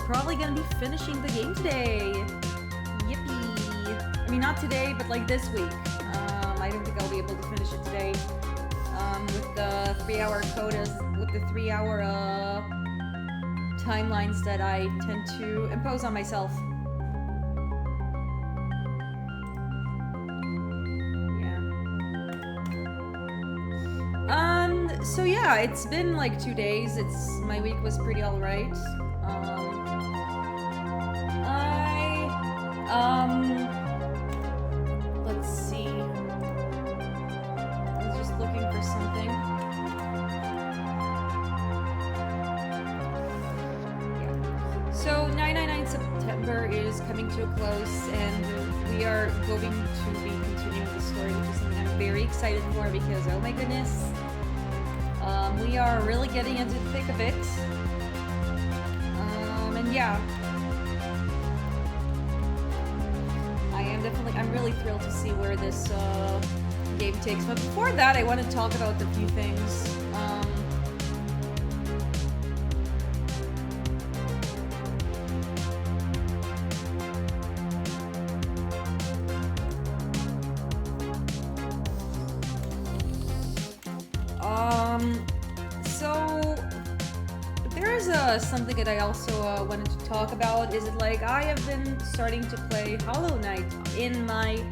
probably gonna be finishing the game today. Yippee! I mean, not today, but like this week. I don't think I'll be able to finish it today. With the 3-hour quotas, with the 3-hour timelines that I tend to impose on myself. So yeah, it's been like 2 days. My week was pretty alright. Let's see. I was just looking for something. Yeah. So 999 September is coming to a close, and we are going to be continuing the story, which is something I'm very excited for because, oh my goodness. We are really getting into the thick of it. And yeah. I'm really thrilled to see where this game takes. But before that, I want to talk about a few things. So there's something that I also wanted to talk about. Is it like I have been starting to play Hollow Knight in my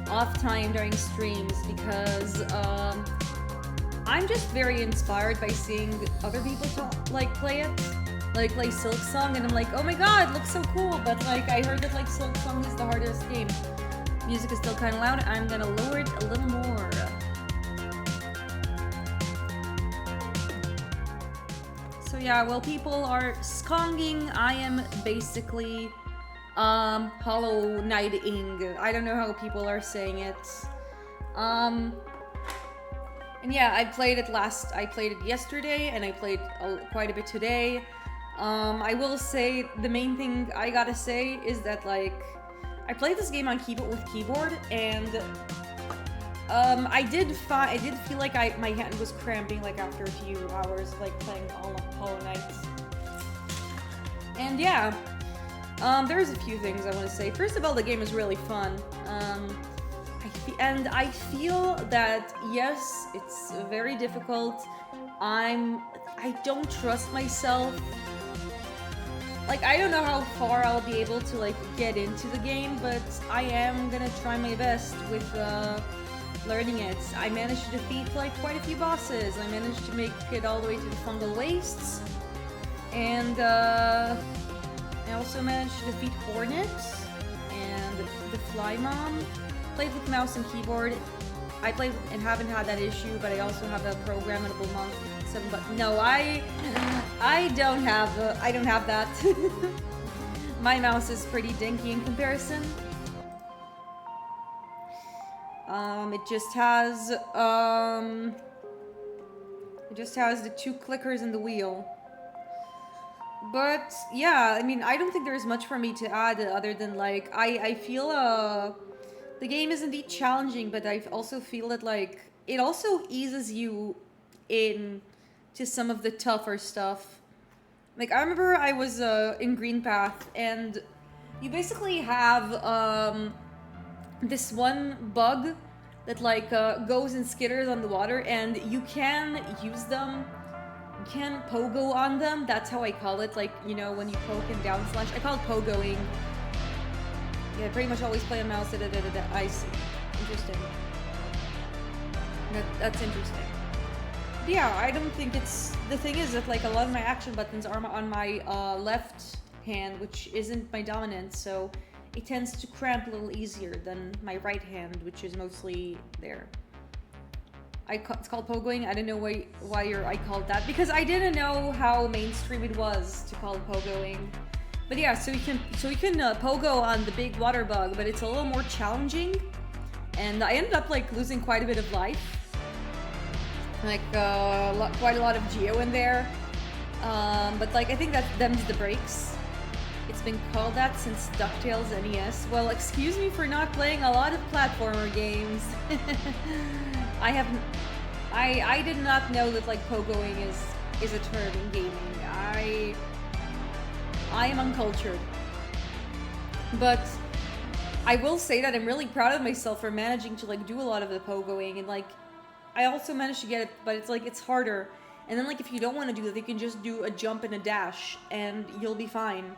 off time during streams because I'm just very inspired by seeing other people play it, like play Silksong, and I'm like, oh my god, it looks so cool. But like I heard that like Silksong is the hardest game. Music is still kind of loud. I'm gonna lower it a little more. Yeah, well, people are skonging. I am basically Hollow Knighting. I don't know how people are saying it. And yeah, I played it yesterday, and I played quite a bit today. I will say the main thing I gotta say is that like I played this game on keyboard, and I did feel like my hand was cramping like after a few hours like playing Hollow Knight. And yeah, there's a few things I want to say. First of all, the game is really fun. I feel that yes, it's very difficult. I don't trust myself. Like, I don't know how far I'll be able to like get into the game, but I am gonna try my best with learning it. I managed to defeat like quite a few bosses. I managed to make it all the way to the Fungal Wastes, and I also managed to defeat Hornet and the Fly Mom. Played with mouse and keyboard. I played and haven't had that issue, but I also have a programmable monk 7 button. No, I don't have that. My mouse is pretty dinky in comparison. It just has the 2 clickers in the wheel. But yeah, I mean, I don't think there's much for me to add other than like I feel the game is indeed challenging, but I also feel that like it also eases you in to some of the tougher stuff. Like I remember I was in Green Path, and you basically have this one bug that like goes and skitters on the water, and you can use them. You can pogo on them. That's how I call it. Like, you know, when you poke and down slash. I call it pogoing. Yeah, I pretty much always play on mouse. I see. Interesting. That's interesting. But yeah, I don't think it's... The thing is that like a lot of my action buttons are on my left hand, which isn't my dominant, so it tends to cramp a little easier than my right hand, which is mostly there. It's called pogoing. I don't know why I called that, because I didn't know how mainstream it was to call it pogoing. But yeah, so you can pogo on the big water bug, but it's a little more challenging, and I ended up like losing quite a bit of life, like quite a lot of geo in there. But like I think that them's the breaks. It's been called that since DuckTales NES. Well, excuse me for not playing a lot of platformer games. I did not know that like pogoing is a term in gaming. I am uncultured. But I will say that I'm really proud of myself for managing to like do a lot of the pogoing, and like I also managed to get it, but it's like it's harder. And then like if you don't want to do that, you can just do a jump and a dash and you'll be fine.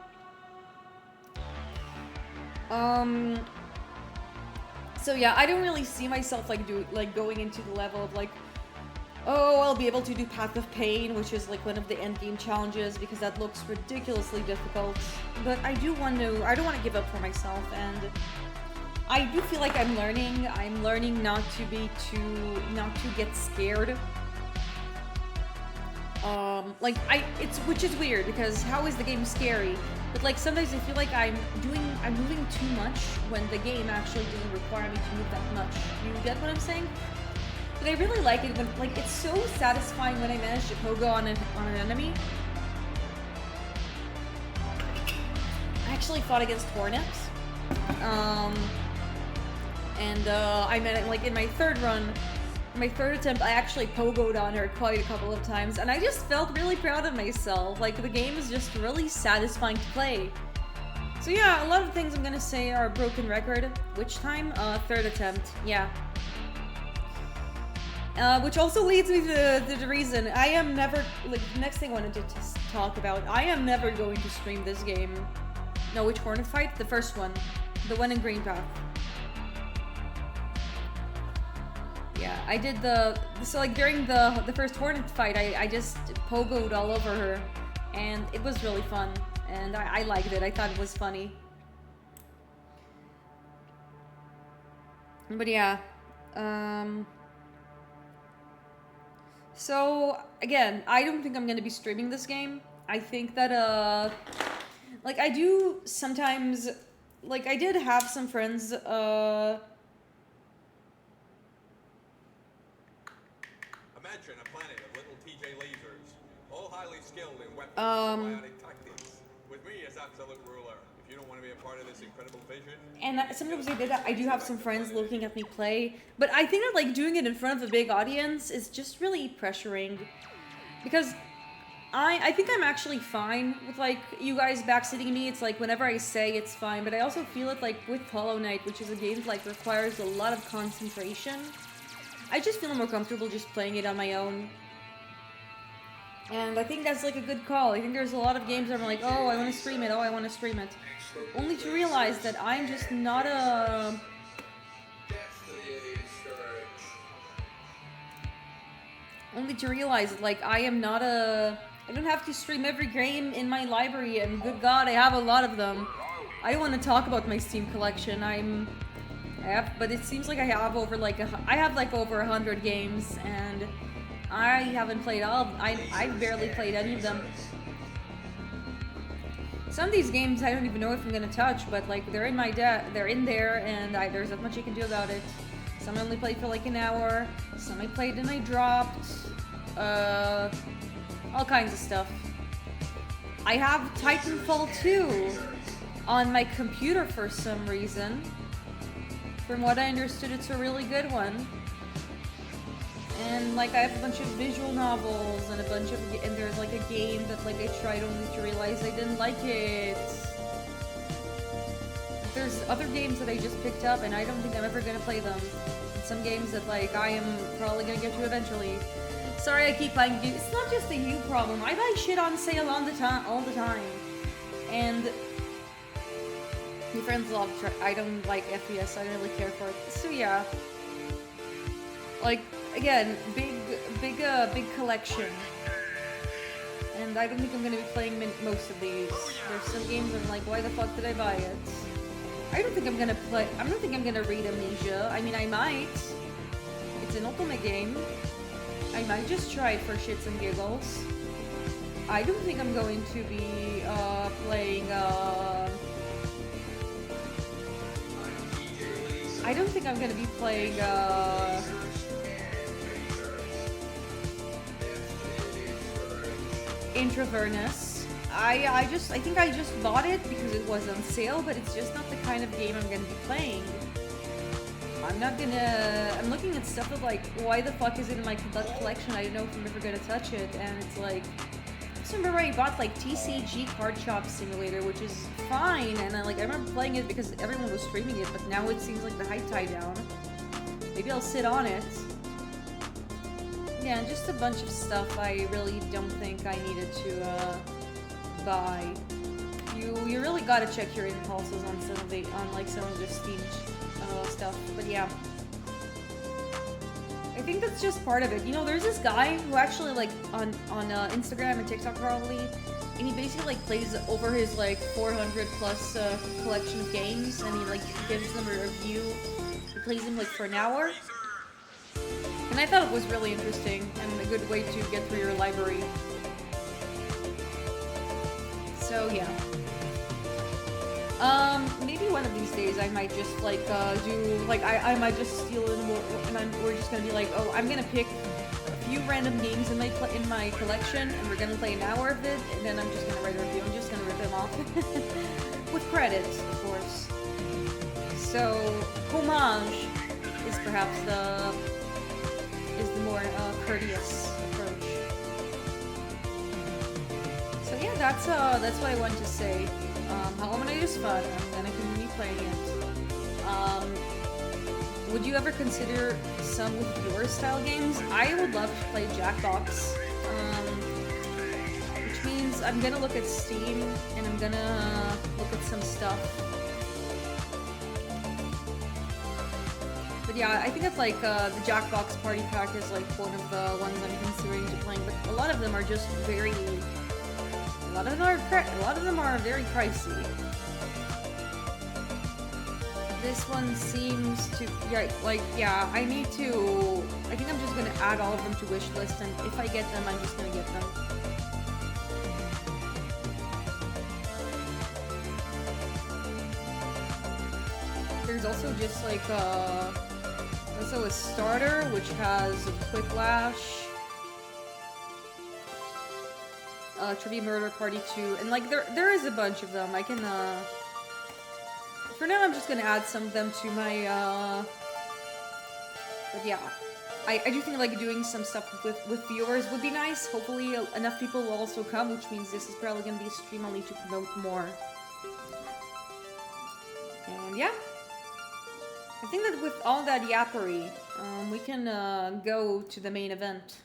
So yeah, I don't really see myself like going into the level of like, oh, I'll be able to do Path of Pain, which is like one of the end game challenges, because that looks ridiculously difficult. But I don't want to give up for myself, and I do feel like I'm learning. I'm learning not to get scared. Which is weird, because how is the game scary? But like sometimes I feel like I'm moving too much when the game actually doesn't require me to move that much. You get what I'm saying? But I really like it when like it's so satisfying when I manage to pogo on an enemy. I actually fought against Hornets. I met like in my third run. My third attempt, I actually pogoed on her quite a couple of times, and I just felt really proud of myself. Like, the game is just really satisfying to play. So yeah, a lot of things I'm gonna say are a broken record. Which time? Third attempt, yeah. Which also leads me to the reason I am never, like, next thing I wanted to talk about, I am never going to stream this game. No, which Hornet fight? The first one. The one in Green Path. Yeah, I did so like during the first Hornet fight, I just pogoed all over her, and it was really fun, and I liked it. I thought it was funny. But yeah, so again, I don't think I'm gonna be streaming this game. I think that like I do sometimes, like I did have some friends Imagine a planet of little TJ lasers, all highly skilled in weapons and biotic tactics. With me as absolute ruler. If you don't want to be a part of this incredible vision. And sometimes I do have some friends looking at me play, but I think that like doing it in front of a big audience is just really pressuring, because I think I'm actually fine with like you guys backseating me. It's like whenever I say it's fine, but I also feel it like with Hollow Knight, which is a game that like requires a lot of concentration. I just feel more comfortable just playing it on my own. And I think that's like a good call. I think there's a lot of games that I'm like, oh, I want to stream it, oh, I want to stream it. Only to realize that I'm just not a... Only to realize that, like, I am not a... I don't have to stream every game in my library, and good God, I have a lot of them. I don't want to talk about my Steam collection. But it seems like I have over like over 100 games, and I haven't played all. I've barely played any of them. Some of these games I don't even know if I'm gonna touch, but like they're in there, and there's not much I can do about it. Some I only played for like an hour. Some I played and I dropped. All kinds of stuff. I have Titanfall 2 on my computer for some reason. From what I understood, it's a really good one. And like I have a bunch of visual novels and and there's like a game that like I tried only to realize I didn't like it. There's other games that I just picked up and I don't think I'm ever gonna play them. And some games that like I am probably gonna get to eventually. Sorry, I keep buying games. It's not just a you problem. I buy shit on sale all the time. And my friends love I don't like FPS, I don't really care for it. So yeah. Like, again, big collection. And I don't think I'm gonna be playing most of these. There's some games I'm like, why the fuck did I buy it? I don't think I'm gonna read Amnesia. I mean, I might. It's an Ultimate game. I might just try it for shits and giggles. I don't think I'm going to be playing I don't think I'm gonna be playing Introvernus. I think I just bought it because it was on sale, but it's just not the kind of game I'm gonna be playing. I'm looking at stuff of like, why the fuck is it in my collection? I don't know if I'm ever gonna touch it, and it's like, just remember I bought like TCG Card Shop Simulator, which is fine, and I remember playing it because everyone was streaming it, but now it seems like the hype died down. Maybe I'll sit on it. Yeah, just a bunch of stuff I really don't think I needed to buy. You really gotta check your impulses on some of the Steam stuff. But yeah, I think that's just part of it. You know, there's this guy who actually on Instagram and TikTok probably, and he basically plays over his 400 plus collection of games, and he gives them a review. He plays them for an hour. And I thought it was really interesting and a good way to get through your library. So yeah. Maybe one of these days I might just I might just steal it and we're just gonna be oh, I'm gonna pick a few random games in my collection and we're gonna play an hour of it and then I'm just gonna write a review. I'm just gonna rip them off with credits, of course. So homage is perhaps the more courteous approach. So yeah, that's what I want to say. Hollow Knight is fun. I'm gonna continue playing it. Would you ever consider some with your style games? I would love to play Jackbox, which means I'm gonna look at Steam and I'm gonna look at some stuff. But yeah, I think it's the Jackbox Party Pack is one of the ones I'm considering to playing. But a lot of them are just very. A lot of them are very pricey. This one seems to yeah. I need to. I think I'm just gonna add all of them to wishlist, and if I get them, I'm just gonna get them. There's also just also a starter which has a Quick Lash. Trivia Murder Party 2, and there is a bunch of them. I can for now I'm just gonna add some of them to my but yeah, I do think doing some stuff with viewers would be nice. Hopefully enough people will also come, which means this is probably gonna be a stream I'll need to promote more. And yeah, I think that with all that yappery, we can go to the main event.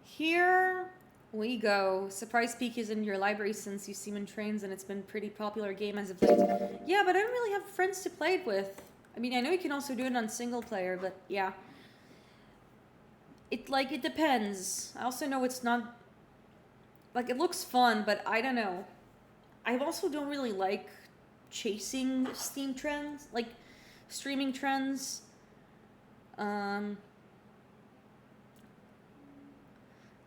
Here we go. Surprise Peak is in your library since you see in trains and it's been a pretty popular game as of late. Yeah, but I don't really have friends to play it with. I mean, I know you can also do it on single player, but yeah. It depends. I also know it's not it looks fun, but I don't know. I also don't really like chasing Steam trends, streaming trends.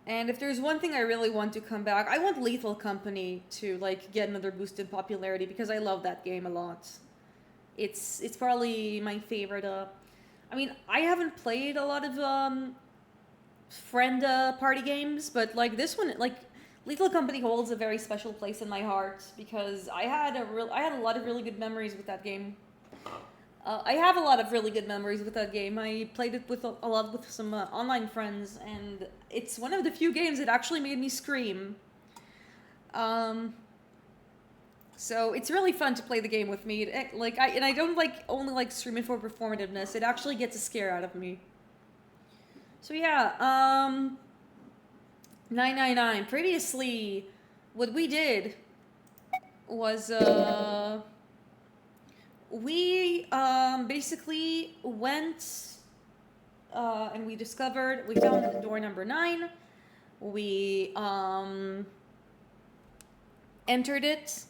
And if there's one thing I really want to come back, I want Lethal Company to get another boost in popularity because I love that game a lot. It's probably my favorite. I mean, I haven't played a lot of friend party games, but this one, Lethal Company holds a very special place in my heart because I had a lot of really good memories with that game. I have a lot of really good memories with that game. I played it with a lot with some online friends, and it's one of the few games that actually made me scream. So it's really fun to play the game with me. I don't only streaming for performativeness. It actually gets a scare out of me. So yeah, 999. Previously, what we did was we basically went and we found door number 9. We entered it,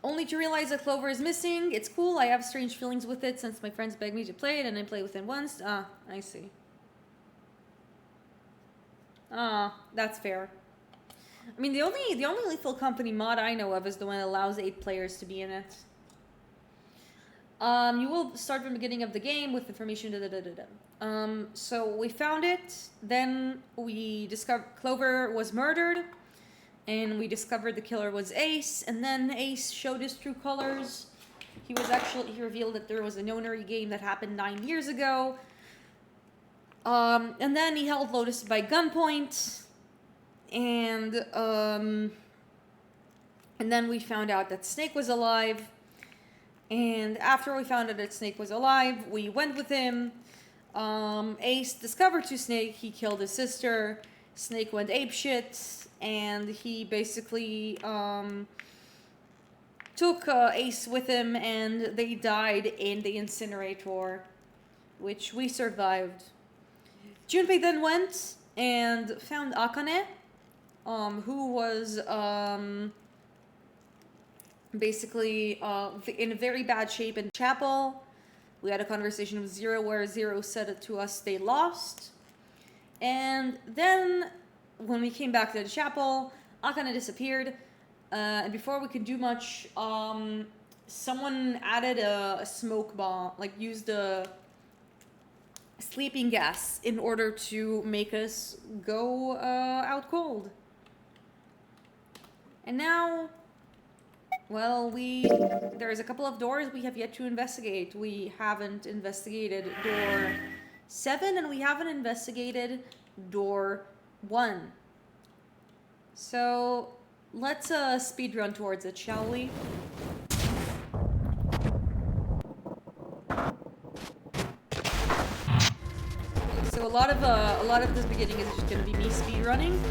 only to realize that Clover is missing. It's cool. I have strange feelings with it since my friends begged me to play it and I played with it once. Ah, I see. Ah, that's fair. I mean, the only Lethal Company mod I know of is the one that allows 8 players to be in it. You will start from the beginning of the game with information. So we found it. Then we discovered Clover was murdered, and we discovered the killer was Ace. And then Ace showed his true colors. He revealed that there was a nonary game that happened 9 years ago. And then he held Lotus by gunpoint, and then we found out that Snake was alive. And after we found out that Snake was alive, we went with him. Ace discovered to Snake, he killed his sister. Snake went apeshit, and he basically took Ace with him, and they died in the incinerator, which we survived. Junpei then went and found Akane, who was basically in very bad shape in the chapel. We had a conversation with Zero where Zero said it to us they lost. And then when we came back to the chapel, Akane disappeared. And before we could do much, someone added a smoke bomb, like used a sleeping gas in order to make us go out cold. And now, well, there's a couple of doors we have yet to investigate. We haven't investigated door 7, and we haven't investigated door 1. So let's speed run towards it, shall we? So a lot of this beginning is just gonna be me speed running.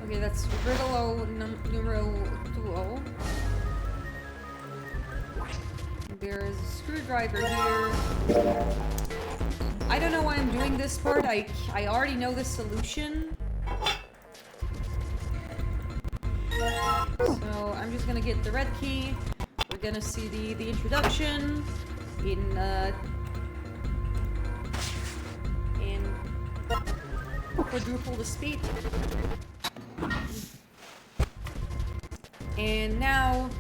Okay, that's Rigolo numero 20. There's a screwdriver here. I don't know why I'm doing this part. I already know the solution. So I'm just gonna get the red key. We're gonna see the introduction in quadruple the speed. And now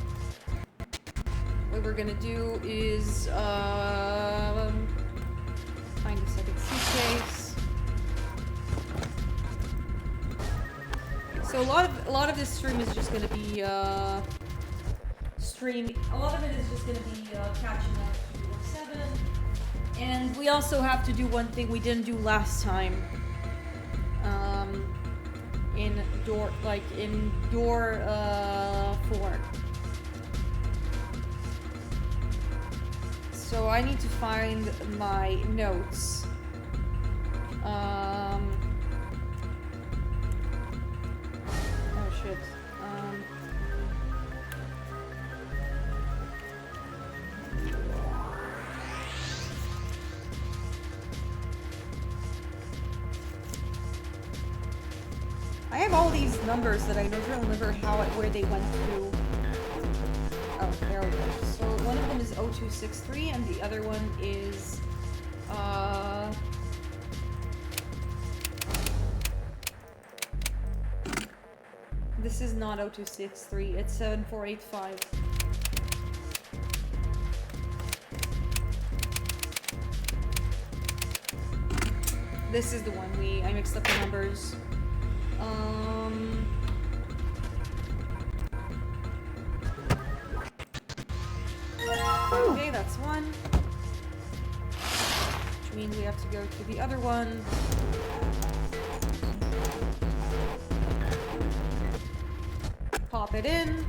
what we're gonna do is find a second suitcase. So a lot of this stream is just gonna be a lot of it is just gonna be catching up to door 7. And we also have to do one thing we didn't do last time. In door 4. So I need to find my notes. Oh shit. I have all these numbers that I don't remember where they went through. Oh, there we go. So one of them is 0263 and the other one is this is not 0263, it's 7485. This is the one I mixed up the numbers. Okay, that's one. Which means we have to go to the other one. Pop it in.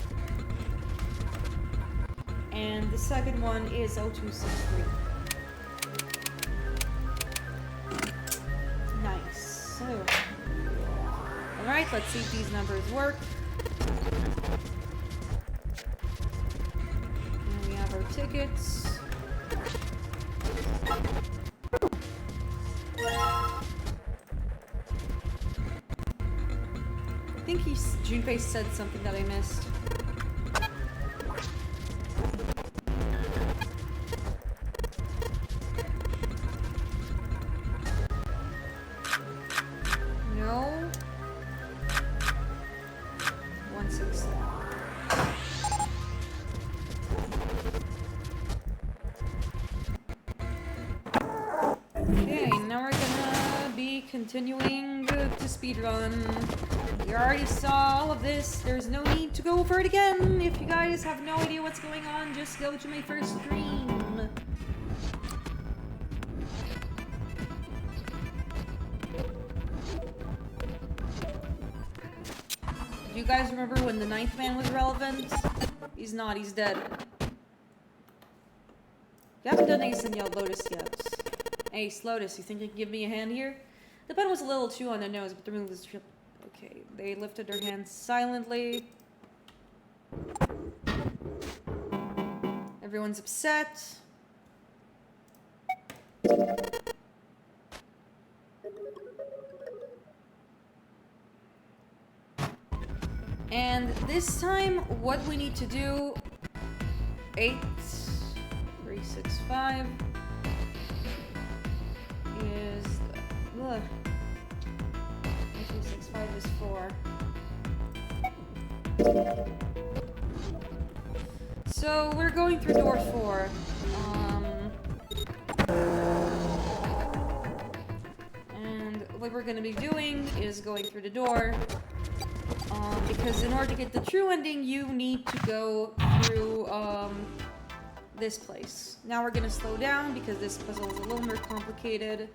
And the second one is 0263. Nice. So, alright, let's see if these numbers work. And we have our tickets. I think Junpei said something that I missed. continuing to speedrun. You already saw all of this. There's no need to go over it again. If you guys have no idea what's going on, just go to my first stream. Do you guys remember when the 9th man was relevant? He's not, he's dead. You haven't done Ace and Lotus yet. Ace, Lotus, you think you can give me a hand here? The pen was a little too on the nose, but the move was... Okay, they lifted their hands silently. Everyone's upset. And this time, what we need to do... 8, 3, 6, 5... is... Ugh. 2, 6, 5 is 4. So we're going through door 4. And what we're gonna be doing is going through the door. Because in order to get the true ending, you need to go through this place. Now we're gonna slow down because this puzzle is a little more complicated.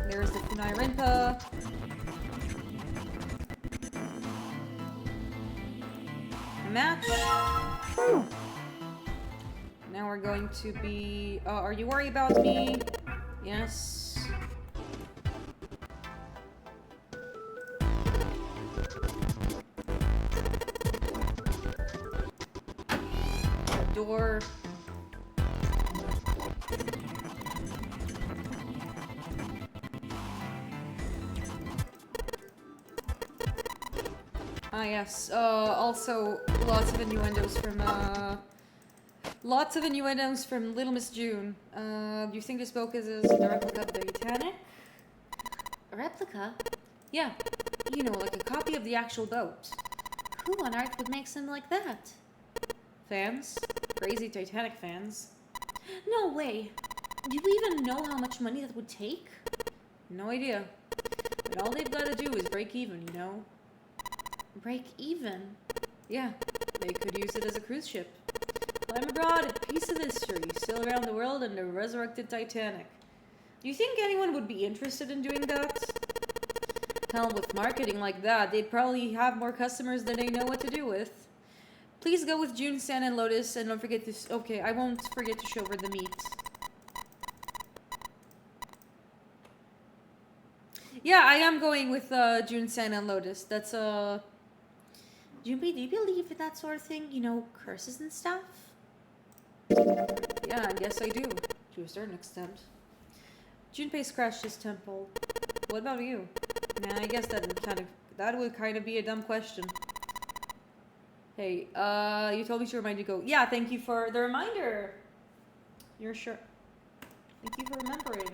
There's the Kunai Rinpa. Match. Now we're going to be... are you worried about me? Yes. Door. Ah, yes. Also, lots of innuendos from Little Miss June. Do you think this book is the replica of the Titanic? A replica? Yeah. You know, like a copy of the actual boat. Who on earth would make something like that? Fans? Crazy Titanic fans. No way. Do you even know how much money that would take? No idea. But all they've got to do is break even, you know? Break even? Yeah, they could use it as a cruise ship. Climb abroad, a piece of history, sail around the world in the resurrected Titanic. Do you think anyone would be interested in doing that? Hell, with marketing like that, they'd probably have more customers than they know what to do with. Please go with June, San, and Lotus, and don't forget to... Okay, I won't forget to show her the meat. Yeah, I am going with June, San, and Lotus. That's Junpei, do you believe in that sort of thing? You know, curses and stuff? Yeah, I guess I do. To a certain extent. Junpei scratched his temple. What about you? Nah, I guess that would kind of be a dumb question. Hey, you told me to remind you to go. Yeah, thank you for the reminder. You're sure. Thank you for remembering.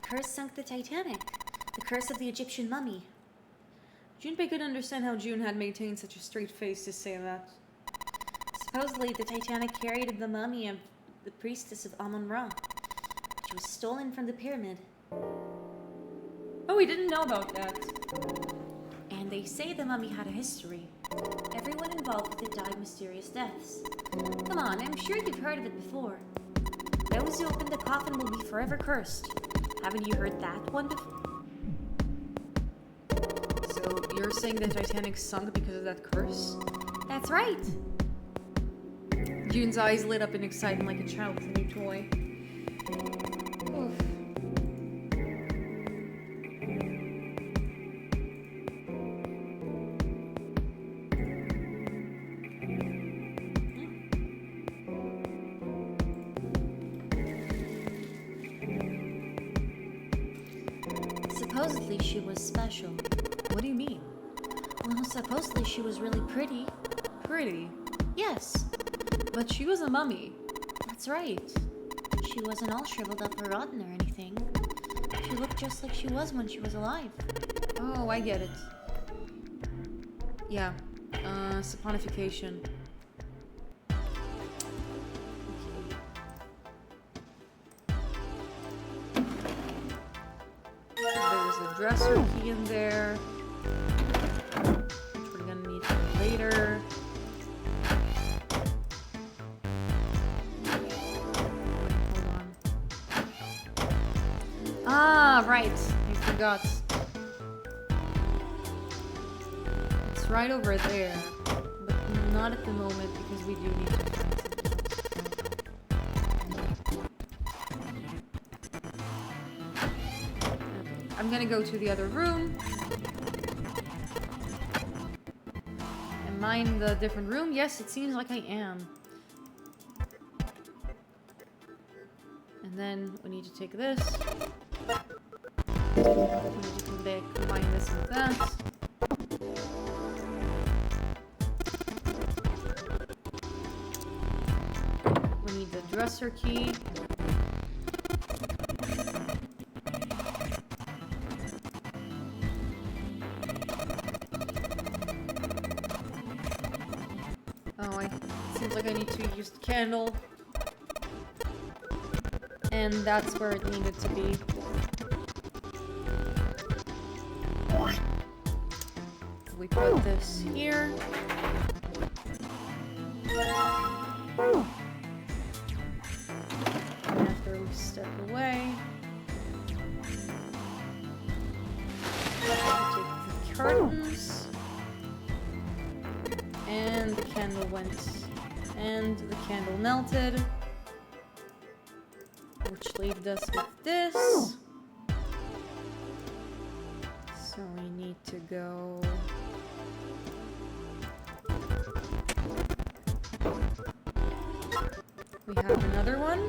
Curse sunk the Titanic. The curse of the Egyptian mummy. Junpei couldn't understand how June had maintained such a straight face to say that. Supposedly, the Titanic carried the mummy of the priestess of Amun-Ra, which was stolen from the pyramid. Oh, we didn't know about that. And they say the mummy had a history. Everyone involved with it died mysterious deaths. Come on, I'm sure you've heard of it before. Those who open the coffin will be forever cursed. Haven't you heard that one before? So, you're saying the Titanic sunk because of that curse? That's right! June's eyes lit up in excitement like a child with a new toy. Oof. Supposedly she was special. What do you mean? Well, supposedly she was really pretty. Pretty? Yes. But she was a mummy. That's right. She wasn't all shriveled up or rotten or anything. She looked just like she was when she was alive. Oh, I get it. Yeah. Saponification. There's a dresser key in there, which we're gonna need for later. Hold on. Ah, right. I forgot. It's right over there, but not at the moment because we do need to find something. I'm gonna go to the other room. Am I in the different room? Yes, it seems like I am. And then we need to take this. We need to combine this with that. We need the dresser key. Oh, it seems like I need to use the candle. And that's where it needed to be. We put this here. After we step away, we take the curtains. And the candle went. And the candle melted. Which left us with this. So we need to go. We have another one.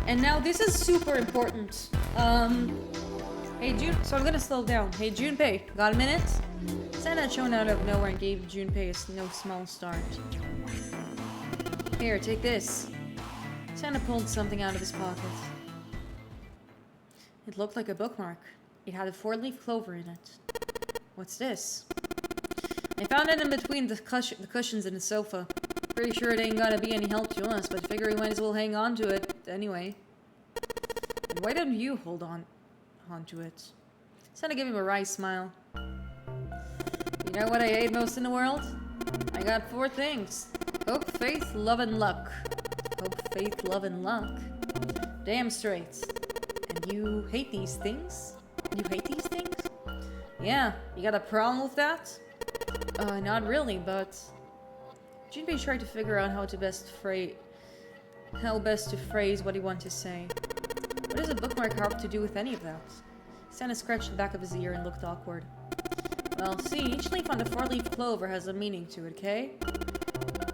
And now this is super important. Hey June, so I'm gonna slow down. Hey Junpei, got a minute? Santa had shown out of nowhere and gave Junpei no small start. Here, take this. Santa pulled something out of his pocket. It looked like a bookmark. It had a 4-leaf clover in it. What's this? I found it in between the cushions in the sofa. Pretty sure it ain't gonna be any help to us, but figure we might as well hang on to it anyway. And why don't you hold on to it? Santa gave him a wry smile. You know what I hate most in the world? I got 4 things. Hope, faith, love, and luck. Hope, faith, love, and luck. Damn straight. And you hate these things? You hate these things? Yeah, you got a problem with that? Not really, but... Junpei tried to figure out how best to phrase what he wanted to say. What does a bookmark have to do with any of that? Santa scratched the back of his ear and looked awkward. Well, see, each leaf on the 4-leaf clover has a meaning to it, okay?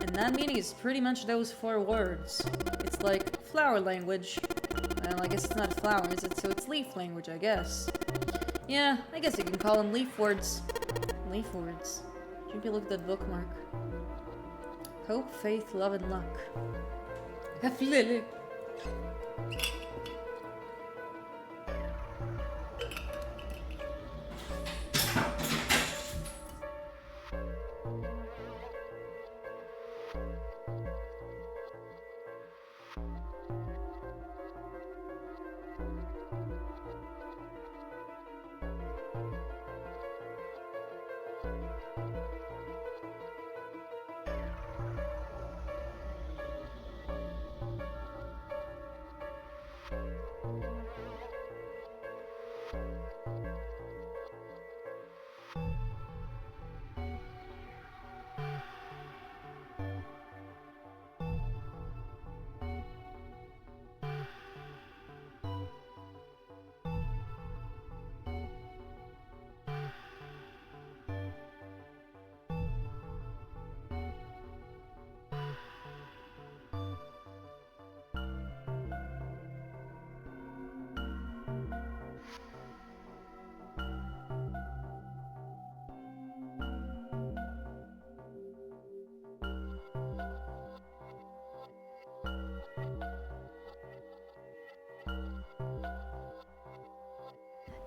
And that meaning is pretty much those 4 words. It's like flower language. Well, I guess it's not a flower, is it? So it's leaf language, I guess. Yeah, I guess you can call them leaf words. Leaf words. Junpei looked at the bookmark. Hope, faith, love, and luck. F. Lily.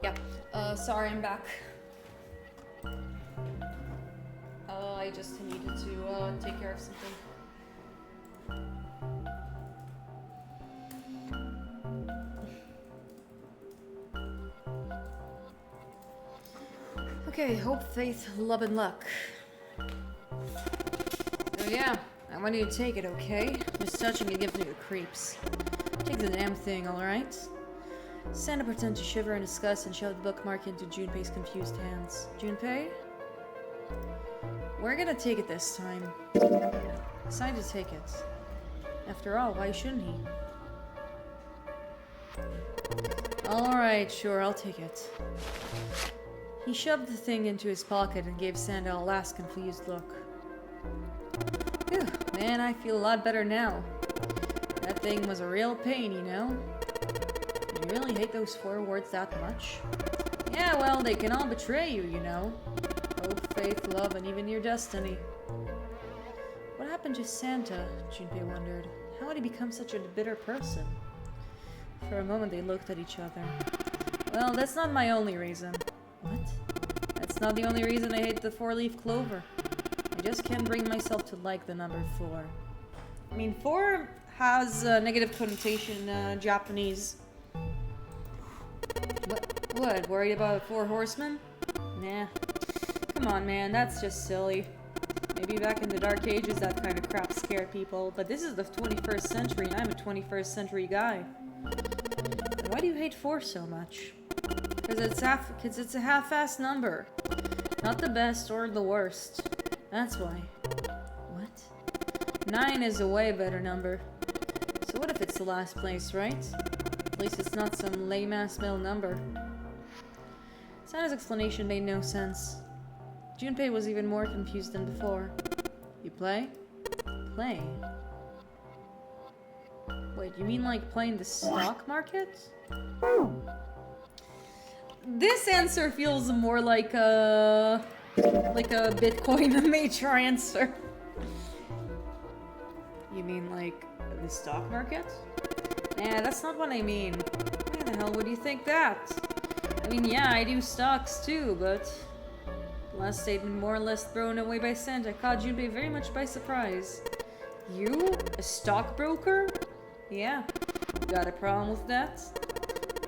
Yeah, sorry, I'm back. just needed to take care of something. Okay, hope, faith, love, and luck. Oh yeah, I want you to take it, okay? Just touching it gives me the creeps. Take the damn thing, alright? Santa pretended to shiver in disgust and shoved the bookmark into Junpei's confused hands. Junpei? We're gonna take it this time. Decided to take it. After all, why shouldn't he? Alright, sure, I'll take it. He shoved the thing into his pocket and gave Santa a last confused look. Phew, man, I feel a lot better now. That thing was a real pain, you know? Do you really hate those 4 words that much? Yeah, well, they can all betray you, you know. Hope, faith, love, and even your destiny. What happened to Santa? Junpei wondered. How had he become such a bitter person? For a moment they looked at each other. Well, that's not my only reason. What? That's not the only reason I hate the 4-leaf clover. I just can't bring myself to like the number 4. I mean, 4 has a negative connotation in Japanese. What? Worried about 4 horsemen? Nah. Come on, man, that's just silly. Maybe back in the Dark Ages that kind of crap scared people, but this is the 21st century and I'm a 21st century guy. And why do you hate 4 so much? Because it's a half-assed number. Not the best or the worst. That's why. What? 9 is a way better number. So what if it's the last place, right? At least it's not some lame-ass male number. Santa's explanation made no sense. Junpei was even more confused than before. You play? Play? Wait, you mean like playing the stock market? This answer feels more like a Bitcoin major answer. You mean like the stock market? Nah, that's not what I mean. Why the hell would you think that? I mean, yeah, I do stocks too, but the last statement more or less thrown away by Santa caught Junpei very much by surprise. You? A stockbroker? Yeah. Got a problem with that?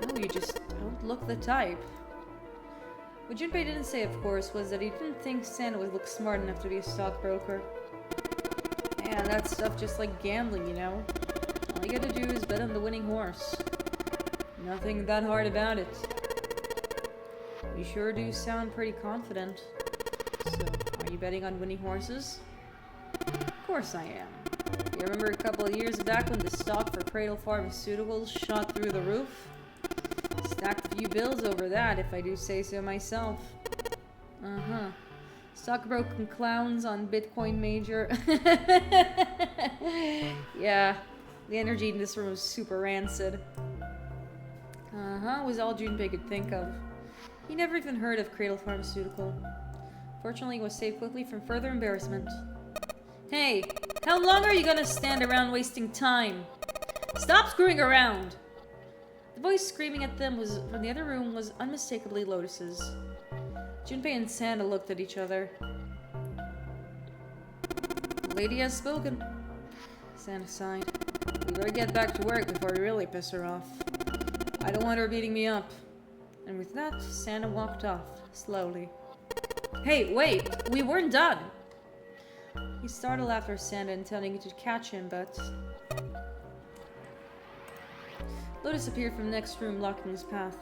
No, you just don't look the type. What Junpei didn't say, of course, was that he didn't think Santa would look smart enough to be a stockbroker. Yeah, that stuff just like gambling, you know? All you gotta do is bet on the winning horse. Nothing that hard about it. You sure do sound pretty confident. So, are you betting on winning horses? Of course I am. You remember a couple of years back when the stock for Cradle Pharmaceuticals shot through the roof? Stacked a few bills over that, if I do say so myself. Uh-huh. Stockbroken clowns on Bitcoin major. Yeah, the energy in this room was super rancid. Uh-huh, was all Junpei could think of. He never even heard of Cradle Pharmaceutical. Fortunately, he was saved quickly from further embarrassment. Hey, how long are you gonna stand around wasting time? Stop screwing around! The voice screaming at them from the other room was unmistakably Lotus's. Junpei and Santa looked at each other. The lady has spoken. Santa sighed. We better get back to work before we really piss her off. I don't want her beating me up. And with that, Santa walked off, slowly. Hey, wait! We weren't done! He startled after Santa, intending to catch him, but... Lotus appeared from the next room, blocking his path.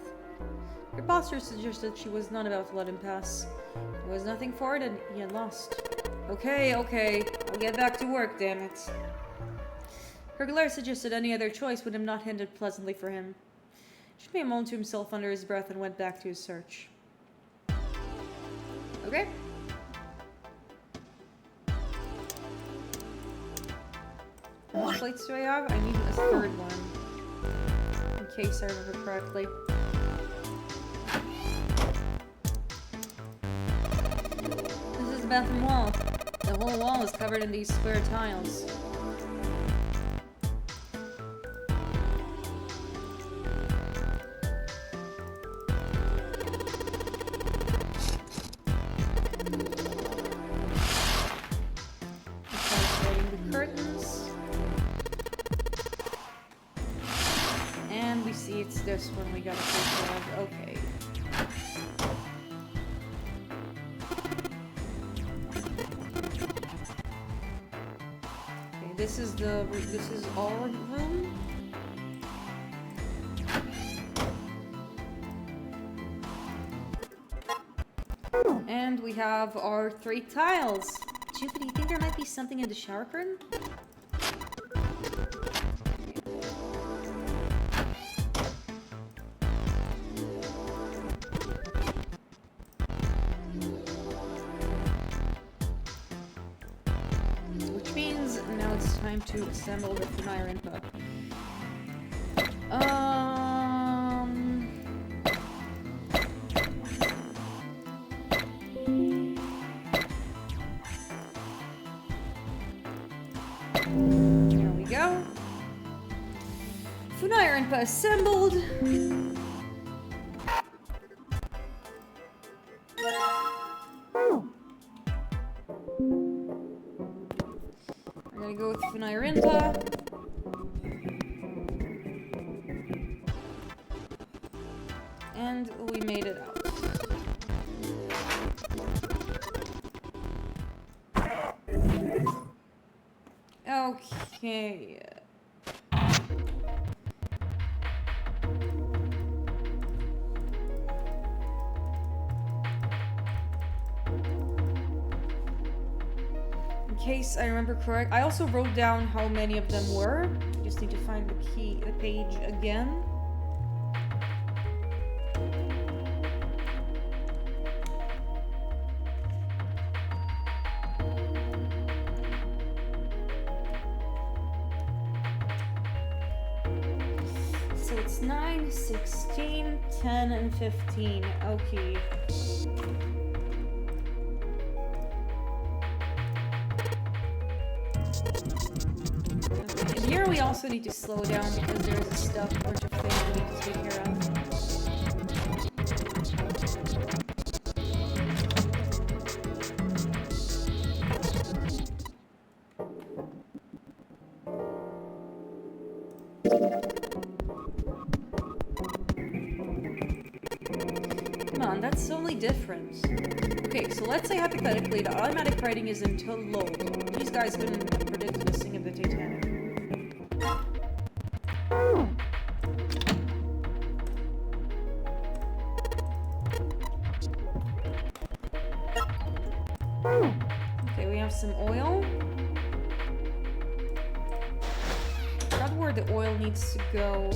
Her posture suggested she was not about to let him pass. There was nothing for it, and he had lost. Okay, I'll get back to work, damn it. Her glare suggested any other choice would have not ended pleasantly for him. Junpei moaned to himself under his breath and went back to his search. Okay. How much plates do I have? I need a third one. In case I remember correctly. This is the bathroom wall. The whole wall is covered in these square tiles. it's this one we gotta take care of. Okay. Okay, this is our room. And we have our 3 tiles. Jupiter, do you think there might be something in the shower curtain? Which means now it's time to assemble the Funai Rinpa. There we go. Funai Rinpa assembled. We're gonna go with Funai Rinpa. And we made it out. Okay. In case I remember correct, I also wrote down how many of them were. I just need to find the page again. So it's 9, 16, 10, and 15. Okay. And here we also need to slow down because there's a bunch of things we need to take care of. Come on, that's totally different. Okay, so let's say hypothetically the automatic writing is until load. These guys couldn't predict the sing of the Titanic. Okay, we have some oil. I forgot where the oil needs to go.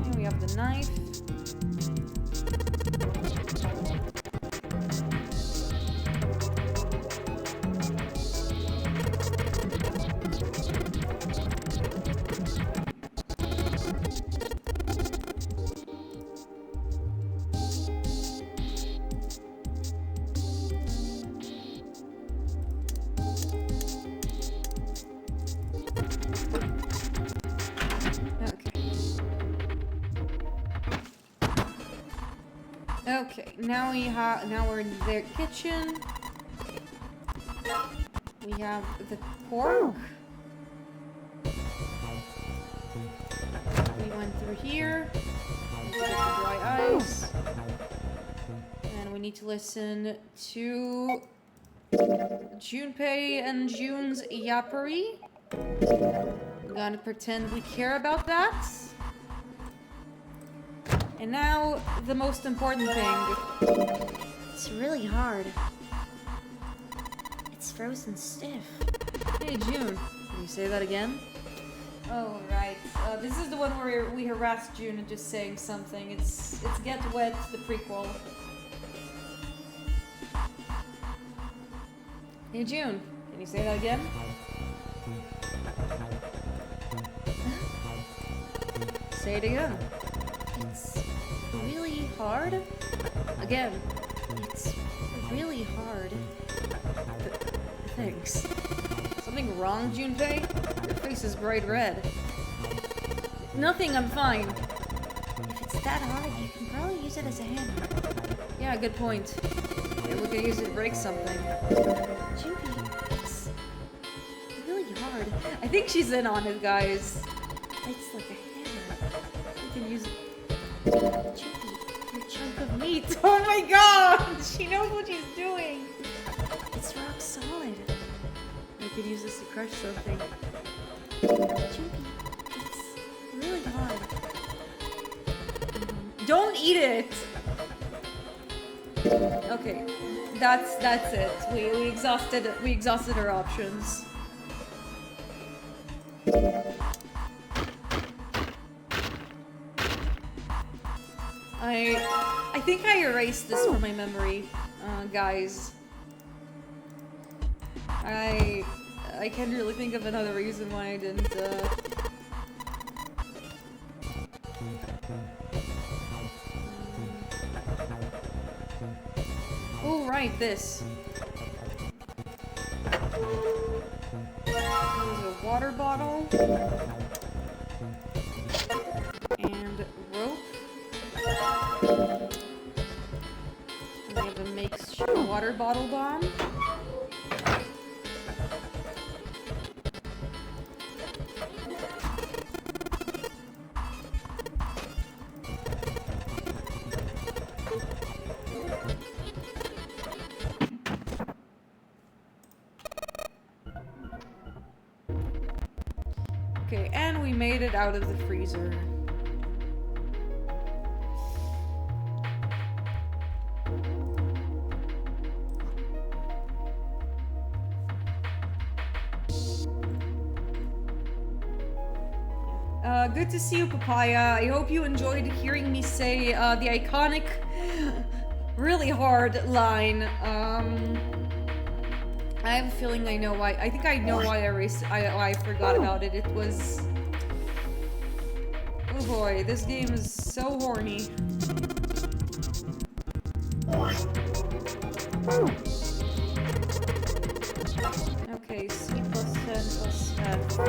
Here we have the knife. Okay, now we're in their kitchen. We have the pork. We went through here. We get the dry ice. And we need to listen to Junpei and June's yappery. We're gonna pretend we care about that. And now, the most important thing. It's really hard. It's frozen stiff. Hey, June. Can you say that again? Oh, right. This is the one where we harassed June and just saying something. It's Get Wet, the prequel. Hey, June. Can you say that again? Say it again. It's really hard. Again, it's really hard. Thanks. Something wrong, Junpei? Your face is bright red. Nothing, I'm fine. If it's that hard, you can probably use it as a hammer. Yeah, good point. It we can use it to break something. Jumpy, it's really hard. I think she's in on it, guys. It's like a hammer. We can use it. Jumpy, your chunk of meat. Oh my god! She knows what she's doing. It's rock solid. I could use this to crush something. Jumpy, it's really hard. Don't eat it! Okay, that's it. We exhausted our options. I think I erased this from my memory, guys. I can't really think of another reason why I didn't. Oh, right, this. There's a water bottle. And rope. And we have a makeshift water bottle bomb. Okay, and we made it out of the freezer. Good to see you, Papaya. I hope you enjoyed hearing me say the iconic, really hard line. I have a feeling I know why. I think I know why I forgot about it. It was... Oh boy, this game is so horny. Okay, C plus 10 plus F.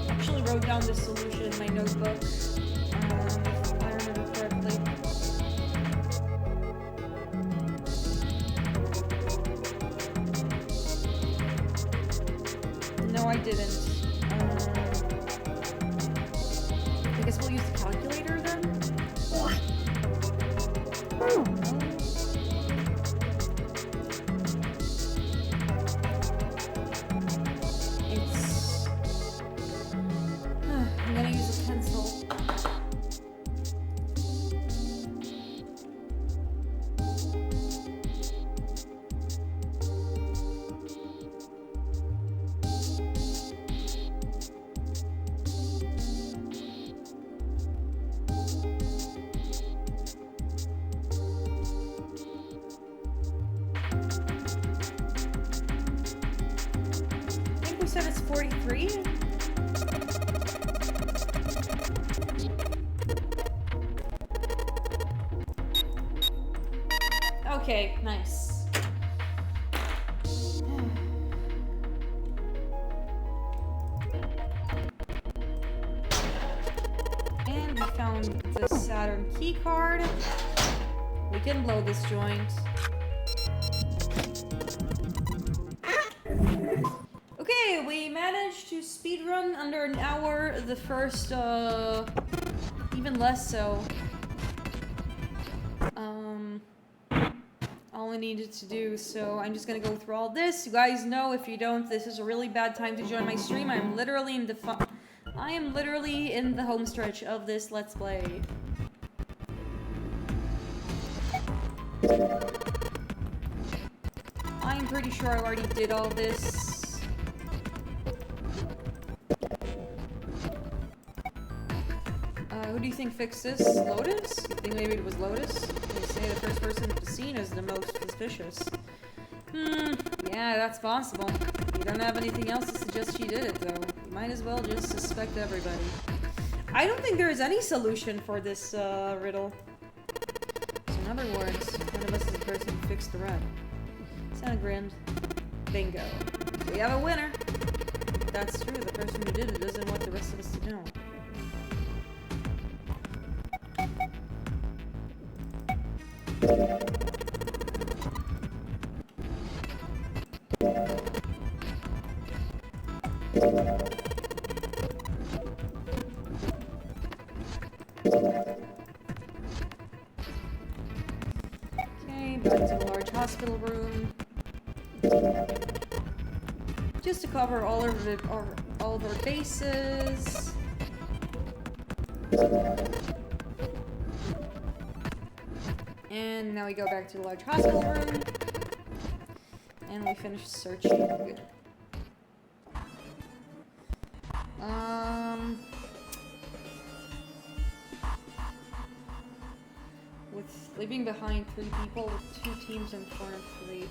Actually wrote down the solution in my notebook. If I remember correctly. No, I didn't. I guess we'll use the calculator then? I'm gonna use a pencil. I think we said it's 43. Okay, nice. And we found the Saturn key card. We can blow this joint. Okay, we managed to speedrun under an hour. The first, even less so. All I needed to do, so I'm just gonna go through all this. You guys know, if you don't, this is a really bad time to join my stream. I am literally in the home stretch of this Let's Play. I'm pretty sure I already did all this. Who do you think fixed this? Lotus? You think maybe it was Lotus? They say the first person at the scene is the most suspicious. Yeah, that's possible. You don't have anything else to suggest she did it, though. You might as well just suspect everybody. I don't think there is any solution for this, riddle. So in other words, one of us is the person who fixed the red. Sound grand. Bingo. We have a winner. That's true, the person who did it doesn't want the rest of us to know. Okay, back to the large hospital room. Just to cover all of our bases. And now we go back to the large hospital room. And we finish searching. Good. With leaving behind 3 people with 2 teams in front of 3.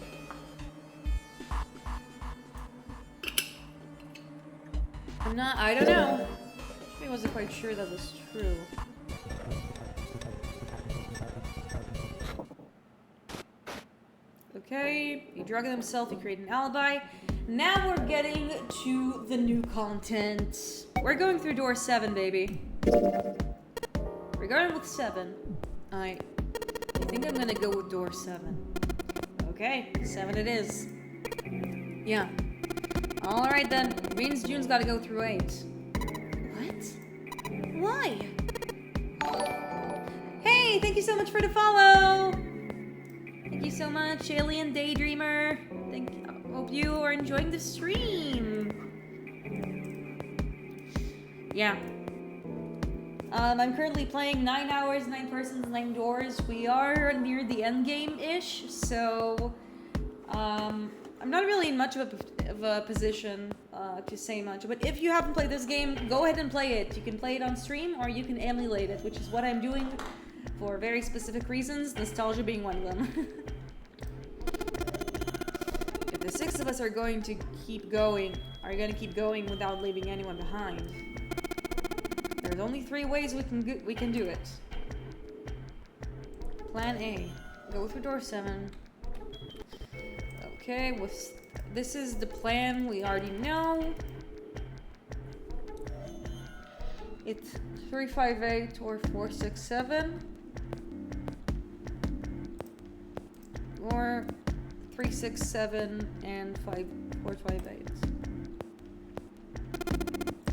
I don't know. I wasn't quite sure that was true. Okay, he drugged himself, he created an alibi. Now we're getting to the new content. We're going through door 7, baby. We're going with 7. I think I'm gonna go with door 7. Okay, 7 it is. Yeah. Alright then. Means June's gotta go through 8. What? Why? Hey, thank you so much for the follow! Thank you so much, Alien Daydreamer. Hope you are enjoying the stream. Yeah. I'm currently playing 9 hours, 9 persons, 9 doors. We are near the end game-ish, so I'm not really in much of a position to say much. But if you haven't played this game, go ahead and play it. You can play it on stream, or you can emulate it, which is what I'm doing for very specific reasons, nostalgia being one of them. If the 6 of us are going to keep going, without leaving anyone behind. There's only 3 ways we can do it. Plan A. Go through door 7. Okay, this is the plan we already know. It's 358 or 467. Or 367 and 458.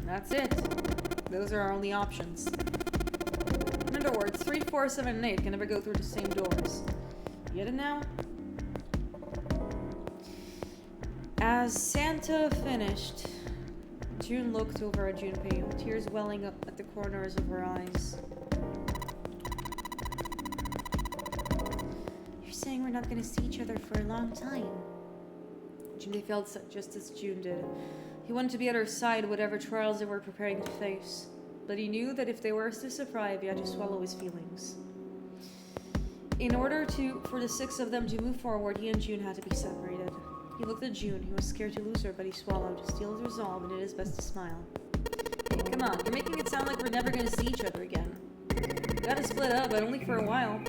That's it. Those are our only options. In other words, 3, 4, 7, and 8 can never go through the same doors. You get it now? As Santa finished, June looked over at Junpei, with tears welling up at the corners of her eyes. You're saying we're not going to see each other for a long time? Junpei felt just as June did. He wanted to be at her side, whatever trials they were preparing to face. But he knew that if they were to survive, he had to swallow his feelings. In order for the 6 of them to move forward, he and June had to be separated. He looked at June. He was scared to lose her, but he swallowed, still his resolve, and did his best to smile. Hey, come on, you're making it sound like we're never gonna see each other again. We gotta split up, but only for a while.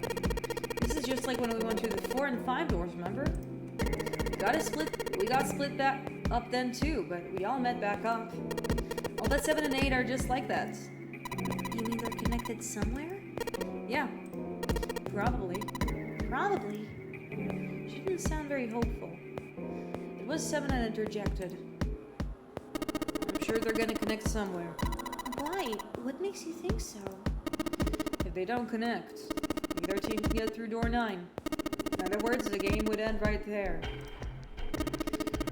This is just like when we went through the 4 and 5 doors, remember? We got split back up then too, but we all met back up. All that 7 and 8 are just like that. You mean they're connected somewhere? Yeah. Probably. Probably? She didn't sound very hopeful. It was 7 and interjected. I'm sure they're gonna connect somewhere. Why? What makes you think so? If they don't connect, neither team can get through door 9. In other words, the game would end right there.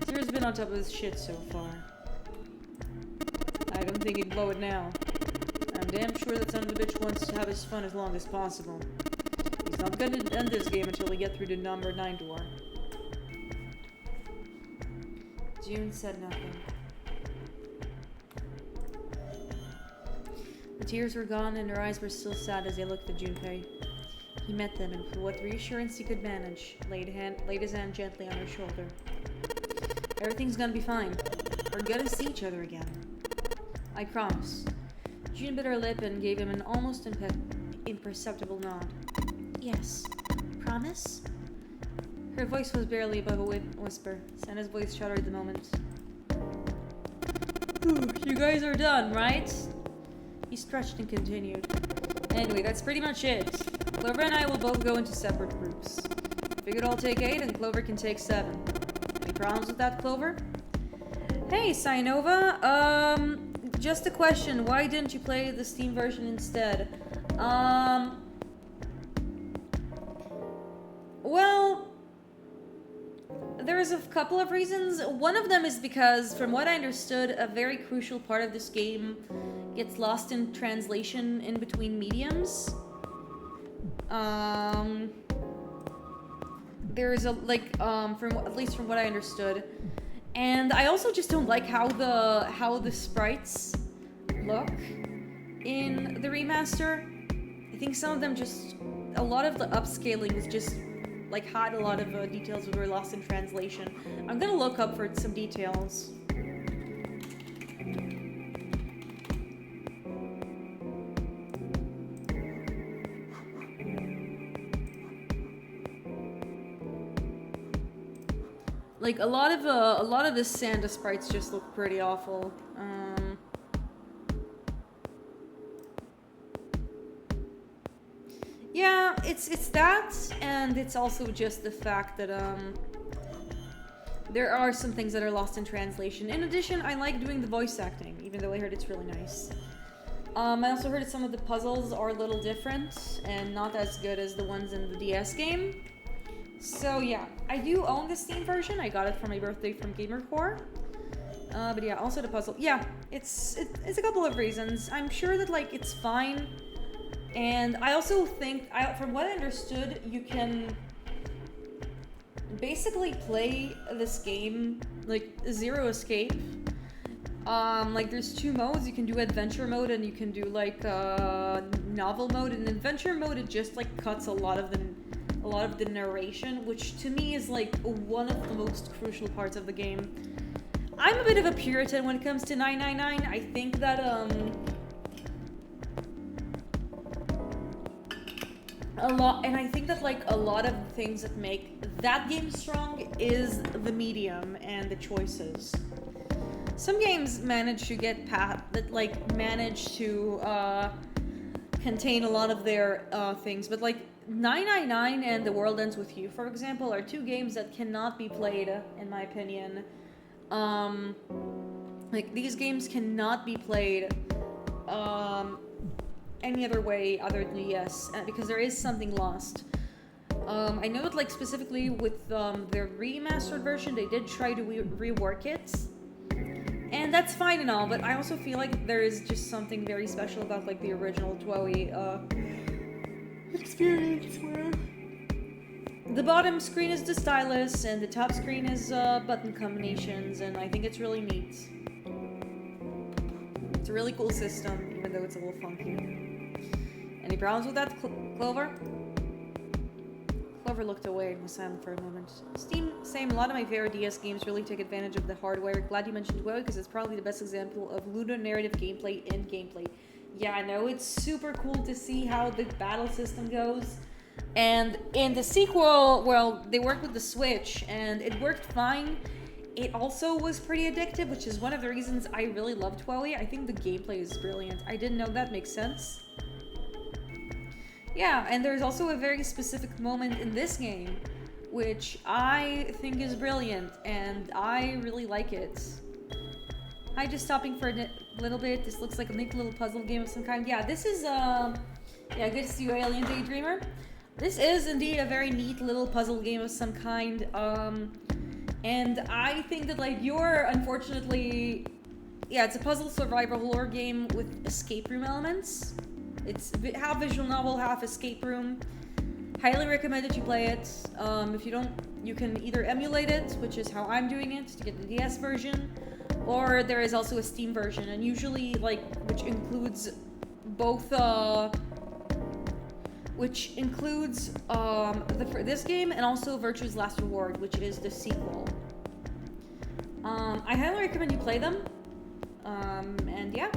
Zero's been on top of this shit so far. I don't think he'd blow it now. I'm damn sure that son of a bitch wants to have his fun as long as possible. He's not gonna end this game until we get through the number 9 door. June said nothing. The tears were gone and her eyes were still sad as they looked at Junpei. He met them and with what reassurance he could manage, laid his hand gently on her shoulder. Everything's gonna be fine. We're gonna see each other again. I promise. June bit her lip and gave him an almost imperceptible nod. Yes. Promise? Her voice was barely above a whisper. Santa's voice shuddered the moment. You guys are done, right? He stretched and continued. Anyway, that's pretty much it. Clover and I will both go into separate groups. Figured I'll take 8 and Clover can take 7. Any problems with that, Clover? Hey, Sinova. Just a question. Why didn't you play the Steam version instead? Well, there's a couple of reasons. One of them is because, from what I understood, a very crucial part of this game gets lost in translation in between mediums. There's a, like, at least from what I understood. And I also just don't like how the sprites look in the remaster. I think some of them just, a lot of the upscaling was just, like, had a lot of details that were lost in translation. I'm gonna look up for some details. Like, a lot of the Santa sprites just look pretty awful. Yeah, it's that, and it's also just the fact that there are some things that are lost in translation. In addition, I like doing the voice acting, even though I heard it's really nice. I also heard that some of the puzzles are a little different and not as good as the ones in the DS game. So yeah, I do own the Steam version. I got it for my birthday from GamerCore. But yeah, also the puzzle. Yeah, it's a couple of reasons. I'm sure that, like, it's fine. And I also think, from what I understood, you can basically play this game like Zero Escape. Like, there's two modes. You can do adventure mode and you can do like novel mode. In adventure mode, it just like cuts a lot of the narration, which to me is like one of the most crucial parts of the game. I'm a bit of a Puritan when it comes to 999. I think that I think that like a lot of the things that make that game strong is the medium and the choices. Some games manage to get manage to contain a lot of their things, but like 999 and The World Ends With You, for example, are two games that cannot be played, in my opinion. Like, these games cannot be played any other way other than yes, because there is something lost. I know that, like, specifically with their remastered version, they did try to rework it, and that's fine and all, but I also feel like there is just something very special about, like, the original TWOE experience, where the bottom screen is the stylus and the top screen is button combinations, and I think it's really neat. It's a really cool system, even though it's a little funky. Any problems with that, Clover? Clover looked away and was silent for a moment. Steam, same. A lot of my favorite DS games really take advantage of the hardware. Glad you mentioned WoW, because it's probably the best example of ludonarrative gameplay in gameplay. Yeah, I know, it's super cool to see how the battle system goes. And in the sequel, well, they worked with the Switch, and it worked fine. It also was pretty addictive, which is one of the reasons I really loved TWOE. I think the gameplay is brilliant. I didn't know that makes sense. Yeah, and there's also a very specific moment in this game, which I think is brilliant, and I really like it. Hi, just stopping for a little bit. This looks like a neat little puzzle game of some kind. Yeah, this is, yeah, good to see you, Alien Daydreamer. This is indeed a very neat little puzzle game of some kind, and I think that, like, you're unfortunately, yeah, it's a puzzle survival horror game with escape room elements. It's half visual novel, half escape room. Highly recommend that you play it. If you don't, you can either emulate it, which is how I'm doing it, to get the DS version, or there is also a Steam version, and usually, like, which includes both, this game and also Virtue's Last Reward, which is the sequel. I highly recommend you play them. And yeah.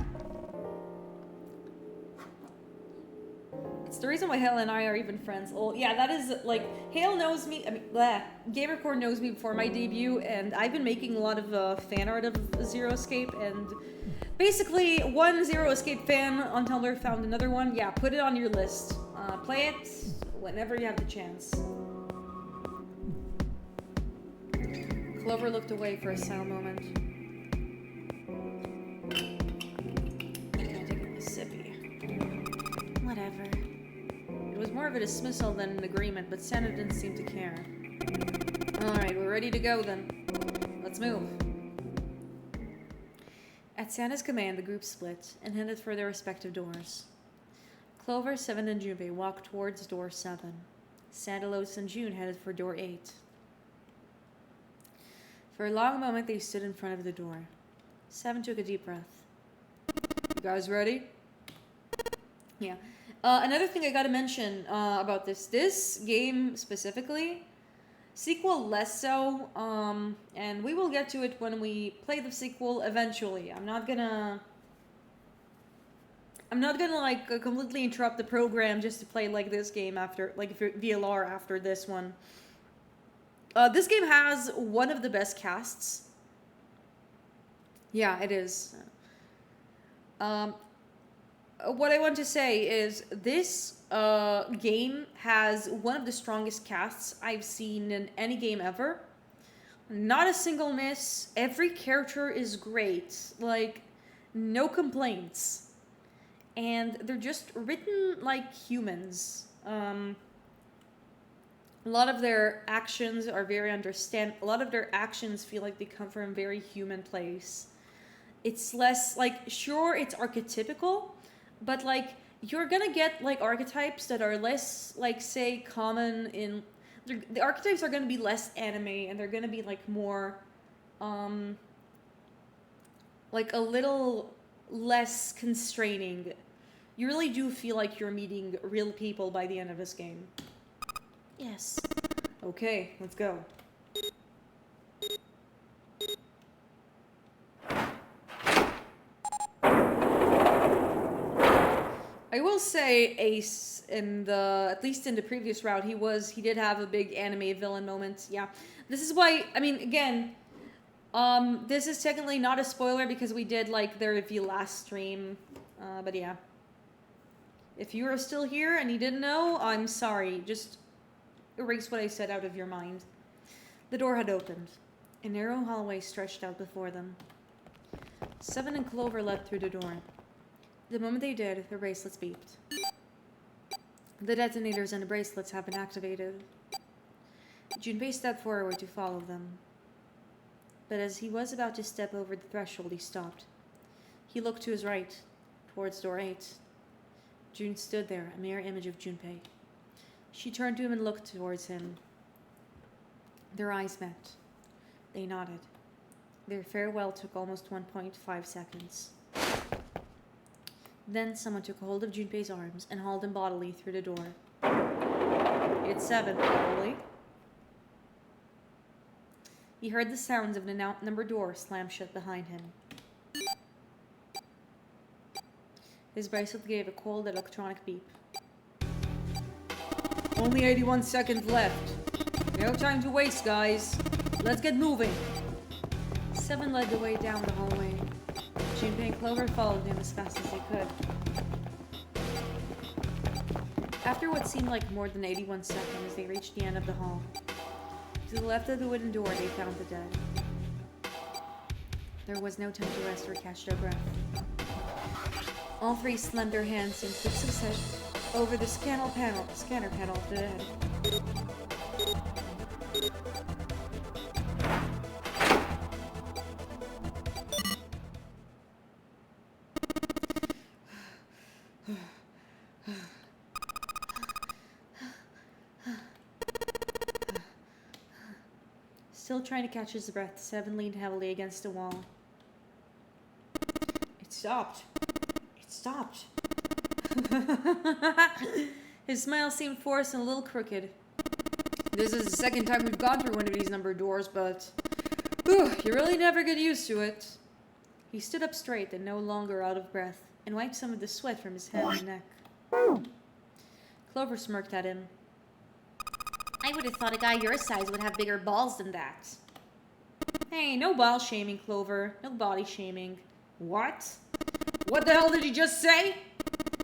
It's the reason why Hale and I are even friends. Oh, yeah, that is, like, Hale knows me, I mean, GamerCore knows me before my debut, and I've been making a lot of fan art of Zero Escape, and basically, one Zero Escape fan on Tumblr found another one. Yeah, put it on your list. Play it whenever you have the chance. Clover looked away for a silent moment. whatever. It was more of a dismissal than an agreement, but Santa didn't seem to care. Alright, we're ready to go then. Let's move. At Santa's command, the group split and headed for their respective doors. Clover, 7, and Junpei walked towards door 7. Santa, Lotus, and June headed for door 8. For a long moment, they stood in front of the door. 7 took a deep breath. You guys ready? Yeah. Another thing I gotta mention about this game specifically, sequel less so, and we will get to it when we play the sequel eventually. I'm not gonna like completely interrupt the program just to play like this game after, like if you're VLR after this one. This game has one of the best casts. Yeah, it is. What I want to say is this game has one of the strongest casts I've seen in any game ever. Not a single miss. Every character is great. Like, no complaints. And they're just written like humans. A lot of their actions are very a lot of their actions feel like they come from a very human place. It's less, like, sure, it's archetypical, but, like, you're gonna get, like, archetypes that are less, like, say, common in... The archetypes are gonna be less anime, and they're gonna be, like, more, like, a little less constraining. You really do feel like you're meeting real people by the end of this game. Yes. Okay, let's go. I will say Ace at least in the previous route, he did have a big anime villain moment. Yeah. This is why, I mean, again, this is technically not a spoiler because we did like their review last stream. But yeah. If you are still here and you didn't know, I'm sorry. Just erase what I said out of your mind. The door had opened. A narrow hallway stretched out before them. 7 and Clover led through the door. The moment they did, their bracelets beeped. The detonators and the bracelets have been activated. Junpei stepped forward to follow them. But as he was about to step over the threshold, he stopped. He looked to his right, towards door 8. June stood there, a mirror image of Junpei. She turned to him and looked towards him. Their eyes met. They nodded. Their farewell took almost 1.5 seconds. Then someone took hold of Junpei's arms and hauled him bodily through the door. It's 7, probably. He heard the sounds of the number door slam shut behind him. His bracelet gave a cold electronic beep. Only 81 seconds left. No time to waste, guys. Let's get moving. 7 led the way down the hallway. Junpei and Clover followed him as fast as they could. After what seemed like more than 81 seconds, they reached the end of the hall. To the left of the wooden door, they found the dead. There was no time to rest or catch their breath. All 3 slammed their hands in quick succession over the scanner panel of the dead. Still trying to catch his breath, 7 leaned heavily against the wall. It stopped. It stopped. His smile seemed forced and a little crooked. This is the second time we've gone through one of these numbered doors, but... you really never get used to it. He stood up straight and no longer out of breath, and wiped some of the sweat from his head and neck. Clover smirked at him. I would have thought a guy your size would have bigger balls than that. Hey, no ball shaming, Clover. No body shaming. What? What the hell did you just say?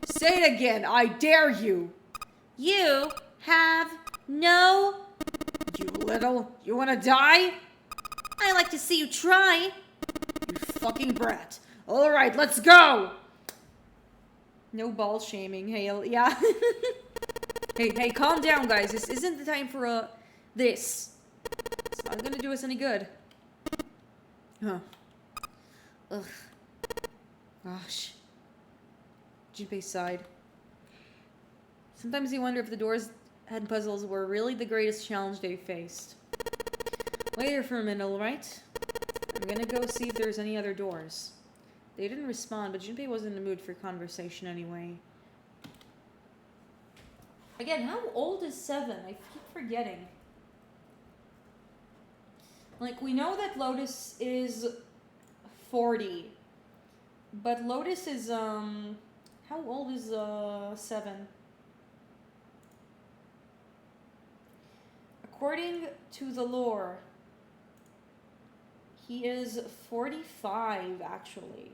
Say it again, I dare you. You have no... You wanna die? I like to see you try. You fucking brat. Alright, let's go! No ball shaming, Hale. Yeah. Hey, calm down, guys. This isn't the time for, this. It's not gonna do us any good. Huh. Ugh. Gosh. Junpei sighed. Sometimes you wonder if the doors and puzzles were really the greatest challenge they faced. Wait here for a minute, alright? I'm gonna go see if there's any other doors. They didn't respond, but Junpei wasn't in the mood for conversation anyway. Again, how old is 7? I keep forgetting. Like, we know that Lotus is 40. But Lotus is, how old is, 7? According to the lore, he is 45, actually.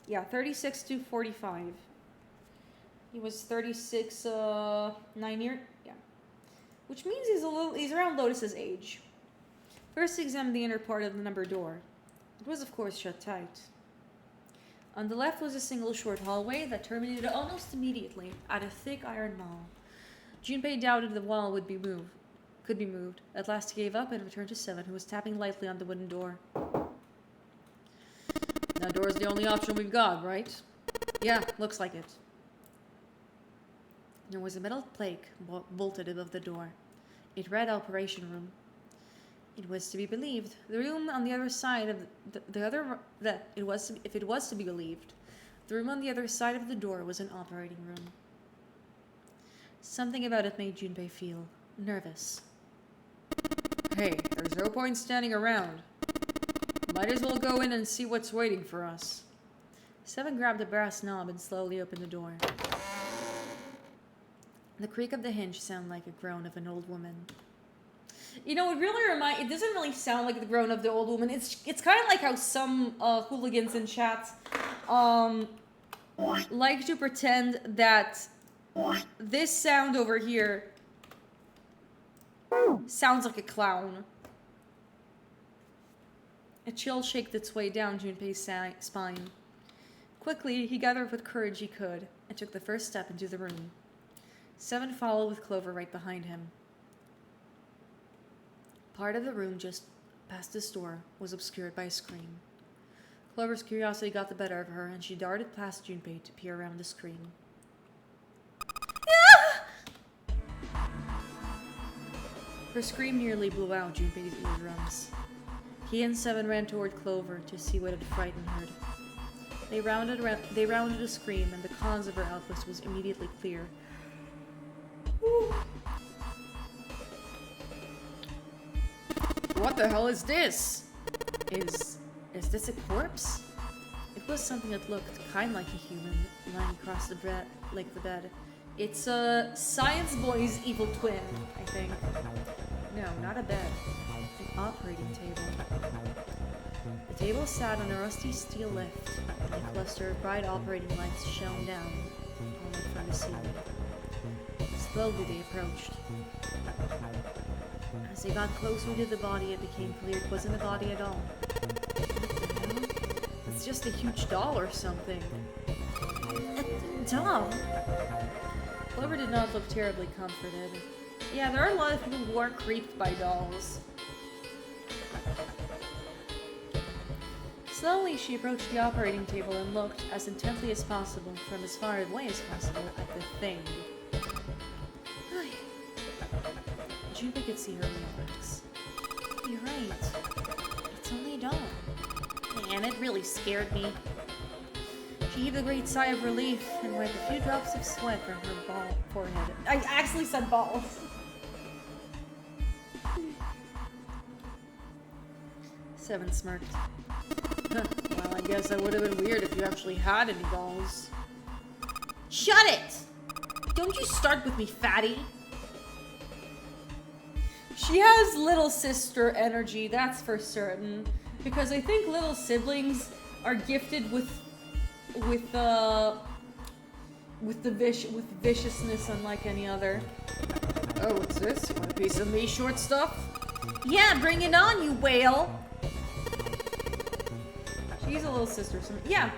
Yeah, 36 to 45. He was 36, 9 years. Yeah. Which means he's around Lotus's age. First, examine the inner part of the number door. It was, of course, shut tight. On the left was a single short hallway that terminated almost immediately at a thick iron wall. Junpei doubted the wall could be moved. At last he gave up and returned to 7, who was tapping lightly on the wooden door. That door is the only option we've got, right? Yeah, looks like it. There was a metal plate bolted above the door. It read Operation Room. It was to be believed. The room on the other side of if it was to be believed, the room on the other side of the door was an operating room. Something about it made Junpei feel nervous. Hey, there's no point standing around. Might as well go in and see what's waiting for us. 7 grabbed a brass knob and slowly opened the door. The creak of the hinge sounded like a groan of an old woman. You know, it doesn't really sound like the groan of the old woman. It's kind of like how some hooligans in chat like to pretend that this sound over here sounds like a clown. A chill shaked its way down Junpei's spine. Quickly, he gathered what courage he could and took the first step into the room. 7 followed with Clover right behind him. Part of the room just past this door was obscured by a screen. Clover's curiosity got the better of her, and she darted past Junpei to peer around the screen. Her scream nearly blew out Junpei's eardrums. He and 7 ran toward Clover to see what had frightened her. They rounded a scream, and the cause of her outburst was immediately clear. What the hell is this? Is this a corpse? It was something that looked kind of like a human lying across the bed. It's a Science Boy's evil twin, I think. No, not a bed. An operating table. The table sat on a rusty steel lift, and a cluster of bright operating lights shone down on it from the ceiling. Slowly they approached. As they got closer to the body, it became clear it wasn't a body at all. What the hell? It's just a huge doll or something. A doll? Clover did not look terribly comforted. Yeah, there are a lot of people who are creeped by dolls. Slowly, she approached the operating table and looked as intently as possible, from as far away as possible, at the thing. Junpei could see her remarks. You're right. It's only a doll. Man, it really scared me. She heaved a great sigh of relief and wiped a few drops of sweat from her bald forehead. I actually said balls. 7 smirked. Huh, well, I guess that would have been weird if you actually had any balls. Shut it! Don't you start with me, fatty. She has little sister energy, that's for certain. Because I think little siblings are gifted with viciousness unlike any other. Oh, what's this? Want a piece of me, short stuff? Yeah, bring it on, you whale! She's a little sister. Yeah.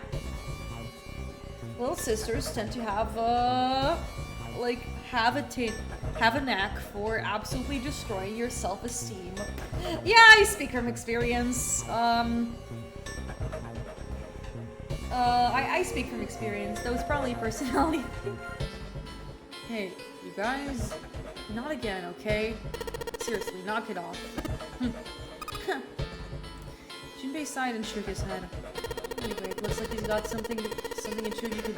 Little sisters tend to have, like, have a knack for absolutely destroying your self-esteem. Yeah, I speak from experience. I speak from experience. That was probably a personality thing. Hey, you guys, not again, okay? Seriously, knock it off. Jinbei sighed and shook his head. Anyway, it looks like he's got something the two of you could...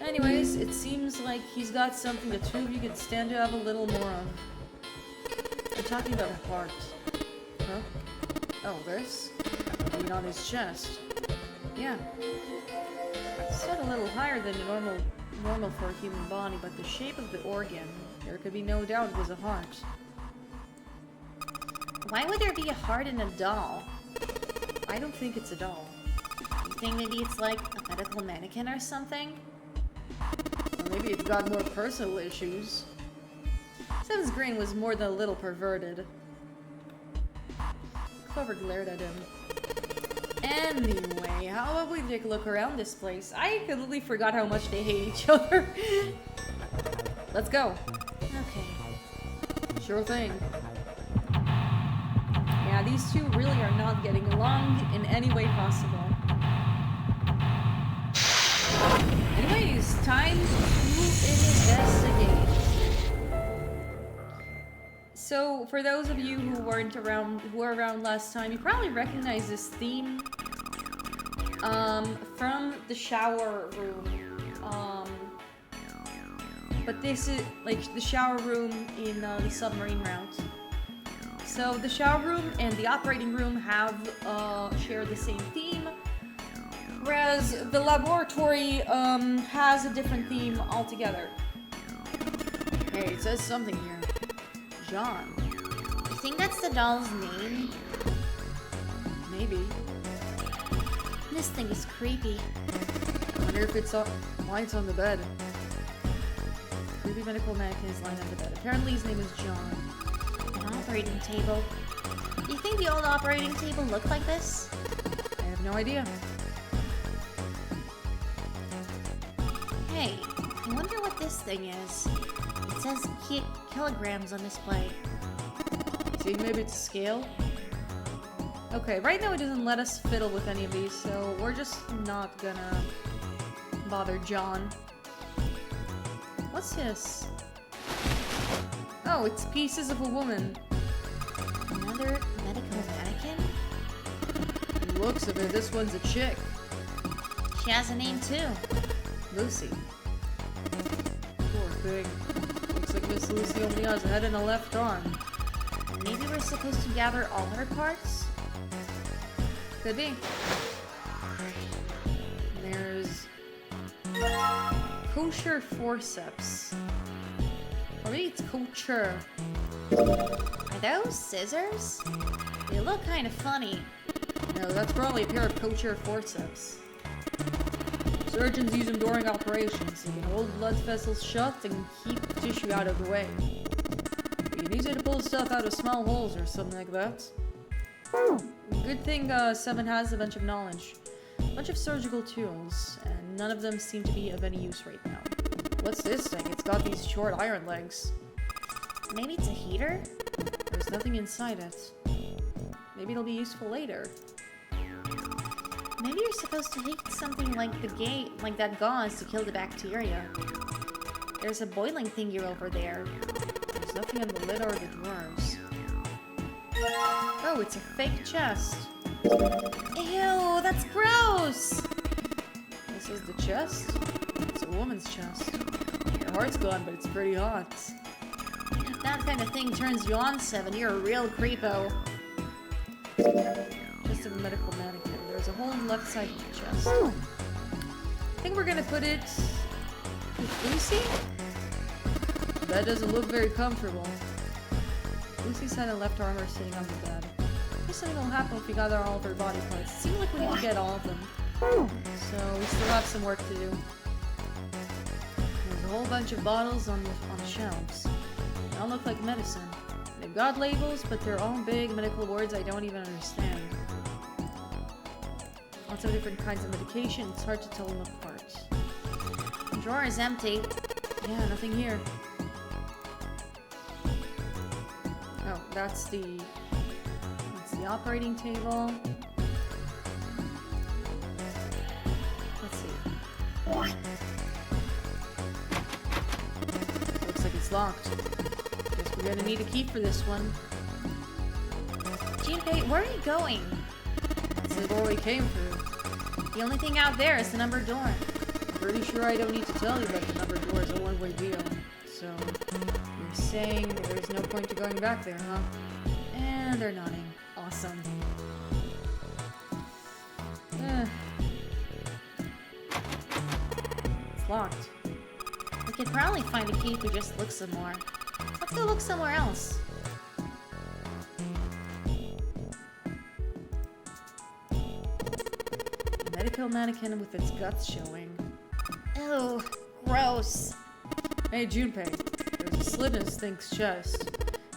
Anyways, it seems like he's got something the two of you could stand to have a little more of. I'm talking about a heart. Huh? Oh, this? I mean, on his chest. Yeah. It's set a little higher than normal for a human body, but the shape of the organ, there could be no doubt it was a heart. Why would there be a heart in a doll? I don't think it's a doll. You think maybe it's like a medical mannequin or something? Or maybe it's got more personal issues. Seven's grin was more than a little perverted. Clover glared at him. Anyway, how about we take a look around this place? I completely forgot how much they hate each other. Let's go. Okay. Sure thing. Yeah, these two really are not getting along in any way possible. Anyways, time to investigate. So, for those of you who were around last time, you probably recognize this theme from the shower room. But this is like the shower room in the submarine route. So the shower room and the operating room have share the same theme, whereas the laboratory has a different theme altogether. Hey, it says something here. John. You think that's the doll's name? Maybe. This thing is creepy. I wonder if it's why it's on the bed. Creepy medical mannequin is lying on the bed. Apparently his name is John. An operating table. Do you think the old operating table looked like this? I have no idea. Hey, I wonder what this thing is. It says kilograms on display. See, maybe it's a scale? Okay, right now it doesn't let us fiddle with any of these, so we're just not gonna bother John. What's this? Oh, it's pieces of a woman. Another medical mannequin? From the looks of it, this one's a chick. She has a name too. Lucy. Poor thing. Looks like Miss Lucy only has a head and a left arm. Maybe we're supposed to gather all her parts? Could be. There's kosher forceps. Or maybe it's kosher. Are those scissors? They look kind of funny. No, that's probably a pair of kosher forceps. Surgeons use them during operations. They can hold blood vessels shut and keep tissue out of the way. You can use it to pull stuff out of small holes or something like that. Good thing Seven has a bunch of knowledge. A bunch of surgical tools, and none of them seem to be of any use right now. What's this thing? It's got these short iron legs. Maybe it's a heater? There's nothing inside it. Maybe it'll be useful later. Maybe you're supposed to heat something like that gauze to kill the bacteria. There's a boiling thingy over there. There's nothing on the lid or the drawers. Oh, it's a fake chest. Ew, that's gross! This is the chest? It's a woman's chest. Your heart's gone, but it's pretty hot. If that kind of thing turns you on, Seven, you're a real creepo. Just a medical mannequin. There's a hole in the left side of the chest. I think we're gonna put it with Lucy? That doesn't look very comfortable. Lucy's head and left arm are sitting on the bed. I guess something will happen if we gather all of her body parts. It seems like we need to get all of them. So we still have some work to do. There's a whole bunch of bottles on the shelves. They all look like medicine. They've got labels, but they're all big medical words I don't even understand. Lots of different kinds of medication. It's hard to tell them apart. The drawer is empty. Yeah, nothing here. Oh, that's the operating table. Let's see. Looks like it's locked. Guess we're gonna need a key for this one. Junpei, where are you going? That's the door we came through. The only thing out there is the number door. Pretty sure I don't need to tell you, but the number door is a one-way deal. So, you're saying there's no point to going back there, huh? And they're nodding. Awesome. It's locked. We could probably find a key if we just look some more. Let's go look somewhere else. Medical mannequin with its guts showing. Ew, gross. Hey, Junpei. There's a slit in this thing's chest.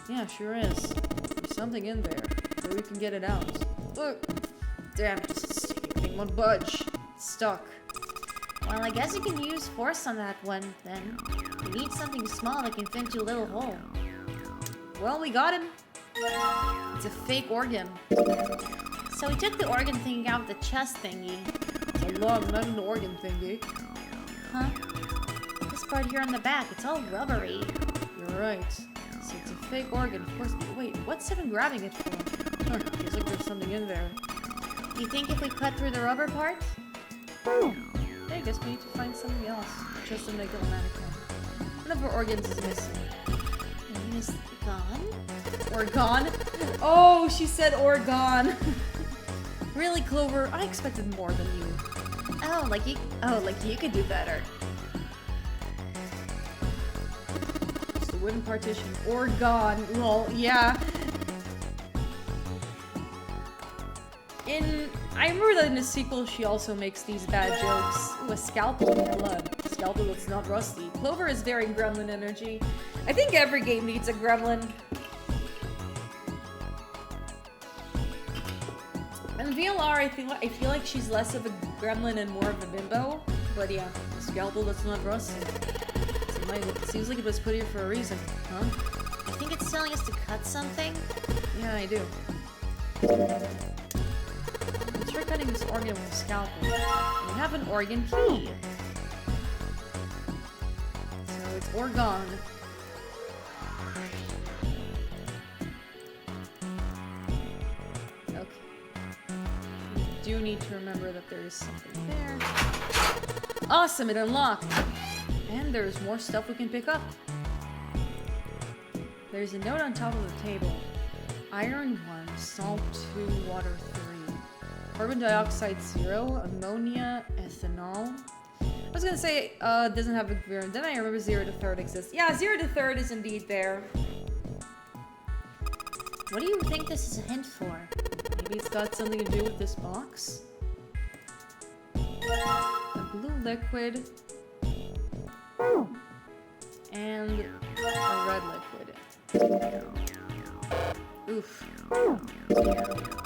Yeah, sure is. There's something in there. Maybe we can get it out. Look! Damn it. This thing won't budge. It's stuck. Well, I guess you can use force on that one, then. We need something small that can fit into a little hole. Well, we got him. It's a fake organ. So we took the organ thingy out of the chest thingy. It's a lung, not an organ thingy. Huh? This part here on the back, it's all rubbery. You're right. So it's a fake organ, of course. Wait, what's Seven grabbing it for? Feels like there's something in there. Do you think if we cut through the rubber part? Yeah, I guess we need to find something else. Just a medical mannequin. One of our organs is missing. Maybe it's gone? Organ? Oh, she said organ. Really, Clover? I expected more than you. Oh, like you could do better. It's the wooden partition. Organ. Lol, yeah. I remember that in the sequel, she also makes these bad jokes. Ooh, a scalpel with blood. A scalpel that's not rusty. Clover is very gremlin energy. I think every game needs a gremlin. In VLR, I feel like she's less of a gremlin and more of a bimbo. But yeah, a scalpel that's not rusty. It seems like it was put here for a reason, huh? I think it's telling us to cut something. Yeah, I do. Let's try cutting this organ with a scalpel. We have an organ key. So it's organ. Okay. We do need to remember that there is something there. Awesome, it unlocked. And there's more stuff we can pick up. There's a note on top of the table. Iron 1, salt 2, water 3. Carbon dioxide 0, ammonia, ethanol. I was gonna say, doesn't have a variant. Then I remember 0 to 3rd exists. Yeah, 0 to 3rd is indeed there. What do you think this is a hint for? Maybe it's got something to do with this box? A blue liquid. And a red liquid. Oof.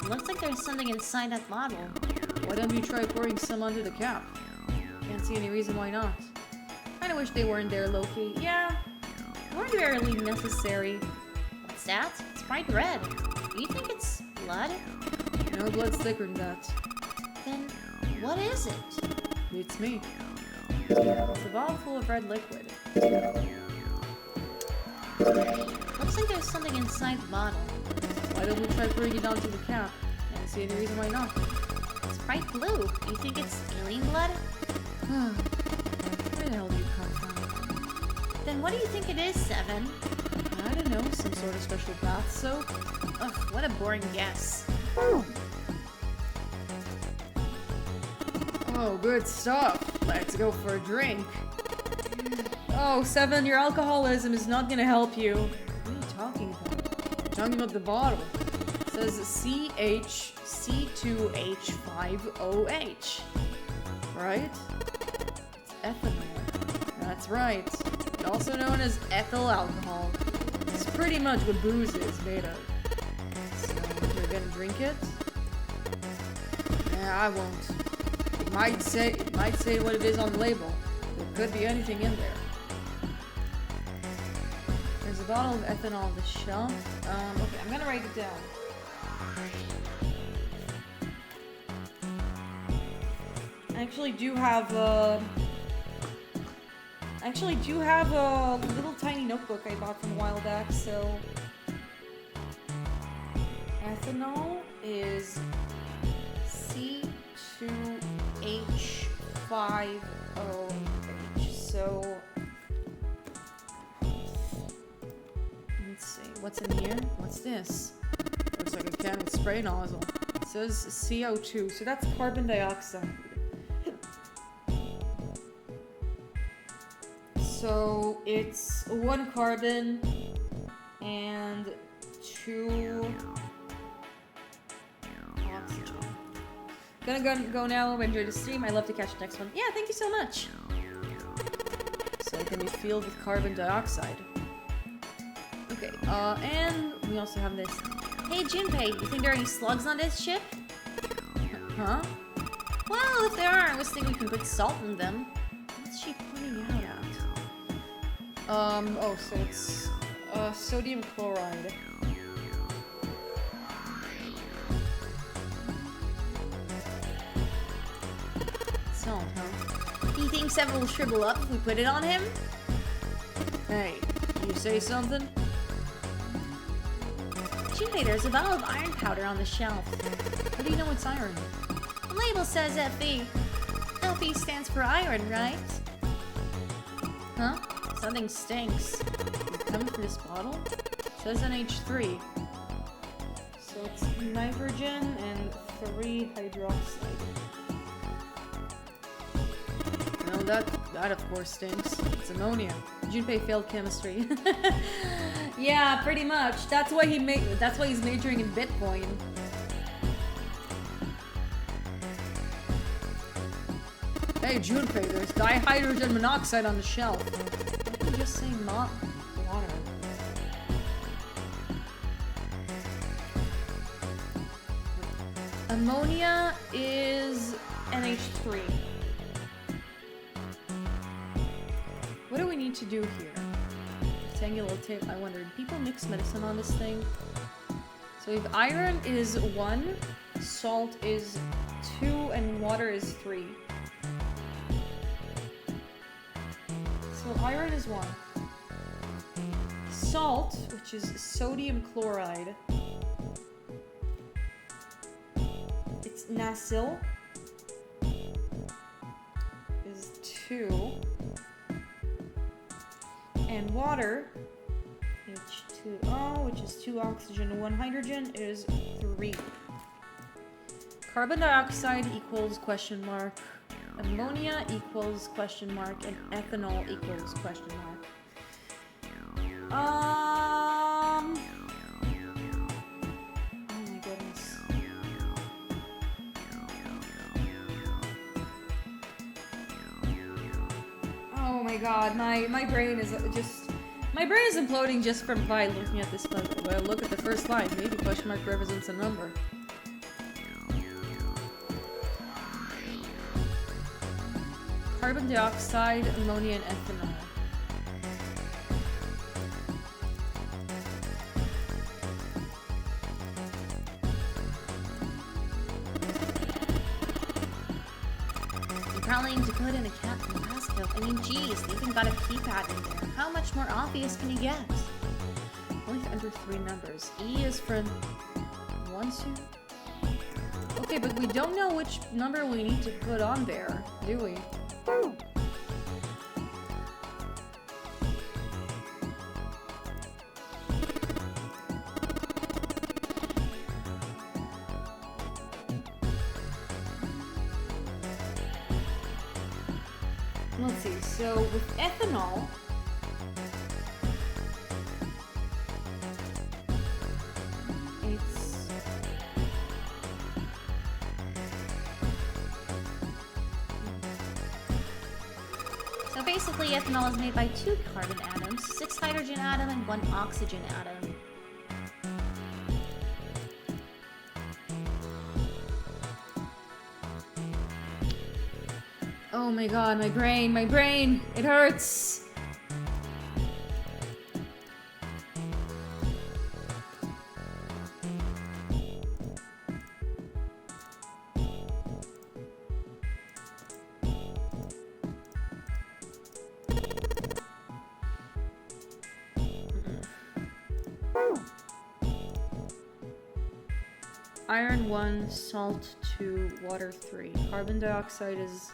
Looks like there's something inside that bottle. Why don't you try pouring some onto the cap? Can't see any reason why not. Kinda wish they weren't there, Loki. Yeah, weren't really necessary. What's that? It's bright red. Do you think it's blood? No, blood's thicker than that. Then what is it? It's me. It's a bottle full of red liquid. Looks like there's something inside the bottle. Why don't we try pouring it onto the cap? Can't see any reason why not. It's bright blue. Do you think it's alien blood? Where the hell do you come from? Then what do you think it is, Seven? I don't know, some sort of special bath soap? Ugh, what a boring guess. Oh, good stuff. Let's go for a drink. Oh, Seven, your alcoholism is not gonna help you. What are you talking about? I'm talking about the bottle. It says CHC2H5OH. Right? It's ethanol. That's right. It's also known as ethyl alcohol. It's pretty much what booze is made of. So, you're gonna drink it? Yeah, I won't. Might say what it is on the label. There could be anything in there. There's a bottle of ethanol on the shelf. Okay, I'm gonna write it down. I actually do have a little tiny notebook I bought from a while back, so ethanol is C2H5OH. So let's see, what's in here? What's this? Looks like a can with spray nozzle. It says CO2, so that's carbon dioxide. So it's 1 carbon and 2 oxygen. Gonna go now. Enjoy the stream. I love to catch the next one. Yeah, thank you so much. So it can be filled with carbon dioxide. Okay, and we also have this. Hey, Junpei, you think there are any slugs on this ship? Huh? Well, if there are, I was thinking we can put salt in them. What's she pointing out at? Oh, so it's sodium chloride. Salt, huh? He thinks Evan will shrivel up if we put it on him? Hey, you say something? Junpei, there's a bottle of iron powder on the shelf. How do you know it's iron? The label says Fe. Fe stands for iron, right? Huh? Something stinks. Coming from this bottle? It says NH3. So it's nitrogen and 3 hydroxide. No, that of course stinks. It's ammonia. Junpei failed chemistry. Yeah, pretty much. That's why he's majoring in Bitcoin. Hey, Junpei, there's dihydrogen monoxide on the shelf. Why don't you just say water? Ammonia is NH3. What do we need to do here? Rectangular tape. I wondered. People mix medicine on this thing. So if iron is 1, salt is 2, and water is 3. So iron is 1. Salt, which is sodium chloride. It's Nasil. Is 2. And water, H2O, which is 2 oxygen, 1 hydrogen, is 3. Carbon dioxide equals question mark. Ammonia equals question mark. And ethanol equals question mark. Oh my goodness. Oh my god, my brain is imploding just from by looking at this one. Well, look at the first line. Maybe question mark represents a number. Carbon dioxide, ammonia, and ethanol. You probably need to put in a cat from Alaska. I mean, geez, they even got a keypad in there. How much more obvious can you get? Only under 3 numbers. E is for 1, 2. Okay, but we don't know which number we need to put on there, do we? Woo. Let's see, so with ethanol, it's So basically, ethanol is made by 2 carbon atoms, 6 hydrogen atom, and 1 oxygen atom. Oh my god, my brain! It hurts! Iron 1, salt 2, water 3. Carbon dioxide is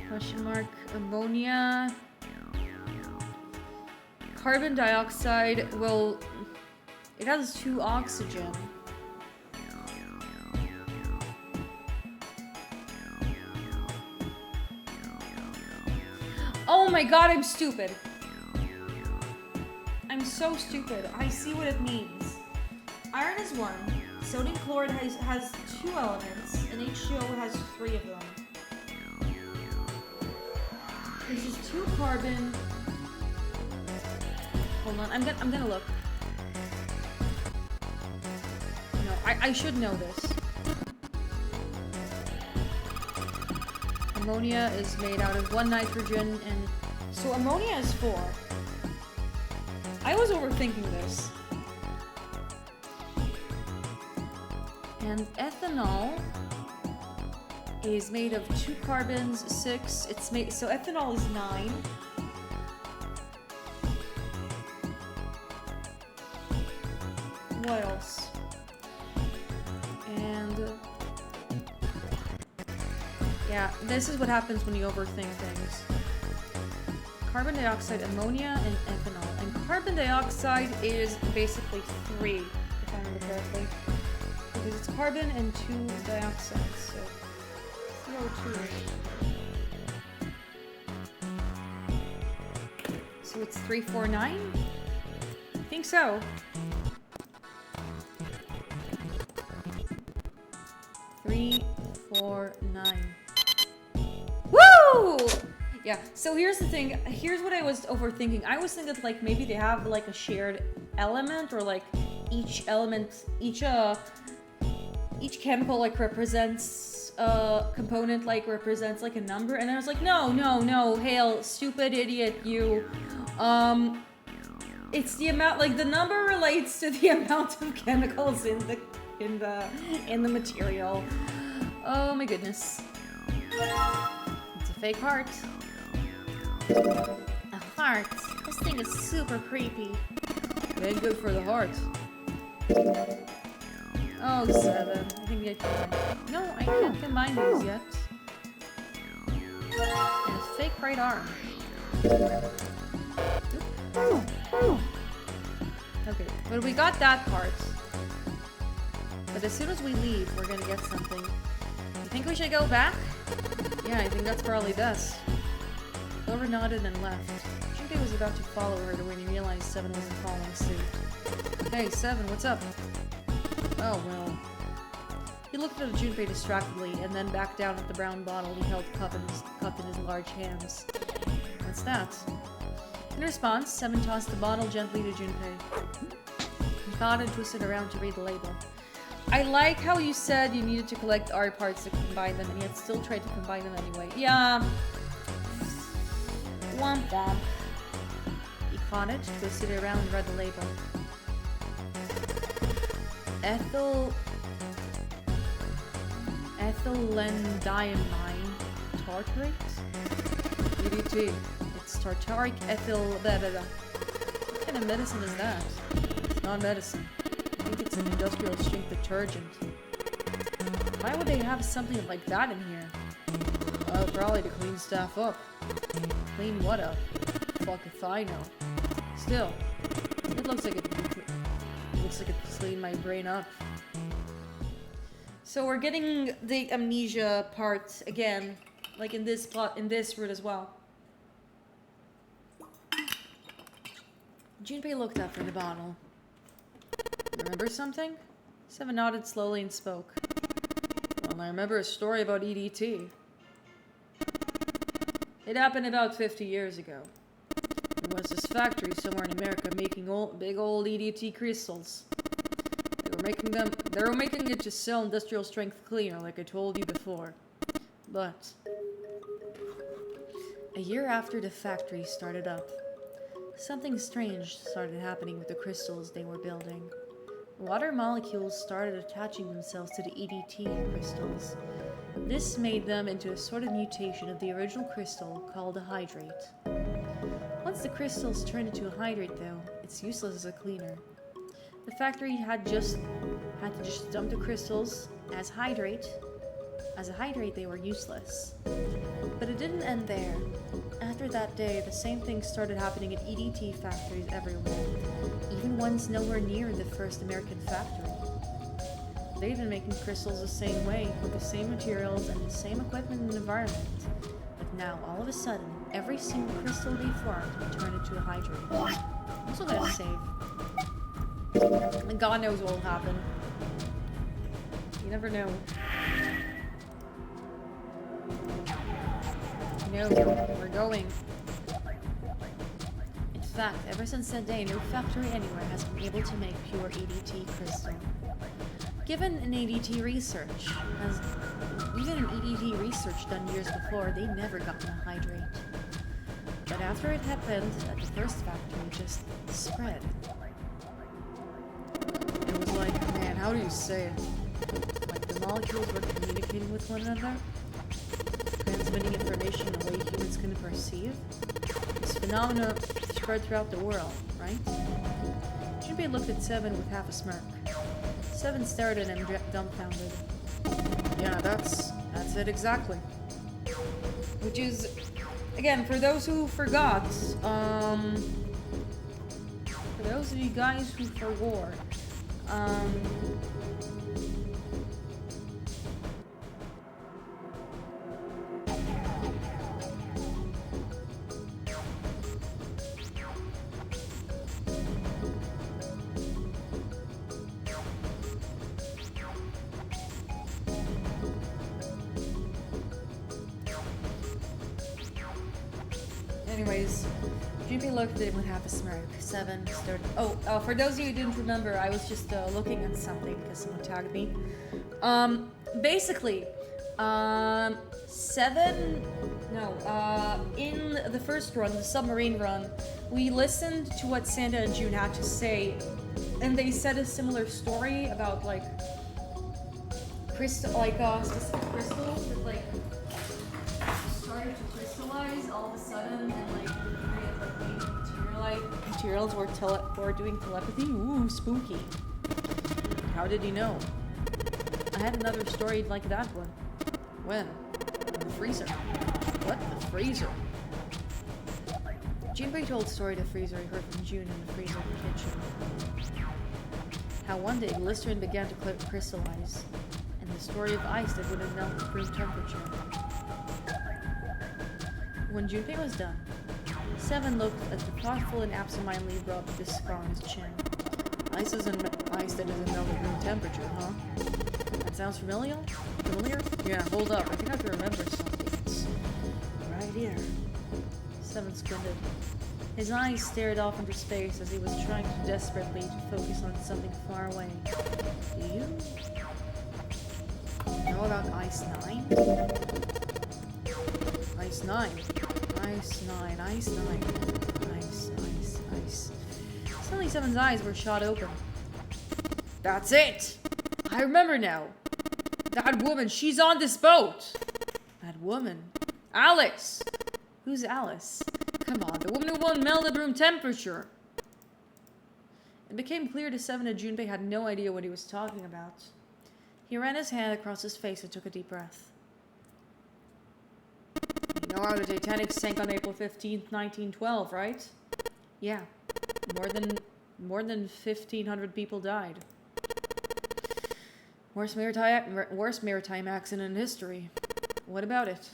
question mark. Ammonia. Carbon dioxide will... It has 2 oxygen. Oh my god, I'm stupid. I'm so stupid. I see what it means. Iron is 1. Sodium chloride has 2 elements, and H2O has 3 of them. This is 2 carbon. Hold on, I'm gonna look. No, I should know this. Ammonia is made out of 1 nitrogen, and so ammonia is 4. I was overthinking this. And ethanol is made of 2 carbons, 6. It's made so ethanol is 9. What else? And yeah, this is what happens when you overthink things. Carbon dioxide, ammonia, and ethanol. And carbon dioxide is basically 3, if I remember correctly. Because it's carbon and 2 dioxides, so CO2. So it's 349? I think so. 349. Woo! Yeah, so here's the thing. Here's what I was overthinking. I was thinking that, like, maybe they have, like, a shared element, or, like, each element, each chemical, like, represents a component, like, represents, like, a number. And I was like, no, Hale, stupid idiot, you. It's the amount, like, the number relates to the amount of chemicals in the material. Oh my goodness. It's a fake heart. A heart? This thing is super creepy. It ain't good for the heart. Oh, 7. I think I can. No, I can't combine these yet. And a fake right arm. Okay, but we got that part. But as soon as we leave, we're gonna get something. You think we should go back? Yeah, I think that's probably best. Clover nodded and left. Junpei was about to follow her when he realized Seven wasn't following suit. Hey, Seven, what's up? Oh, well. He looked at Junpei distractedly, and then back down at the brown bottle he held cup in his large hands. What's that? In response, Seven tossed the bottle gently to Junpei. He thought and twisted around to read the label. I like how you said you needed to collect art parts to combine them, and yet still tried to combine them anyway. Yeah. Want that. He caught it, twisted it around, and read the label. Ethylenediamine tartrate? EDT. It's tartaric ethyl... Blah, blah, blah. What kind of medicine is that? It's not medicine. I think it's an industrial strength detergent. Why would they have something like that in here? Oh, probably to clean stuff up. Clean what up? Fuck if I know. Still, it looks like it cleaned my brain up. So we're getting the amnesia part again, like in this route as well. Junpei looked up from the bottle. Remember something? Seven nodded slowly and spoke. Well, I remember a story about EDT. It happened about 50 years ago. There was this factory somewhere in America making big old EDT crystals. They were making it to sell industrial strength cleaner, like I told you before. But A year after the factory started up, something strange started happening with the crystals they were building. Water molecules started attaching themselves to the EDT crystals. This made them into a sort of mutation of the original crystal called a hydrate. Once the crystals turned into a hydrate, though, it's useless as a cleaner. The factory had to just dump the crystals as hydrate. As a hydrate, they were useless. But it didn't end there. After that day, the same thing started happening at EDT factories everywhere, even ones nowhere near the first American factory. They'd been making crystals the same way, with the same materials and the same equipment and environment. But now, all of a sudden, every single crystal they formed turned into a hydrate. I'm also gonna save. And God knows what will happen. You never know. No, we're going. In fact, ever since that day, no factory anywhere has been able to make pure EDT crystal. Given an EDT research, even an EDT research done years before, they never gotten a hydrate. But after it happened at the first factory, it just spread. It was like, man, how do you say it? Like the molecules were communicating with one another? Transmitting information in a way humans can perceive. This phenomena spread throughout the world, right? Junpei looked at Seven with half a smirk. Seven stared at him dumbfounded. Yeah, that's it exactly. Which is, again, for those who forgot, for those of you guys who forgot, anyways, Junpei looked at him with half a smirk. Seven stared. Oh, for those of you who didn't remember, I was just looking at something because someone tagged me. Basically, Seven. No, in the first run, the submarine run, we listened to what Santa and June had to say, and they said a similar story about like specific crystals that like started to crystallize all of a sudden, and like materials were doing telepathy. Ooh, spooky. How did he know? I had another story like that one. When? In the freezer. What? The freezer? Junpei told the story to the freezer he heard from June in the freezer kitchen. How one day glycerin began to crystallize, and the story of ice that wouldn't melt at room temperature. When Junpei was done, Seven looked at the thoughtful and absentmindedly rubbed the scar on his chin. Ice that doesn't melt at room temperature, huh? That sounds familiar? Familiar? Yeah, hold up. I think I have to remember something. It's right here. Seven squinted. His eyes stared off into space as he was trying desperately to focus on something far away. Do you know about Ice 9? Ice 9. Ice 9. Ice 9. Ice. Ice. Ice. Suddenly Seven's eyes were shot open. That's it! I remember now. That woman, she's on this boat. That woman. Alice! Who's Alice? Come on, the woman who won't melt at room temperature. It became clear to Seven that Junpei had no idea what he was talking about. He ran his hand across his face and took a deep breath. You know how the Titanic sank on April 15th, 1912, right? Yeah. More than 1,500 people died. Worst maritime accident in history. What about it?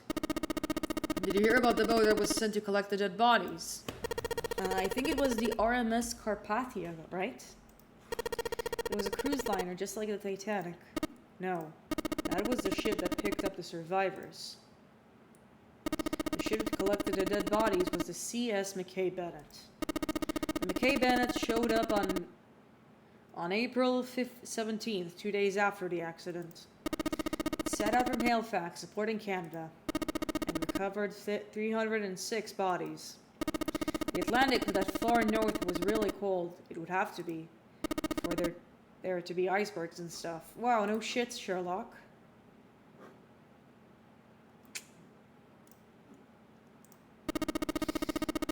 Did you hear about the boat that was sent to collect the dead bodies? I think it was the RMS Carpathia, right? It was a cruise liner, just like the Titanic. No, that was the ship that picked up the survivors. The ship that collected the dead bodies was the CS McKay Bennett. The McKay Bennett showed up on April 17th, 2 days after the accident. It set out from Halifax, supporting Canada, and recovered 306 bodies. The Atlantic that far north was really cold. It would have to be. For there to be icebergs and stuff. Wow, no shit, Sherlock.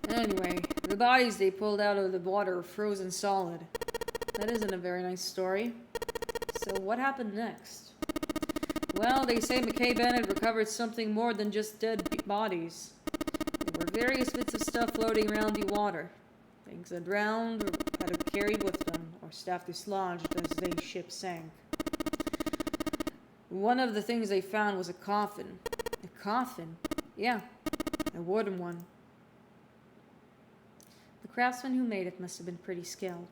Anyway, the bodies they pulled out of the water were frozen solid. That isn't a very nice story. So what happened next? Well, they say McKay Bennett recovered something more than just dead bodies. There were various bits of stuff floating around the water. Things that drowned or had to be carried with them, or staff dislodged as the ship sank. One of the things they found was a coffin. A coffin? Yeah, a wooden one. The craftsman who made it must have been pretty skilled.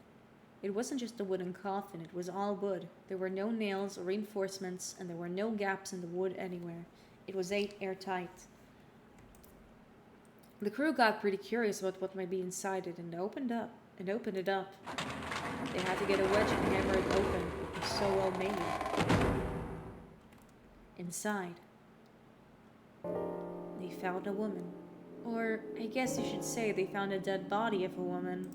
It wasn't just a wooden coffin, it was all wood. There were no nails or reinforcements, and there were no gaps in the wood anywhere. It was airtight. The crew got pretty curious about what might be inside it and opened it up. They had to get a wedge and hammer it open. It was so well made. Inside, they found a woman. Or, I guess you should say they found a dead body of a woman.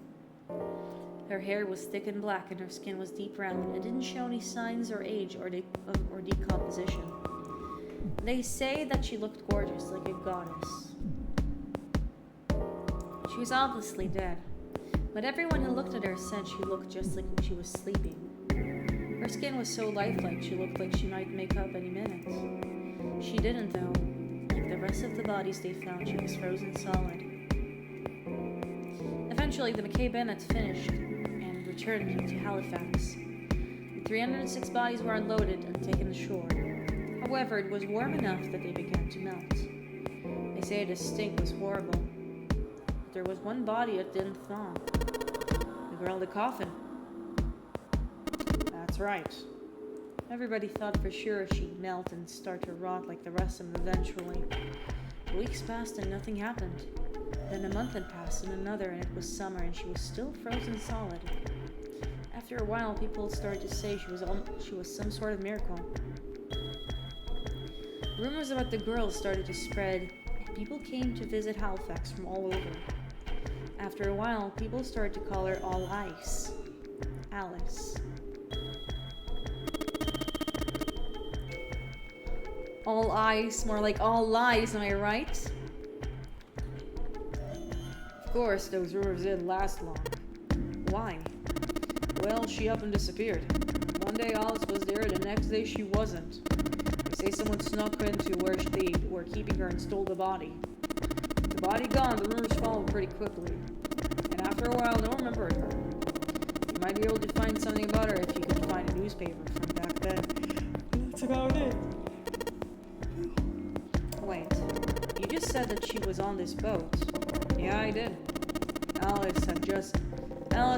Her hair was thick and black and her skin was deep brown and didn't show any signs of age or decomposition. They say that she looked gorgeous, like a goddess. She was obviously dead, but everyone who looked at her said she looked just like she was sleeping. Her skin was so lifelike she looked like she might make up any minute. She didn't though. Like the rest of the bodies they found, she was frozen solid. Eventually, the McKay Bennett finished and returned to Halifax. The 306 bodies were unloaded and taken ashore. However, it was warm enough that they began to melt. They say the stink was horrible. But there was one body that didn't thaw. The girl in the coffin. That's right. Everybody thought for sure she'd melt and start to rot like the rest of them eventually. Weeks passed and nothing happened. Then a month had passed and another, and it was summer and she was still frozen solid. After a while, people started to say she was some sort of miracle. Rumors about the girl started to spread, and people came to visit Halifax from all over. After a while, people started to call her All Ice. Alice. All ice, more like all lies, am I right? Of course, those rumors didn't last long. Why? Well, she up and disappeared. One day Alice was there, the next day she wasn't. They say someone snuck into where they were keeping her and stole the body. With the body gone, the rumors followed pretty quickly. And after a while, no one remembered her. You might be able to find something about her if you could find a newspaper from back then. That's about it. Wait, you just said that she was on this boat. Yeah, I did. Alice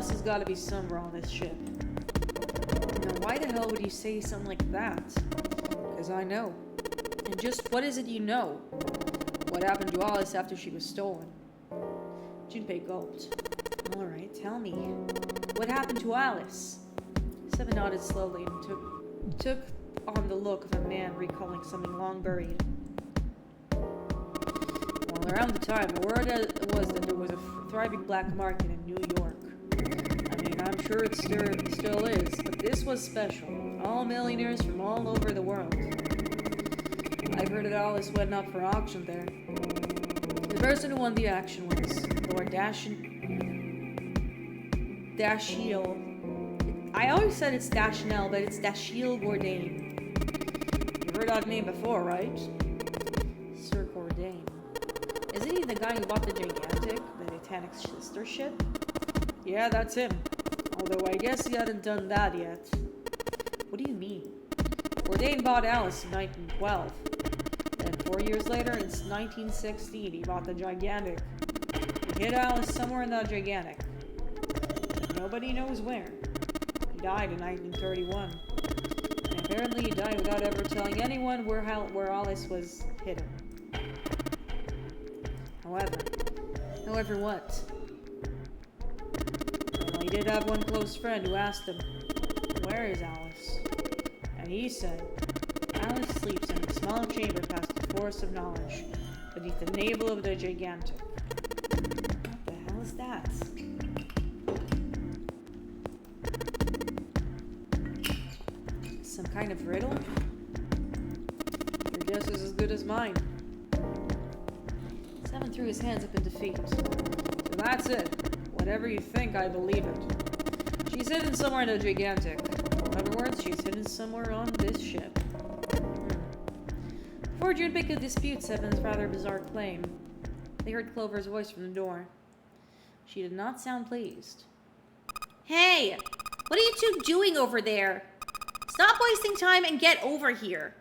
has got to be somewhere on this ship. Now, why the hell would you say something like that? Because I know. And just what is it you know? What happened to Alice after she was stolen? Junpei gulped. Alright, tell me. What happened to Alice? Seven nodded slowly and took on the look of a man recalling something long buried. Well, around the time, the word was that there was a thriving black market in New York. I mean, I'm sure it still is, but this was special. All millionaires from all over the world. I've heard that Alice went up for auction there. The person who won the auction was Lord Dashiell. I always said it's Dashiell, but it's Dashiell Bourdain. You've heard that name before, right? Sir Bourdain. Isn't he the guy who bought the Gigantic, the Titanic sister ship? Yeah, that's him. Although I guess he hadn't done that yet. What do you mean? Bourdain bought Alice in 1912. Then 4 years later, in 1916, he bought the Gigantic. He hid Alice somewhere in that Gigantic. Nobody knows where. He died in 1931. And apparently he died without ever telling anyone where Alice was hidden. However what? Well, he did have one close friend who asked him, "Where is Alice?" And he said, "Alice sleeps in a small chamber past the forest of knowledge. beneath the navel of the gigantic. What the hell is that? Some kind of riddle? Your guess is as good as mine. Seven threw his hands up in defeat. So that's it. Whatever you think, I believe it. She's hidden somewhere in the gigantic. In other words, she's hidden somewhere on this ship. Before Junpei could dispute Seven's rather bizarre claim, they heard Clover's voice from the door. She did not sound pleased. Hey! What are you two doing over there? Stop wasting time and get over here.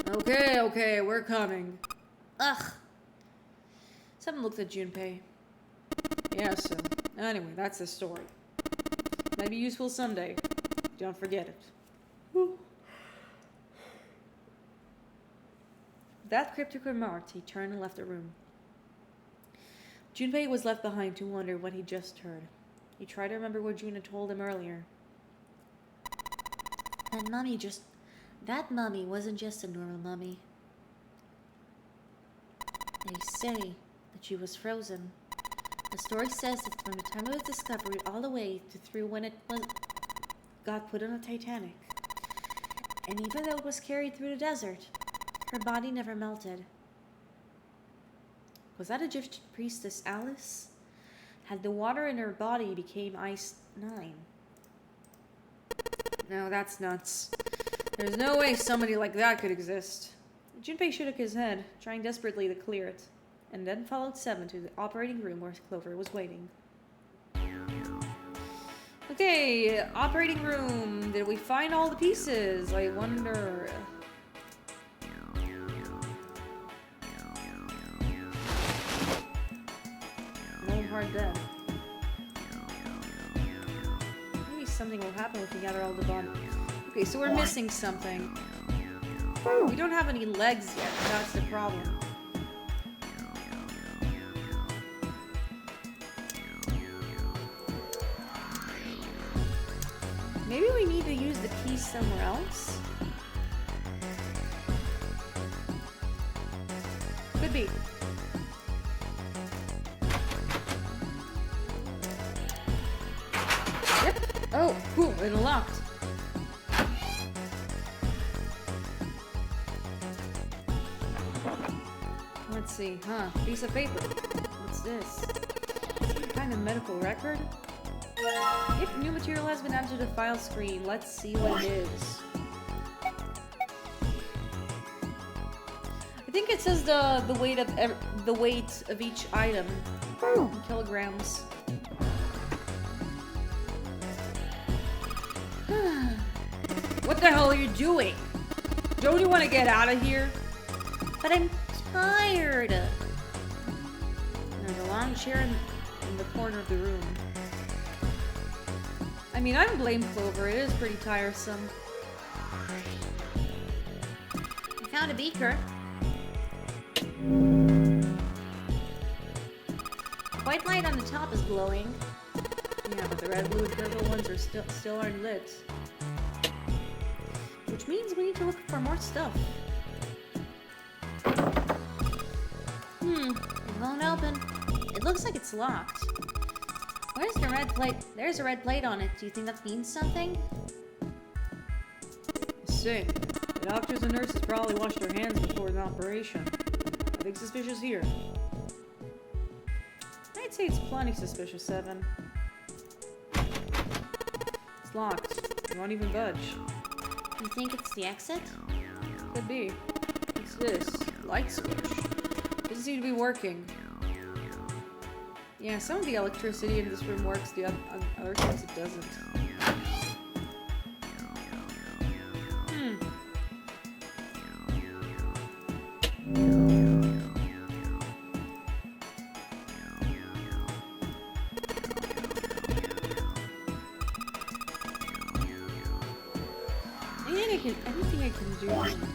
Okay, we're coming. Ugh. Seven looked at Junpei. Yes, anyway, that's the story. Might be useful someday. Don't forget it. Whew. That cryptic remark, he turned and left the room. Junpei was left behind to wonder what he just heard. He tried to remember what June had told him earlier. That mummy wasn't just a normal mummy. They say that she was frozen. The story says that from the time of its discovery all the way to through when it got put on a Titanic. And even though it was carried through the desert, her body never melted. Was that Egyptian priestess Alice? Had the water in her body became ice 9? No, that's nuts. There's no way somebody like that could exist. Junpei shook his head, trying desperately to clear it, and then followed Seven to the operating room where Clover was waiting. Okay, operating room. Did we find all the pieces? I wonder. No hard dead. Maybe something will happen if we gather all the bodies. Okay, so we're missing something. We don't have any legs yet. That's the problem. Maybe we need to use the piece somewhere else? Could be. Yep. Oh, cool. It unlocked. Let's see. Piece of paper. What's this? Some kind of medical record? If new material has been added to the file screen, let's see what it is. I think it says the weight of each item in kilograms. What the hell are you doing? Don't you want to get out of here? But I'm tired. There's a long chair in the corner of the room. I mean, I don't blame Clover. It is pretty tiresome. I found a beaker. White light on the top is glowing. Yeah, but the red, blue, and purple ones are still aren't lit. Which means we need to look for more stuff. It won't open. It looks like it's locked. Where's the red plate? There's a red plate on it. Do you think that means something? See, the doctors and nurses probably washed their hands before an operation. Nothing suspicious here. I'd say it's plenty suspicious, Seven. It's locked. It won't even budge. You think it's the exit? Could be. What's this? Light switch. Doesn't seem to be working. Yeah, some of the electricity in this room works, the other times it doesn't.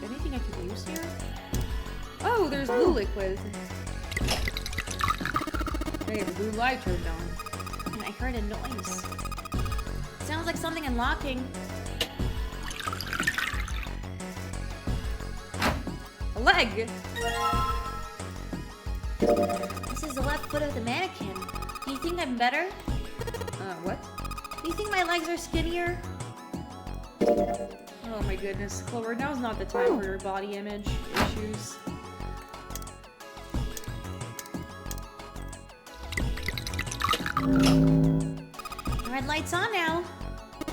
Anything I can use here? Oh, there's blue liquid. Hey, the blue light turned on. And I heard a noise. Sounds like something unlocking. leg! This is the left foot of the mannequin. Do you think I'm better? What? Do you think my legs are skinnier? Oh my goodness, Clover, now's not the time for your body image issues. Red light's on now. I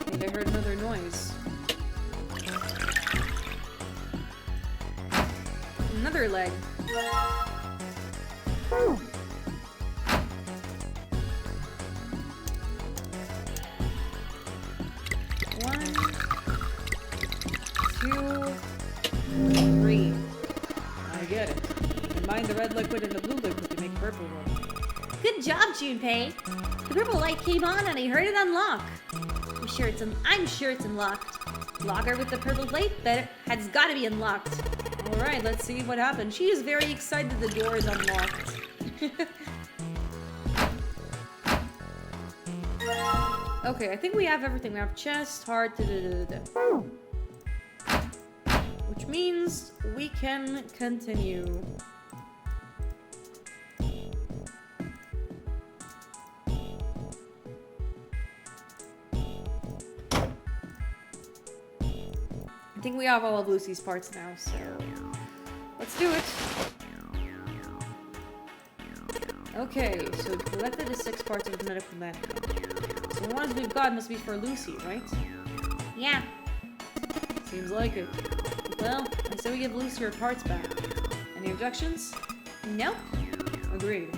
think I heard another noise. Another leg. One, two, three. I get it. Combine the red liquid and the blue liquid to make purple one. Good job, Junpei. The purple light came on and I heard it unlock. I'm sure it's unlocked. Locker with the purple light has got to be unlocked. Alright, let's see what happens. She is very excited the door is unlocked. Okay, I think we have everything. We have chest, heart, which means we can continue. I think we have all of Lucy's parts now, so let's do it. Okay, so we collected the 6 parts of the medical manual. So the ones we've got must be for Lucy, right? Yeah. Seems like it. Well, I say we give Lucy her parts back. Any objections? Nope. Agreed.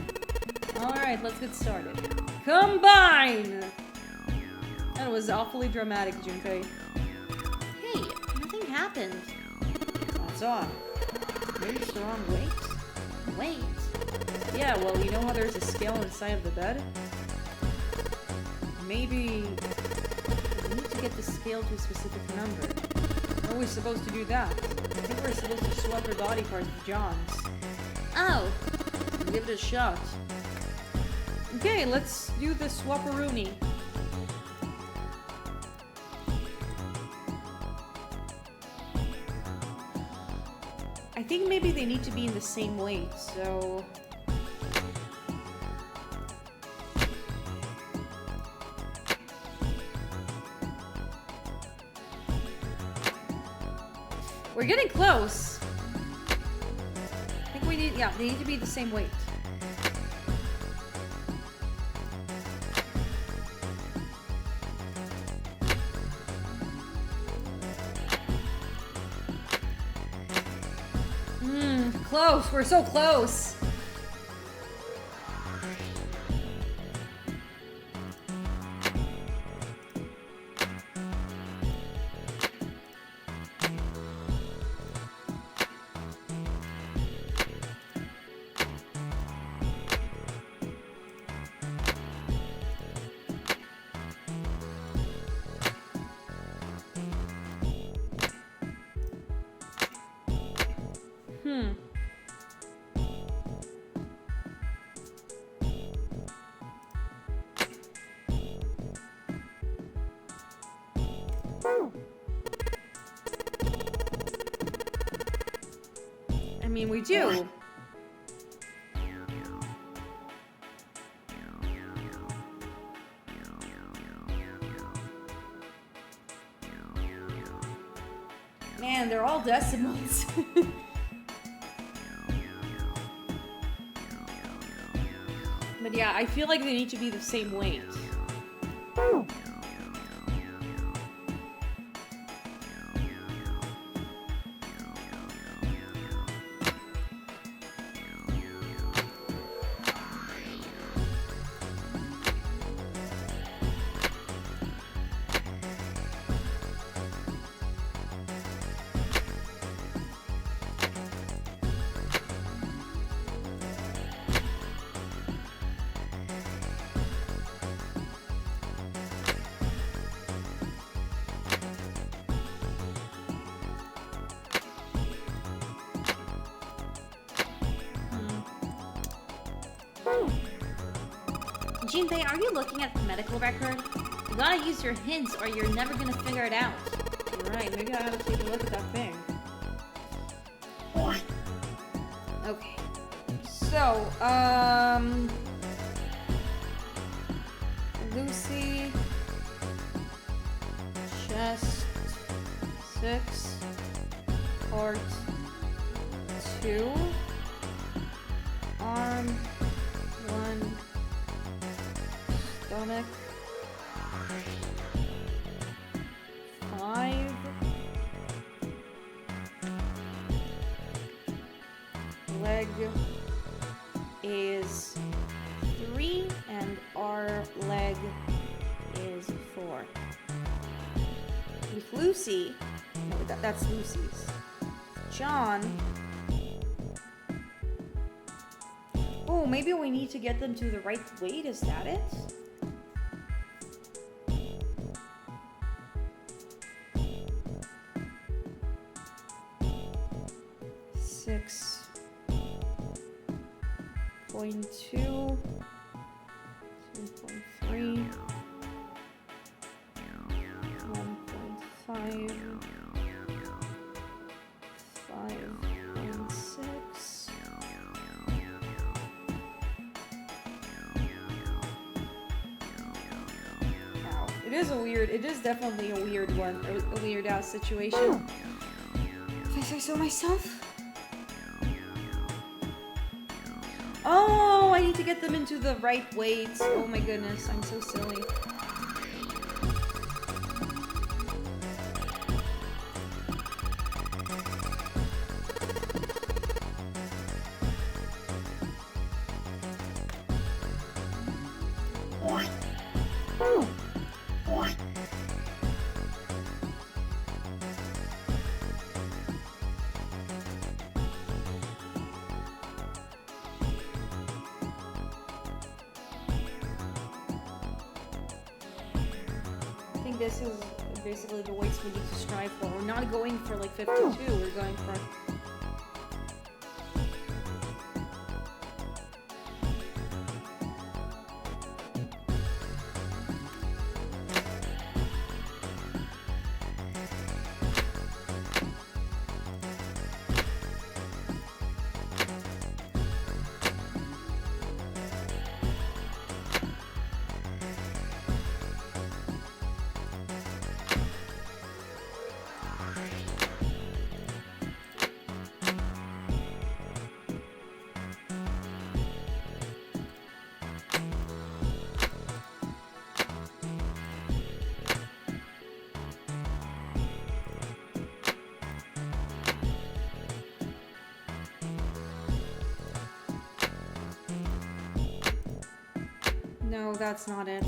Alright, let's get started. Combine! That was awfully dramatic, Junpei. Hey, nothing happened. That's odd. Maybe it's the wrong weight? Wait. Yeah, well, you know how there's a scale inside of the bed? Maybe we need to get the scale to a specific number. How are we supposed to do that? I think we're supposed to swap her body parts with John's. Oh. Give it a shot. Okay, let's do the swapperoonie. I think maybe they need to be in the same weight, so... We're getting close. I think we need, yeah, they need to be the same weight. Close, we're so close. I mean, we do. Man, they're all decimals. But yeah, I feel like they need to be the same weight. Junpei, are you looking at the medical record? You gotta use your hints or you're never gonna figure it out. You're right, maybe I ought to take a look at that thing. Okay. So, Lucy, chest 6, heart 2, arm 1, stomach 5, leg is 3, and our leg is 4. With Lucy, no, that's Lucy's. John. Oh, maybe we need to get them to the right weight. Is that it? Six. 0.2, 2.3, 1.5, 5.6. Wow, it is definitely a weird one, a weird ass situation. If I say so myself. Oh, I need to get them into the right weight. Oh my goodness, I'm so silly. This is basically the weights we need to strive for. We're not going for like 52, we're going for... No, that's not it.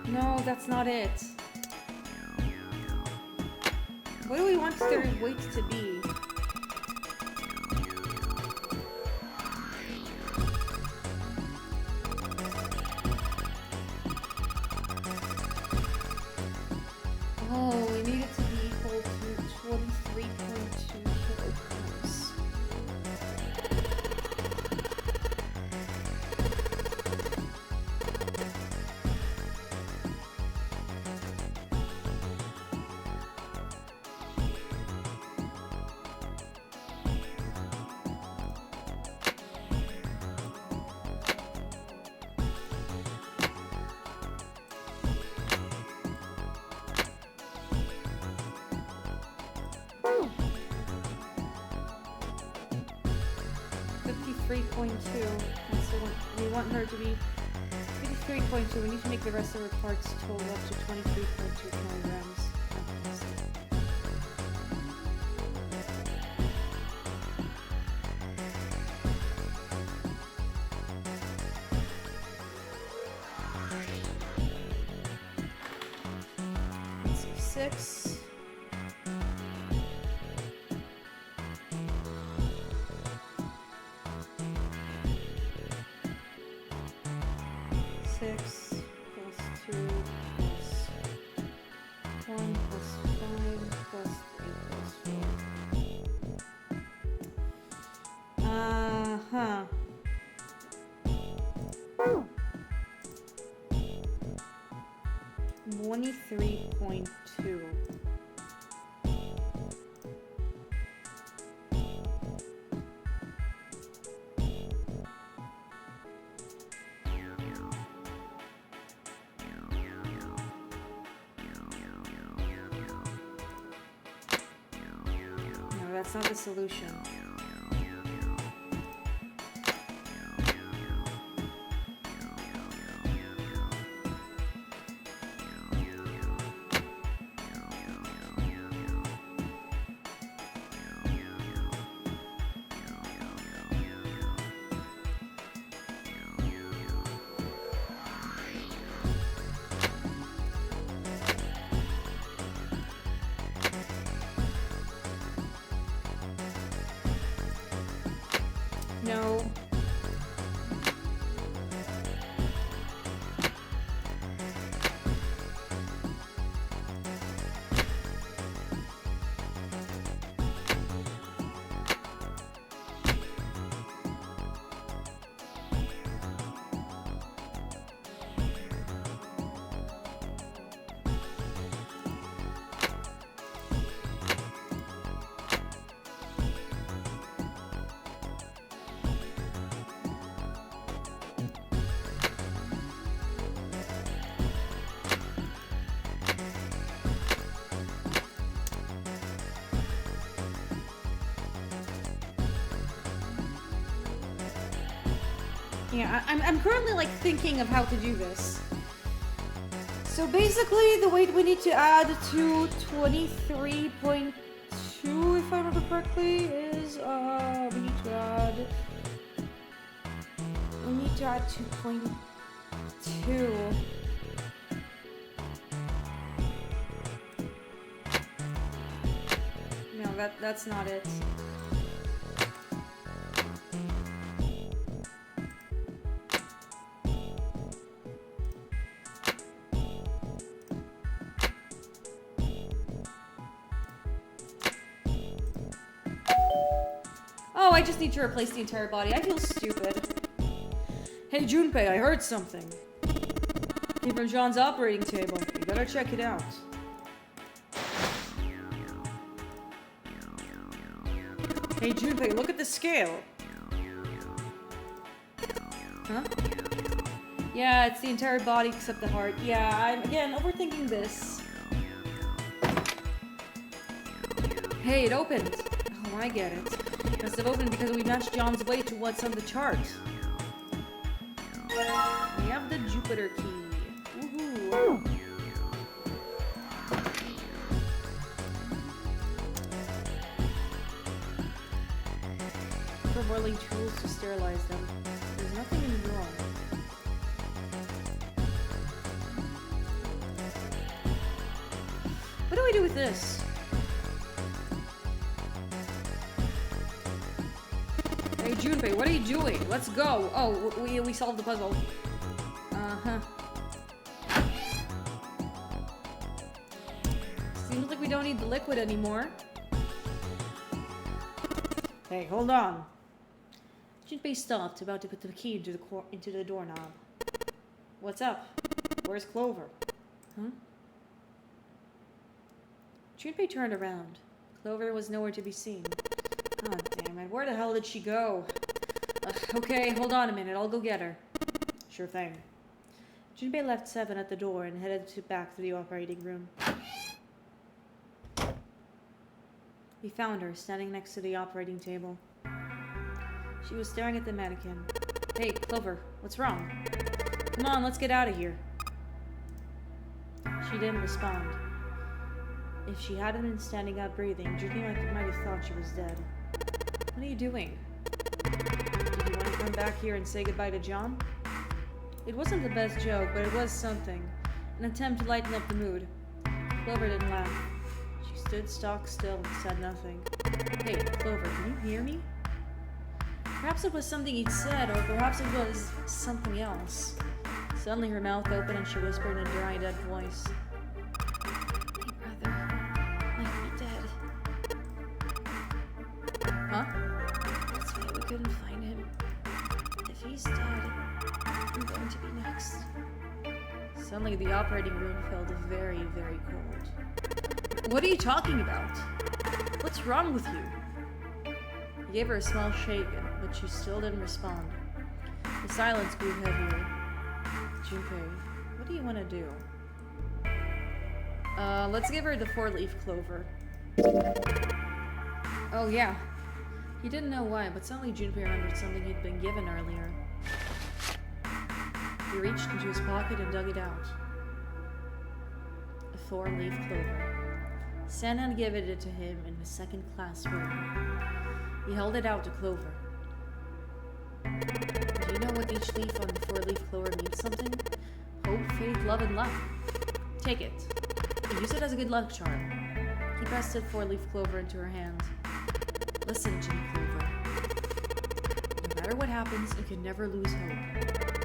No, that's not it. What do we want their weight to be? Oh, we need it to be equal to 23.2 kilograms. We want her to be 53.2. We need to make the rest of her parts total up to 23.2 kilograms. 6. Six plus 2 plus 1 plus 5 plus 3 plus 4. Uh-huh. 23.2. No, that's not the solution. No. Yeah, I'm currently like thinking of how to do this. So basically, the weight we need to add to 23.2, if I remember correctly, is we need to add 2.2. No, that's not it. Oh, I just need to replace the entire body. I feel stupid. Hey, Junpei, I heard something. Came from John's operating table. You better check it out. Hey, Junpei, look at the scale. Huh? Yeah, it's the entire body except the heart. Yeah, I'm, again, overthinking this. Hey, it opened. Oh, I get it. It must have opened because we matched John's weight to what's on the chart. We have the Jupiter key. Woohoo! For boiling tools to sterilize them. There's nothing in the drawer. What do we do with this? Hey, Junpei, what are you doing? Let's go. Oh, we solved the puzzle. Uh-huh. Seems like we don't need the liquid anymore. Hey, hold on. Junpei stopped, about to put the key into the doorknob. What's up? Where's Clover? Huh? Junpei turned around. Clover was nowhere to be seen. Oh, damn it. Where the hell did she go? Okay, hold on a minute. I'll go get her. Sure thing. Junpei left Seven at the door and headed back to the operating room. He found her, standing next to the operating table. She was staring at the mannequin. Hey, Clover, what's wrong? Come on, let's get out of here. She didn't respond. If she hadn't been standing up breathing, Junpei might have thought she was dead. What are you doing? Did you want to come back here and say goodbye to John? It wasn't the best joke, but it was something. An attempt to lighten up the mood. Clover didn't laugh. She stood stock still and said nothing. Hey, Clover, can you hear me? Perhaps it was something he'd said, or perhaps it was something else. Suddenly her mouth opened and she whispered in a dry, dead voice. My brother might be dead. Huh? That's why we couldn't find him. If he's dead, I'm going to be next. Suddenly the operating room felt very, very cold. What are you talking about? What's wrong with you? He gave her a small shake, but she still didn't respond. The silence grew heavier. Junpei, what do you want to do? Let's give her the 4-leaf clover. Oh yeah. He didn't know why, but suddenly Junpei remembered something he'd been given earlier. He reached into his pocket and dug it out. A 4-leaf clover. Santa gave it to him in the second-class room. He held it out to Clover. Do you know what each leaf on the 4-leaf clover means something? Hope, faith, love, and luck. Take it. Use it as a good luck charm. He pressed the 4-leaf clover into her hand. Listen to me, Clover. No matter what happens, you can never lose hope.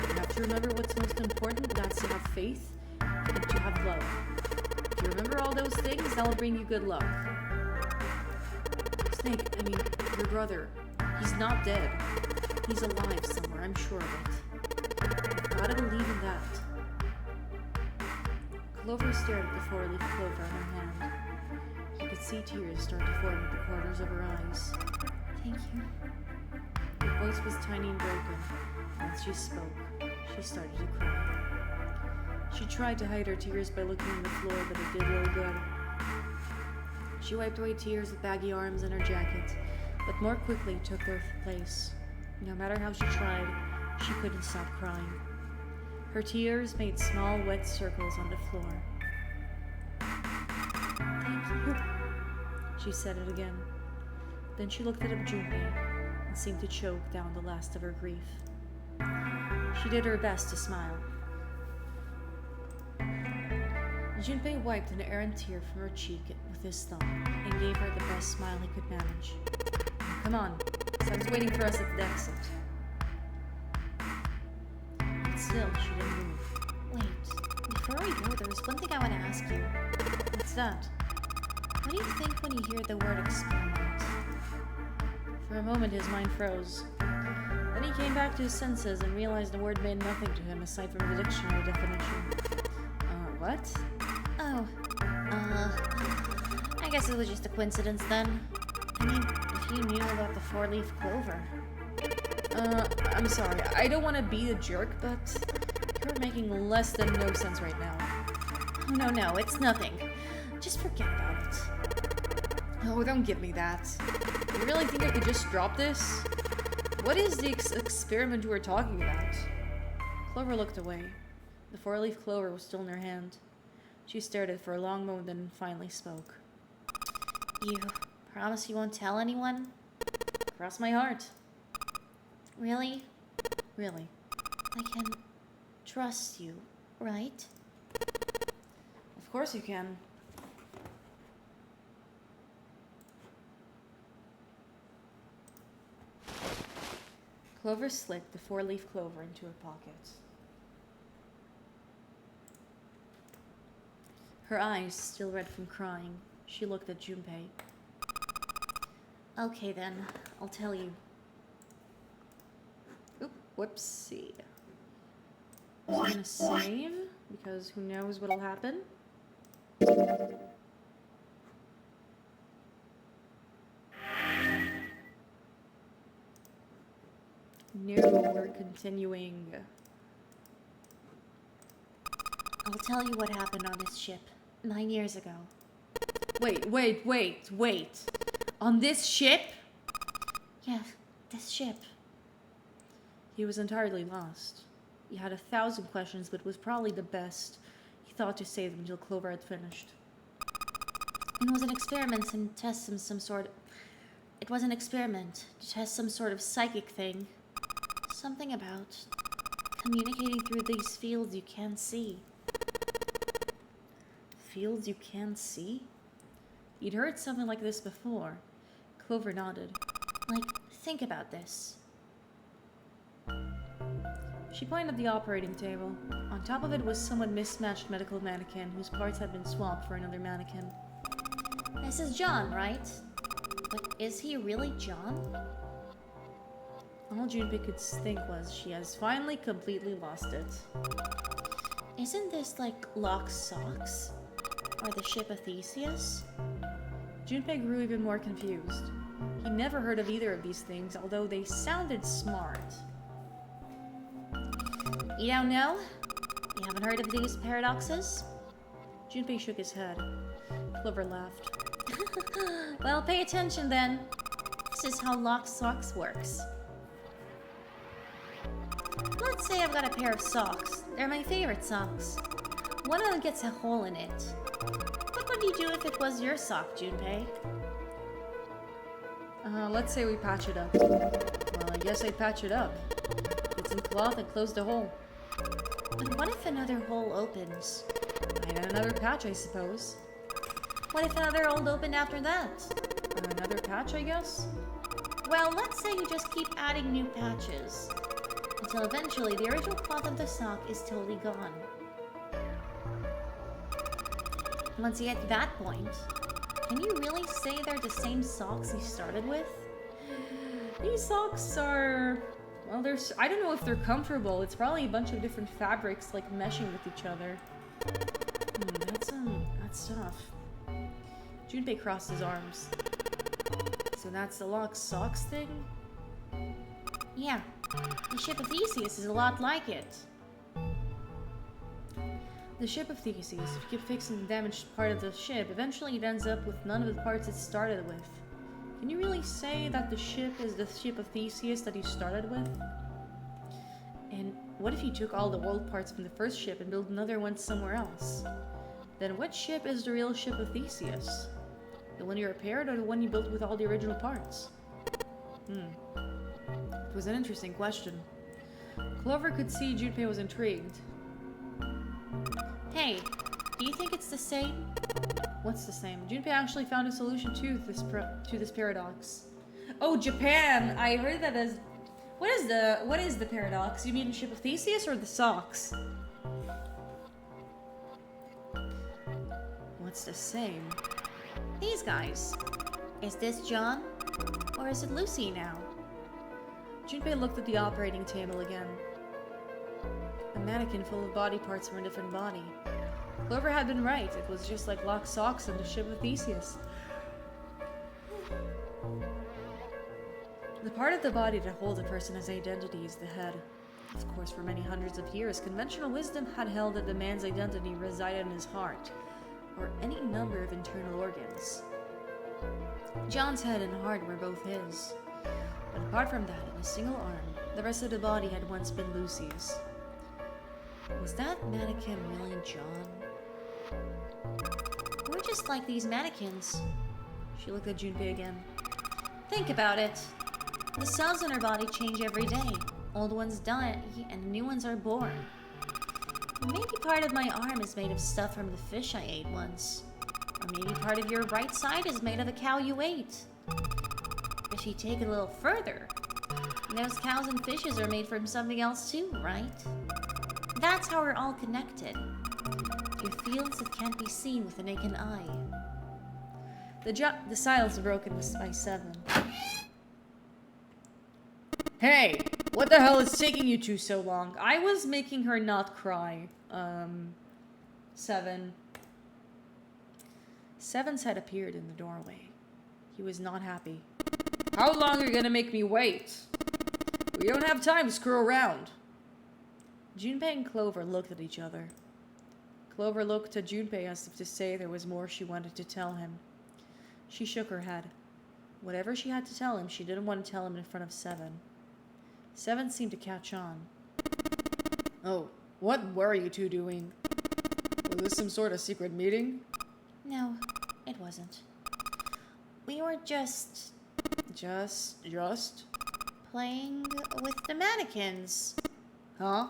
You have to remember what's most important, that's to have faith and to have love. If you remember all those things, that will bring you good luck. Snake, I mean, your brother, he's not dead. He's alive somewhere, I'm sure of it. You've gotta believe in that. Clover stared at the 4-leaf clover in her hand. You could see tears start to form at the corners of her eyes. Thank you. Her voice was tiny and broken. As she spoke, she started to cry. She tried to hide her tears by looking on the floor, but it did no good. She wiped away tears with baggy arms and her jacket, but more quickly took their place. No matter how she tried, she couldn't stop crying. Her tears made small, wet circles on the floor. Thank you. She said it again. Then she looked at Junpei and seemed to choke down the last of her grief. She did her best to smile. Junpei wiped an errant tear from her cheek with his thumb and gave her the best smile he could manage. Come on, Sam's waiting for us at the exit. But still, she didn't move. Wait, before we go, there's one thing I want to ask you. What's that? What do you think when you hear the word experiment? For a moment, his mind froze. Then he came back to his senses and realized the word meant nothing to him aside from the dictionary definition. What? Oh, I guess it was just a coincidence then. I mean, if you knew about the 4-leaf clover. I'm sorry, I don't want to be a jerk, but you're making less than no sense right now. Oh, no, it's nothing. Just forget about it. Oh, don't give me that. You really think I could just drop this? What is the experiment you were talking about? Clover looked away. The 4-leaf clover was still in her hand. She stared at it for a long moment and finally spoke. You promise you won't tell anyone? Cross my heart. Really? Really. I can trust you, right? Of course you can. Clover slipped the 4-leaf clover into her pocket. Her eyes still red from crying. She looked at Junpei. Okay then, I'll tell you. Oop, whoopsie. I'm gonna save, because who knows what'll happen. No, we're continuing. I'll tell you what happened on this ship 9 years ago. Wait. On this ship? Yeah, this ship. He was entirely lost. He had 1,000 questions, but was probably the best. He thought to save them until Clover had finished. It was an experiment to test some sort of psychic thing. Something about communicating through these fields you can't see. fields you can't see? He'd heard something like this before. Clover nodded. Like, think about this. She pointed at the operating table. On top of it was somewhat mismatched medical mannequin whose parts had been swapped for another mannequin. This is John, right? But is he really John? All Junpei could think was she has finally completely lost it. Isn't this like Locke's socks? Or the ship of Theseus? Junpei grew even more confused. He never heard of either of these things, although they sounded smart. You don't know? You haven't heard of these paradoxes? Junpei shook his head. Clover laughed. Well, pay attention then. This is how Locke's socks works. Let's say I've got a pair of socks. They're my favorite socks. One of them gets a hole in it. What would you do if it was your sock, Junpei? Let's say we patch it up. Well, I guess I'd patch it up. Get some cloth and close the hole. But what if another hole opens? I'd add another patch, I suppose. What if another hole opened after that? Another patch, I guess? Well, let's say you just keep adding new patches. Until eventually the original cloth of the sock is totally gone. Once you get to that point, can you really say they're the same socks you started with? These socks are... well, I don't know if they're comfortable. It's probably a bunch of different fabrics, like, meshing with each other. That's tough. Junpei crossed his arms. So that's the Locke's socks thing? Yeah. The ship of Theseus is a lot like it. The ship of Theseus, if you keep fixing the damaged part of the ship, eventually it ends up with none of the parts it started with. Can you really say that the ship is the ship of Theseus that you started with? And what if you took all the old parts from the first ship and built another one somewhere else? Then what ship is the real ship of Theseus? The one you repaired or the one you built with all the original parts? It was an interesting question. Clover could see Junpei was intrigued. Hey, do you think it's the same? What's the same? Junpei actually found a solution to this paradox. Oh, Japan! I heard that as... What is the paradox? You mean the ship of Theseus or the socks? What's the same? These guys. Is this John? Or is it Lucy now? Junpei looked at the operating table again. A mannequin full of body parts from a different body. Clover had been right. It was just like Locke's socks on the ship of Theseus. The part of the body that holds a person's identity is the head. Of course, for many hundreds of years, conventional wisdom had held that the man's identity resided in his heart, or any number of internal organs. John's head and heart were both his. But apart from that, in a single arm, the rest of the body had once been Lucy's. Was that mannequin really John? We're just like these mannequins. She looked at Junpei again. Think about it. The cells in our body change every day. Old ones die, and new ones are born. Maybe part of my arm is made of stuff from the fish I ate once. Or maybe part of your right side is made of a cow you ate. If you take it a little further, those cows and fishes are made from something else too, right? That's how we're all connected. Through fields that can't be seen with the naked eye. The silence broken by 7. Hey! What the hell is taking you two so long? I was making her not cry. 7. Seven's head appeared in the doorway. He was not happy. How long are you gonna make me wait? We don't have time to screw around. Junpei and Clover looked at each other. Clover looked at Junpei as if to say there was more she wanted to tell him. She shook her head. Whatever she had to tell him, she didn't want to tell him in front of 7. 7 seemed to catch on. Oh, what were you two doing? Was this some sort of secret meeting? No, it wasn't. We were just... Just? playing with the mannequins. Huh?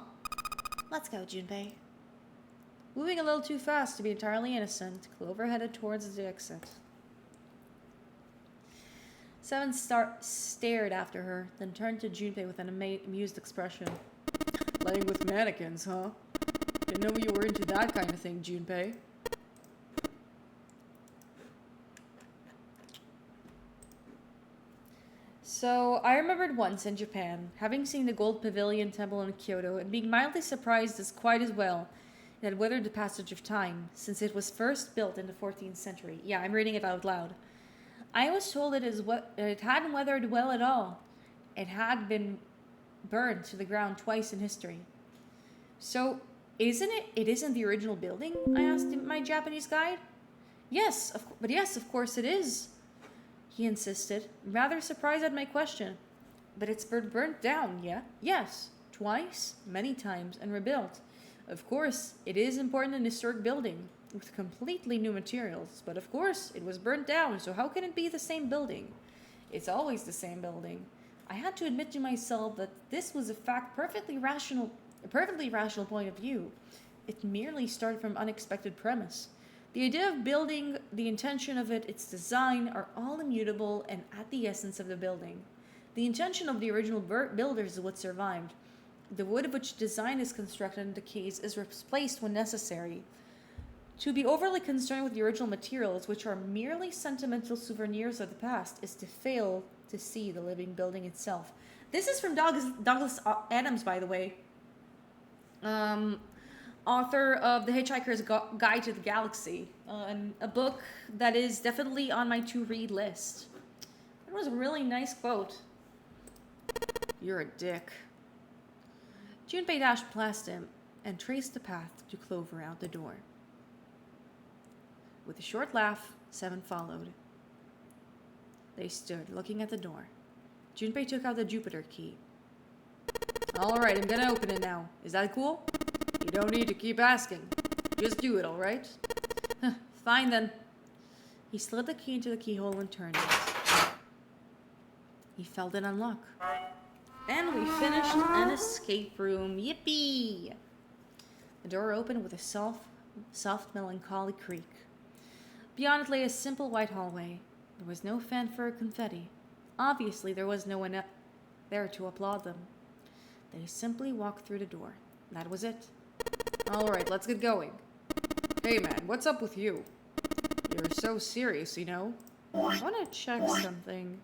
Let's go, Junpei. Moving a little too fast to be entirely innocent, Clover headed towards the exit. Seven stared after her, then turned to Junpei with an amused expression. Playing with mannequins, huh? Didn't know you were into that kind of thing, Junpei. So, I remembered once in Japan, having seen the Gold Pavilion Temple in Kyoto and being mildly surprised as quite as well it had weathered the passage of time, since it was first built in the 14th century. Yeah, I'm reading it out loud. I was told it hadn't weathered well at all. It had been burned to the ground twice in history. So, it isn't the original building? I asked my Japanese guide. Yes, of course it is, he insisted, rather surprised at my question. But it's been burnt down, yeah? Yes, twice, many times, and rebuilt. Of course, it is important in historic building, with completely new materials, but of course, it was burnt down, so how can it be the same building? It's always the same building. I had to admit to myself that this was a perfectly rational point of view. It merely started from unexpected premise. The idea of building, the intention of it, its design, are all immutable and at the essence of the building. The intention of the original builders is what survived. The wood of which design is constructed and decays is replaced when necessary. To be overly concerned with the original materials, which are merely sentimental souvenirs of the past, is to fail to see the living building itself. This is from Douglas Adams, by the way. Author of The Hitchhiker's Guide to the Galaxy. A book that is definitely on my to-read list. It was a really nice quote. You're a dick. Junpei dashed past him and traced the path to Clover out the door. With a short laugh, Seven followed. They stood, looking at the door. Junpei took out the Jupiter key. Alright, I'm gonna open it now. Is that cool? You don't need to keep asking. Just do it, alright? Fine then. He slid the key into the keyhole and turned it. He felt it unlock. And we finished an escape room. Yippee! The door opened with a soft melancholy creak. Beyond it lay a simple white hallway. There was no fanfare or confetti. Obviously, there was no one there to applaud them. They simply walked through the door. That was it. Alright, let's get going. Hey man, what's up with you? You're so serious, you know? I want to check something.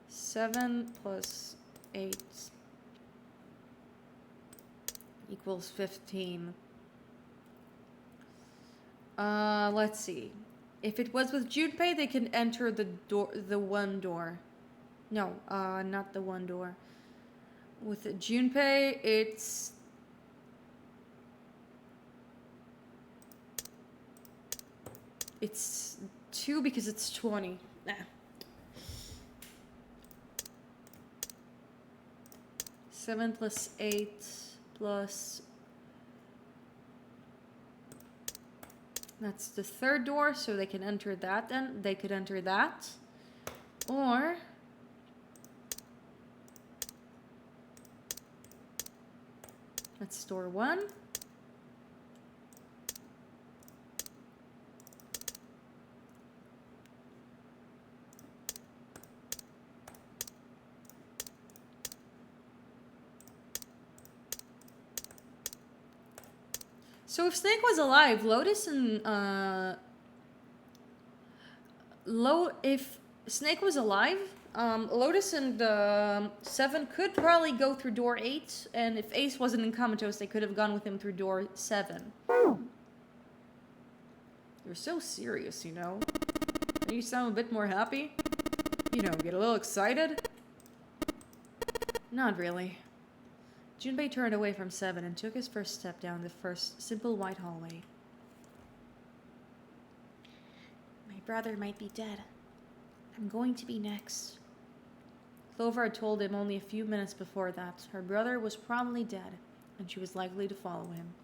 7 plus 8 equals 15. Let's see. If it was with Junpei, they can enter the one door. No, not the one door. With Junpei, it's... It's 2 because it's 20. Nah. 7 plus 8 plus... That's the third door, so they can enter that then. They could enter that. Or... That's door 1. So if Snake was alive, Lotus and if Snake was alive, Lotus and Seven could probably go through door 8, and if Ace wasn't in comatose, they could have gone with him through door 7. You're so serious, you know. Can you sound a bit more happy? You know, get a little excited? Not really. Junpei turned away from Seven and took his first step down the first simple white hallway. My brother might be dead. I'm going to be next. Clover had told him only a few minutes before that her brother was probably dead, and she was likely to follow him.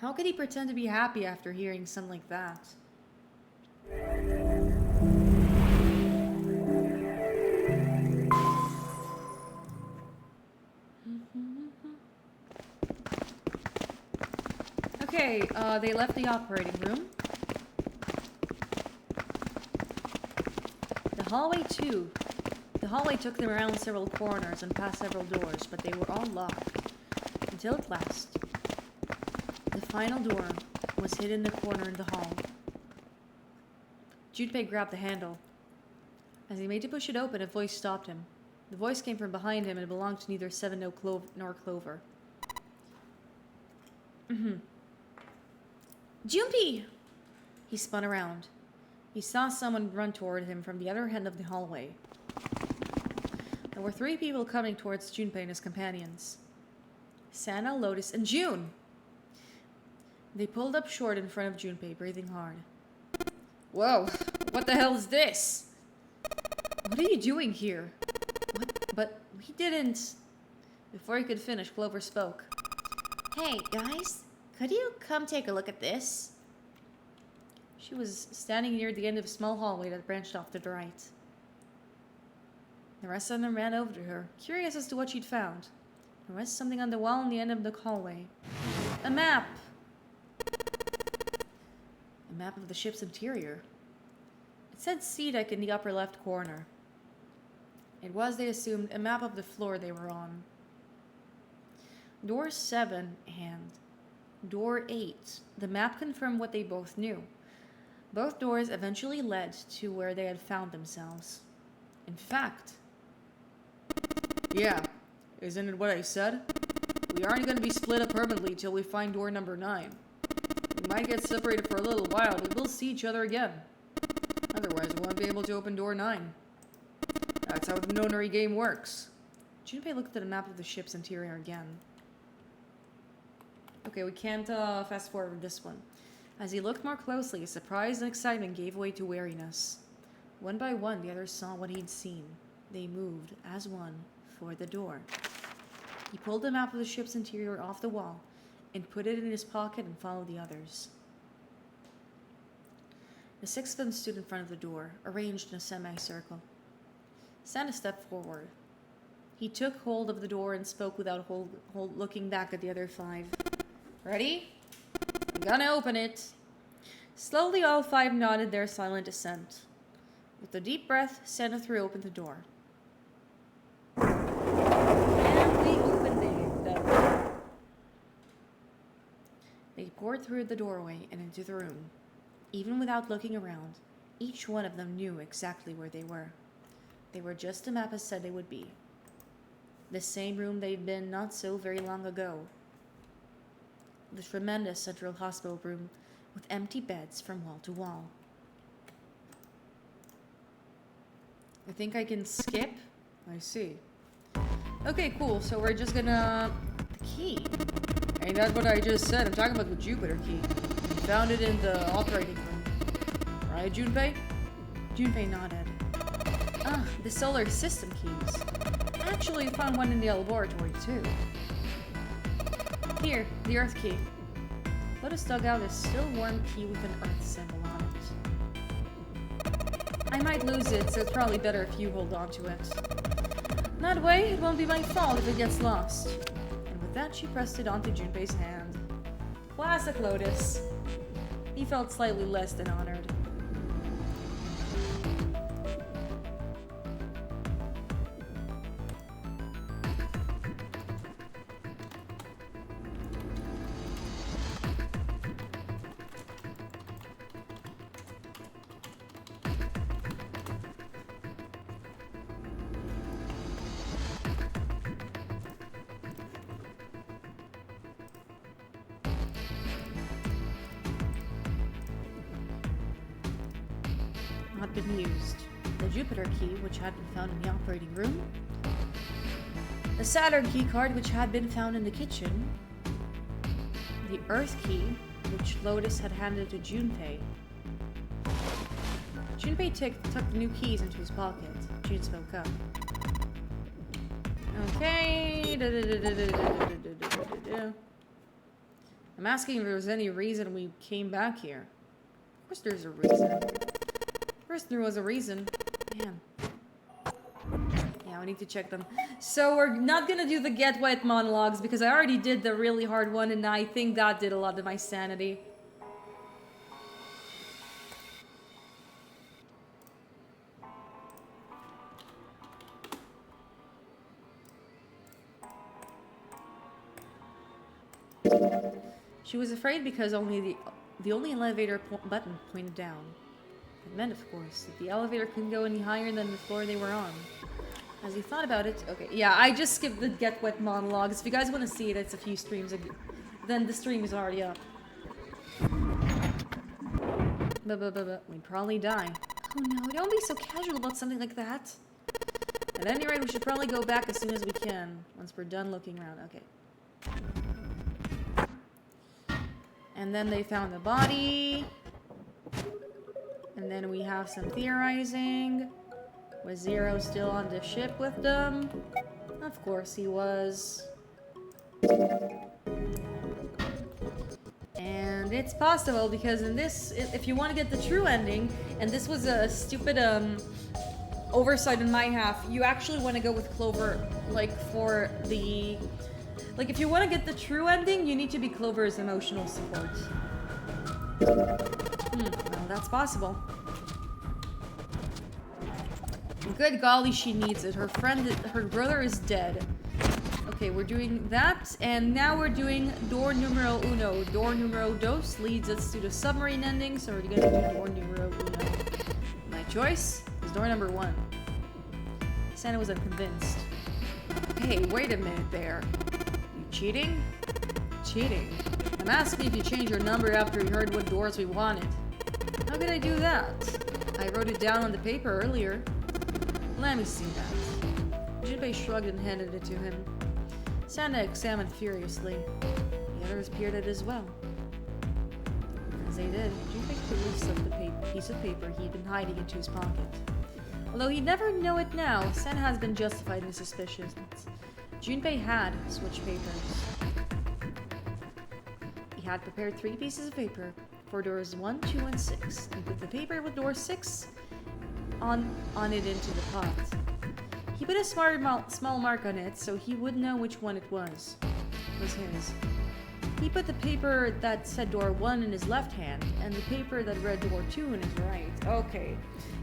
How could he pretend to be happy after hearing something like that? Okay, they left the operating room. The hallway too. The hallway took them around several corners and past several doors, but they were all locked. Until at last, the final door was hidden in the corner in the hall. Junpei grabbed the handle. As he made to push it open, a voice stopped him. The voice came from behind him and it belonged to neither Seven nor Clover. Junpei! He spun around. He saw someone run toward him from the other end of the hallway. There were 3 people coming towards Junpei and his companions. Sana, Lotus, and June! They pulled up short in front of Junpei, breathing hard. Whoa, what the hell is this? What are you doing here? What? But we didn't... Before he could finish, Clover spoke. Hey, guys, could you come take a look at this? She was standing near the end of a small hallway that branched off to the right. The rest of them ran over to her, curious as to what she'd found. There was something on the wall in the end of the hallway. A map! A map of the ship's interior. It said sea deck in the upper left corner. It was, they assumed, a map of the floor they were on. Door 7 and Door 8. The map confirmed what they both knew. Both doors eventually led to where they had found themselves. In fact... Yeah, isn't it what I said? We aren't going to be split up permanently till we find door number 9. We might get separated for a little while, but we'll see each other again. Otherwise, we won't be able to open door 9. That's how the nonary game works. Junpei looked at a map of the ship's interior again. Okay, we can't fast forward this one. As he looked more closely, surprise and excitement gave way to wariness. One by one, the others saw what he'd seen. They moved, as one, for the door. He pulled the map of the ship's interior off the wall and put it in his pocket and followed the others. The 6 of them stood in front of the door, arranged in a semicircle. Santa stepped forward. He took hold of the door and spoke without looking back at the other 5. Ready? I'm gonna open it. Slowly, all 5 nodded their silent assent. With a deep breath, Santa threw open the door. And they opened it. They poured through the doorway and into the room. Even without looking around, each one of them knew exactly where they were. They were just the map has said they would be. The same room they'd been not so very long ago. The tremendous central hospital room with empty beds from wall to wall. I think I can skip. I see. Okay, cool. So we're just gonna... The key. Ain't that what I just said? I'm talking about the Jupiter key. Found it in the operating room. Right, Junpei? Junpei nodded. Ah, the solar system keys. Actually, found one in the laboratory, too. Here, the Earth key. Lotus dug out a still warm key with an Earth symbol on it. I might lose it, so it's probably better if you hold on to it. That way, it won't be my fault if it gets lost. And with that, she pressed it onto Junpei's hand. Classic Lotus. He felt slightly less than honored. Not been used. The Jupiter key, which had been found in the operating room. The Saturn key card, which had been found in the kitchen. The Earth key, which Lotus had handed to Junpei. Junpei took the new keys into his pocket. June spoke up. Okay. I'm asking if there was any reason we came back here. Of course there's a reason. First there was a reason. Man. Yeah, Yeah, we need to check them. So we're not gonna do the get wet monologues because I already did the really hard one and I think that did a lot to my sanity. She was afraid because the only elevator button pointed down. It meant, of course, that the elevator couldn't go any higher than the floor they were on. As he thought about it, okay, yeah, I just skipped the get wet monologues. If you guys want to see it, it's a few streams ago. Then the stream is already up. We'd probably die. Oh no, don't be so casual about something like that. At any rate, we should probably go back as soon as we can, once we're done looking around. Okay. And then they found the body. And then we have some theorizing. Was Zero still on the ship with them? Of course he was. And it's possible because in this, if you want to get the true ending, and this was a stupid oversight on my half, you actually want to go with Clover, like for the... Like if you want to get the true ending, you need to be Clover's emotional support. Well, that's possible. Good golly, she needs it. Her brother is dead. Okay, we're doing that, and now we're doing door numero uno. Door numero dos leads us to the submarine ending, so we're gonna do door numero uno. My choice is door number 1. Santa was unconvinced. Hey, wait a minute there. You cheating? Cheating. I'm asking if you changed your number after you heard what doors we wanted. How could I do that? I wrote it down on the paper earlier. Let me see that. Junpei shrugged and handed it to him. Santa examined furiously. The others peered at it as well. As they did, Junpei quickly slipped the piece of paper he'd been hiding into his pocket. Although he'd never know it now, Santa has been justified in his suspicions. Junpei had switched papers. He had prepared 3 pieces of paper for doors 1, 2, and 6, and put the paper with door 6 on it into the pot. He put a small mark on it so he would know which one it was. It was his. He put the paper that said door 1 in his left hand and the paper that read door 2 in his right. Okay.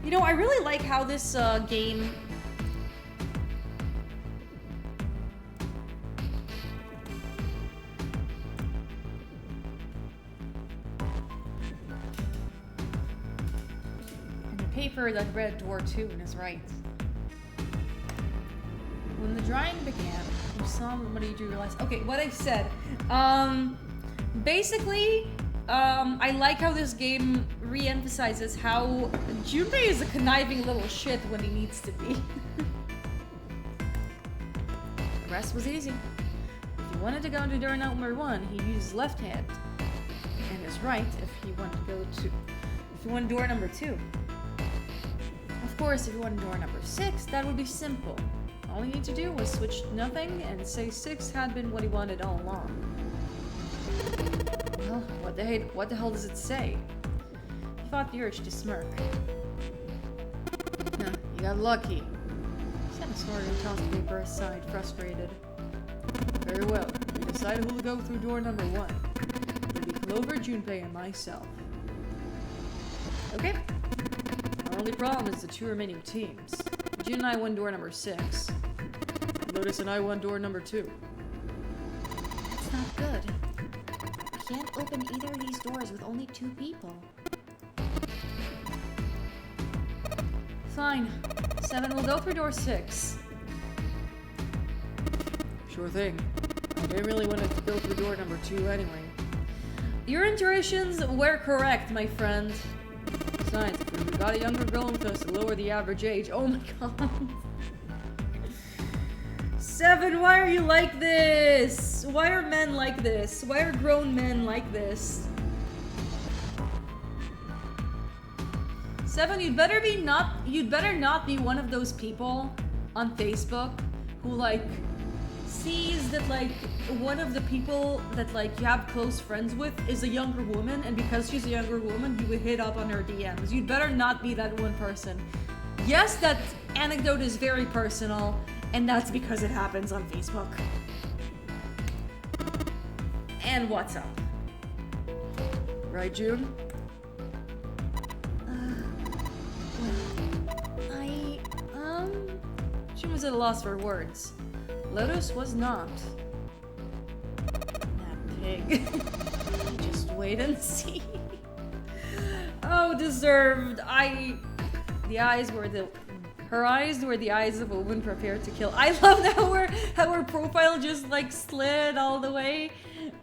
You know, I really like how this game... And the paper that read door 2 in his right. When the drying began, you saw what did you realize? Okay, what I said. Basically, I like how this game re-emphasizes how Junpei is a conniving little shit when he needs to be. The rest was easy. If he wanted to go to door number 1, he used his left hand, and his right if he wanted door number 2. Of course, if you wanted door number 6, that would be simple. All you need to do was switch nothing and say 6 had been what he wanted all along. Well, what the hell does it say? He fought the urge to smirk. Huh, you got lucky. Santa snorted and tossed the paper aside, frustrated. Very well, we decided who will go through door number 1. It'll be Clover, Junpei, and myself. Okay. Our only problem is the 2 remaining teams. Jun and I won door number 6. Lotus and I won door number 2. That's not good. We can't open either of these doors with only 2 people. Fine. 7 will go through door 6. Sure thing. I didn't really want to go through door number 2 anyway. Your intuitions were correct, my friend. Besides, if we got a younger girl with us to lower the average age. Oh my god. 7, why are you like this? Why are men like this? Why are grown men like this? 7, you'd better not be one of those people on Facebook who like sees that like one of the people that like you have close friends with is a younger woman, and because she's a younger woman, you would hit up on her DMs. You'd better not be that one person. Yes, that anecdote is very personal, and that's because it happens on Facebook. And what's up? Right, June? June was at a loss for words. Lotus was not. That pig. Just wait and see. Oh, deserved. Her eyes were the eyes of a woman prepared to kill. I love how her profile just like slid all the way.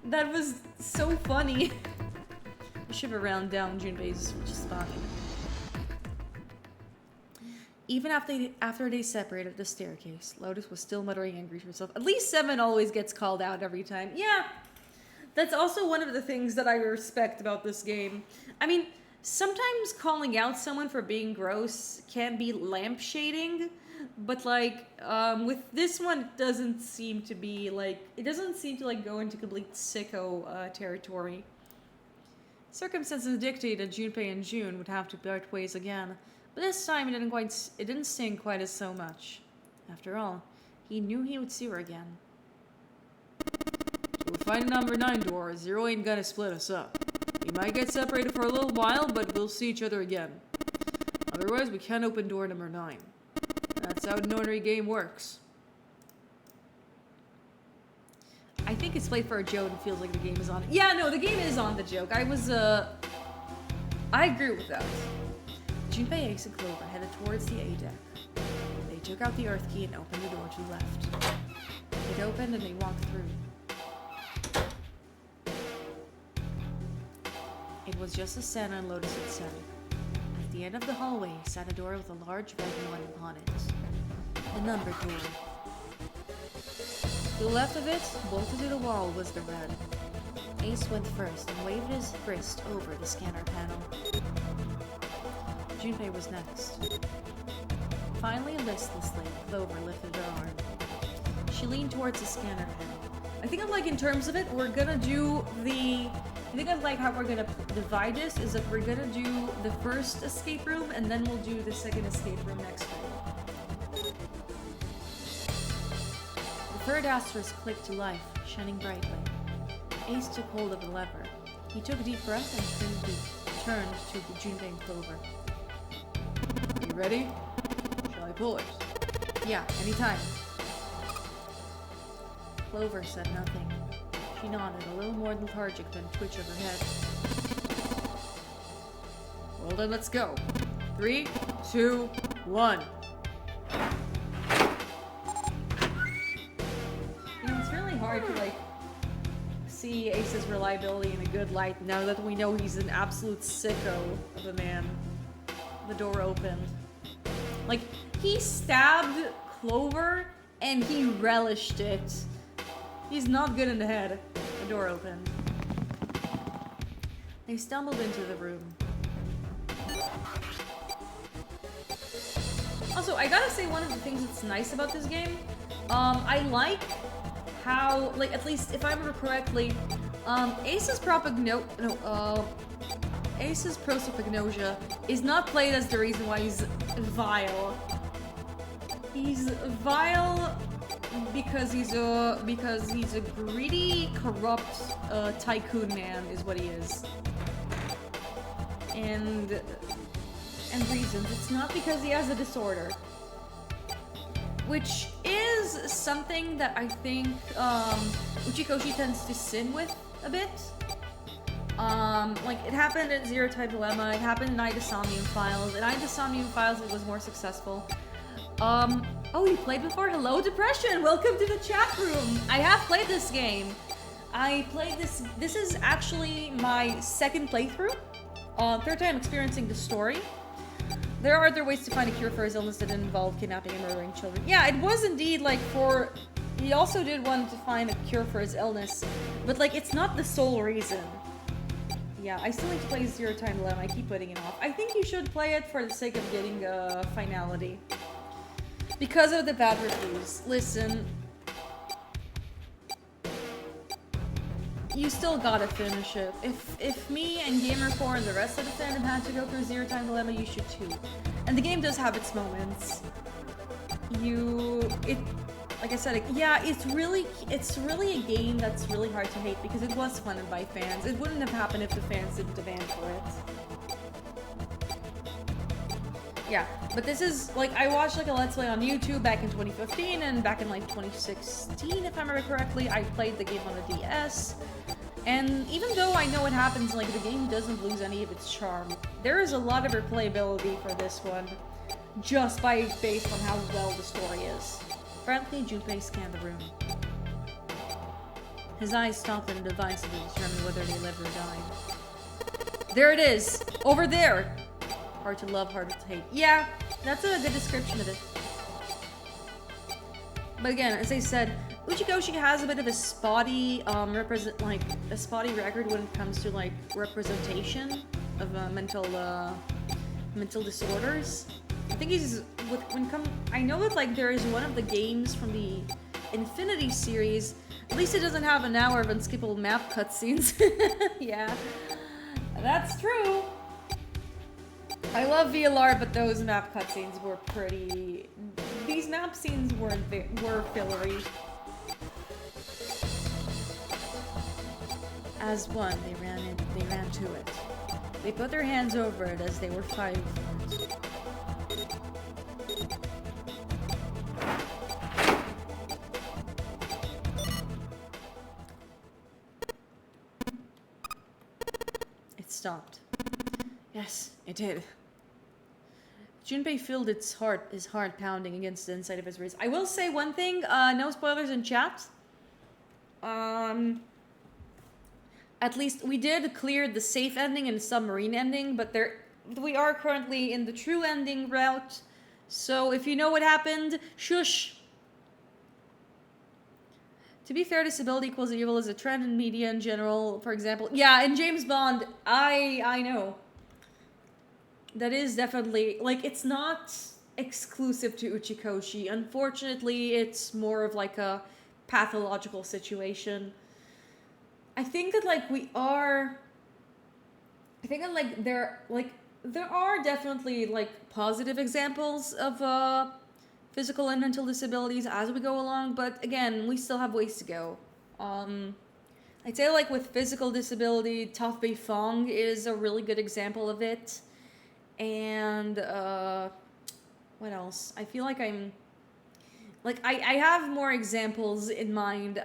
That was so funny. I should have round down Junpei's just fine. Even after they separated the staircase, Lotus was still muttering angry to herself. At least 7 always gets called out every time. Yeah, that's also one of the things that I respect about this game. I mean, sometimes calling out someone for being gross can be lampshading, but like, with this one, it doesn't seem to go into complete sicko territory. Circumstances dictated Junpei and June would have to part ways again. But this time it didn't sting quite as so much. After all, he knew he would see her again. We'll find number 9 door. Zero ain't gonna split us up. We might get separated for a little while, but we'll see each other again. Otherwise, we can't open door number 9. That's how an ordinary game works. I think it's played for a joke and feels like the game is on. Yeah, no, the game is on the joke. I agree with that. Junpei, Ace, and Clover headed towards the A deck. They took out the Earth key and opened the door to the left. It opened and they walked through. It was just as Santa and Lotus had said. At the end of the hallway sat a door with a large red one upon it. A numbered door. To the left of it, bolted to the wall, was the red. Ace went first and waved his wrist over the scanner panel. Junpei was next. Finally, listlessly, Clover lifted her arm. She leaned towards the scanner panel. I think in terms of it, we're gonna do I think how we're gonna divide this is that we're gonna do the first escape room and then we'll do the second escape room next room. The third asterisk clicked to life, shining brightly. Ace took hold of the lever. He took a deep breath and turned to Junpei and Clover. You ready? Shall I pull it? Yeah, anytime. Clover said nothing. She nodded, a little more lethargic than a twitch of her head. Well then, let's go. 3, 2, 1. It's really hard to see Ace's reliability in a good light now that we know he's an absolute sicko of a man. The door opened. He stabbed Clover and he relished it. He's not good in the head. The door opened. They stumbled into the room. Also, I gotta say one of the things that's nice about this game, I like how, at least if I remember correctly, Ace's prosopagnosia is not played as the reason why he's vile. He's vile because he's a greedy, corrupt tycoon man is what he is. And reasons. It's not because he has a disorder. Which is something that I think Uchikoshi tends to sin with a bit. It happened in Zero Time Dilemma, it happened in Ida Somnium Files. In Ida Somnium Files it was more successful. Oh, you played before? Hello, Depression! Welcome to the chat room! I have played this game. I played this is actually my second playthrough. Third time experiencing the story. There are other ways to find a cure for his illness that didn't involve kidnapping and murdering children. Yeah, it was indeed he also did want to find a cure for his illness, but it's not the sole reason. Yeah, I still need to play Zero Time Dilemma. I keep putting it off. I think you should play it for the sake of getting finality. Because of the bad reviews. Listen. You still gotta finish it. If me and Gamer4 and the rest of the fandom had to go through Zero Time Dilemma, you should too. And the game does have its moments. like I said, yeah, it's really a game that's really hard to hate because it was funded by fans. It wouldn't have happened if the fans didn't demand for it. Yeah, but this is, like, I watched, like, a Let's Play on YouTube back in 2015, and back in, like, 2016, if I remember correctly, I played the game on the DS. And even though I know what happens, like, the game doesn't lose any of its charm, there is a lot of replayability for this one, just based on how well the story is. Frantically, Junpei scanned the room. His eyes stopped at a device to determine whether they lived or died. There it is! Over there! Hard to love, hard to hate. Yeah, that's a good description of it. But again, as I said, Uchikoshi has a bit of a spotty, a spotty record when it comes to, like, representation of, mental disorders. I think I know that, like, there is one of the games from the Infinity series, at least it doesn't have an hour of unskippable map cutscenes. Yeah, that's true. I love VLR, but those map cutscenes were pretty... These map scenes were fillery. As one, they ran to it. They put their hands over it as they were fighting for it. It stopped. Yes, it did. Junpei felt his heart pounding against the inside of his wrist. I will say one thing, no spoilers in chat. At least we did clear the safe ending and the submarine ending, but we are currently in the true ending route. So if you know what happened, shush. To be fair, disability equals evil is a trend in media in general. For example, yeah, in James Bond, I know. That is definitely, like, it's not exclusive to Uchikoshi. Unfortunately, it's more of like a pathological situation. I think that, like, there are definitely, like, positive examples of physical and mental disabilities as we go along, but again, we still have ways to go. I'd say, like, with physical disability, Tough Bei Fong is a really good example of it. And, what else? I feel like I have more examples in mind.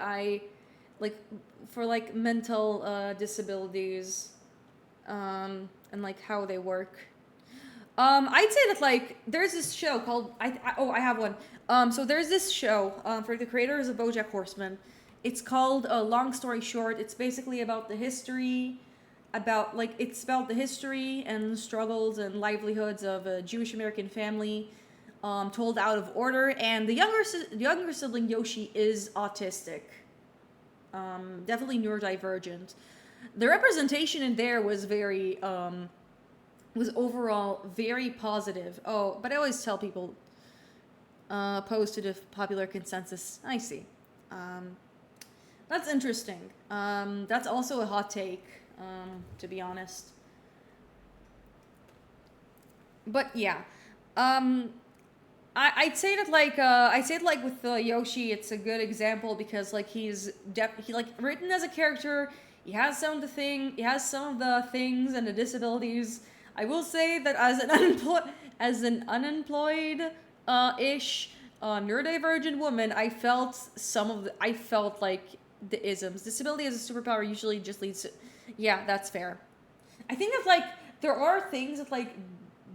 For, like, mental, disabilities, and, like, how they work. I'd say that, like, there's this show called, I have one. So there's this show, for the creators of BoJack Horseman. It's called, Long Story Short. It's basically about the history... it's about the history and struggles and livelihoods of a Jewish American family, told out of order, and the younger sibling Yoshi is autistic, definitely neurodivergent. The representation in there was was overall very positive. Oh, but I always tell people, opposed to the popular consensus. I see. That's interesting. That's also a hot take. To be honest. But yeah. I'd say that, like, with Yoshi, it's a good example because, like, he like, written as a character, he has some of the things and the disabilities. I will say that as an unemployed ish neurodivergent woman, I felt like the isms. Disability as a superpower usually just leads to... Yeah, that's fair. I think that, like, there are things that, like,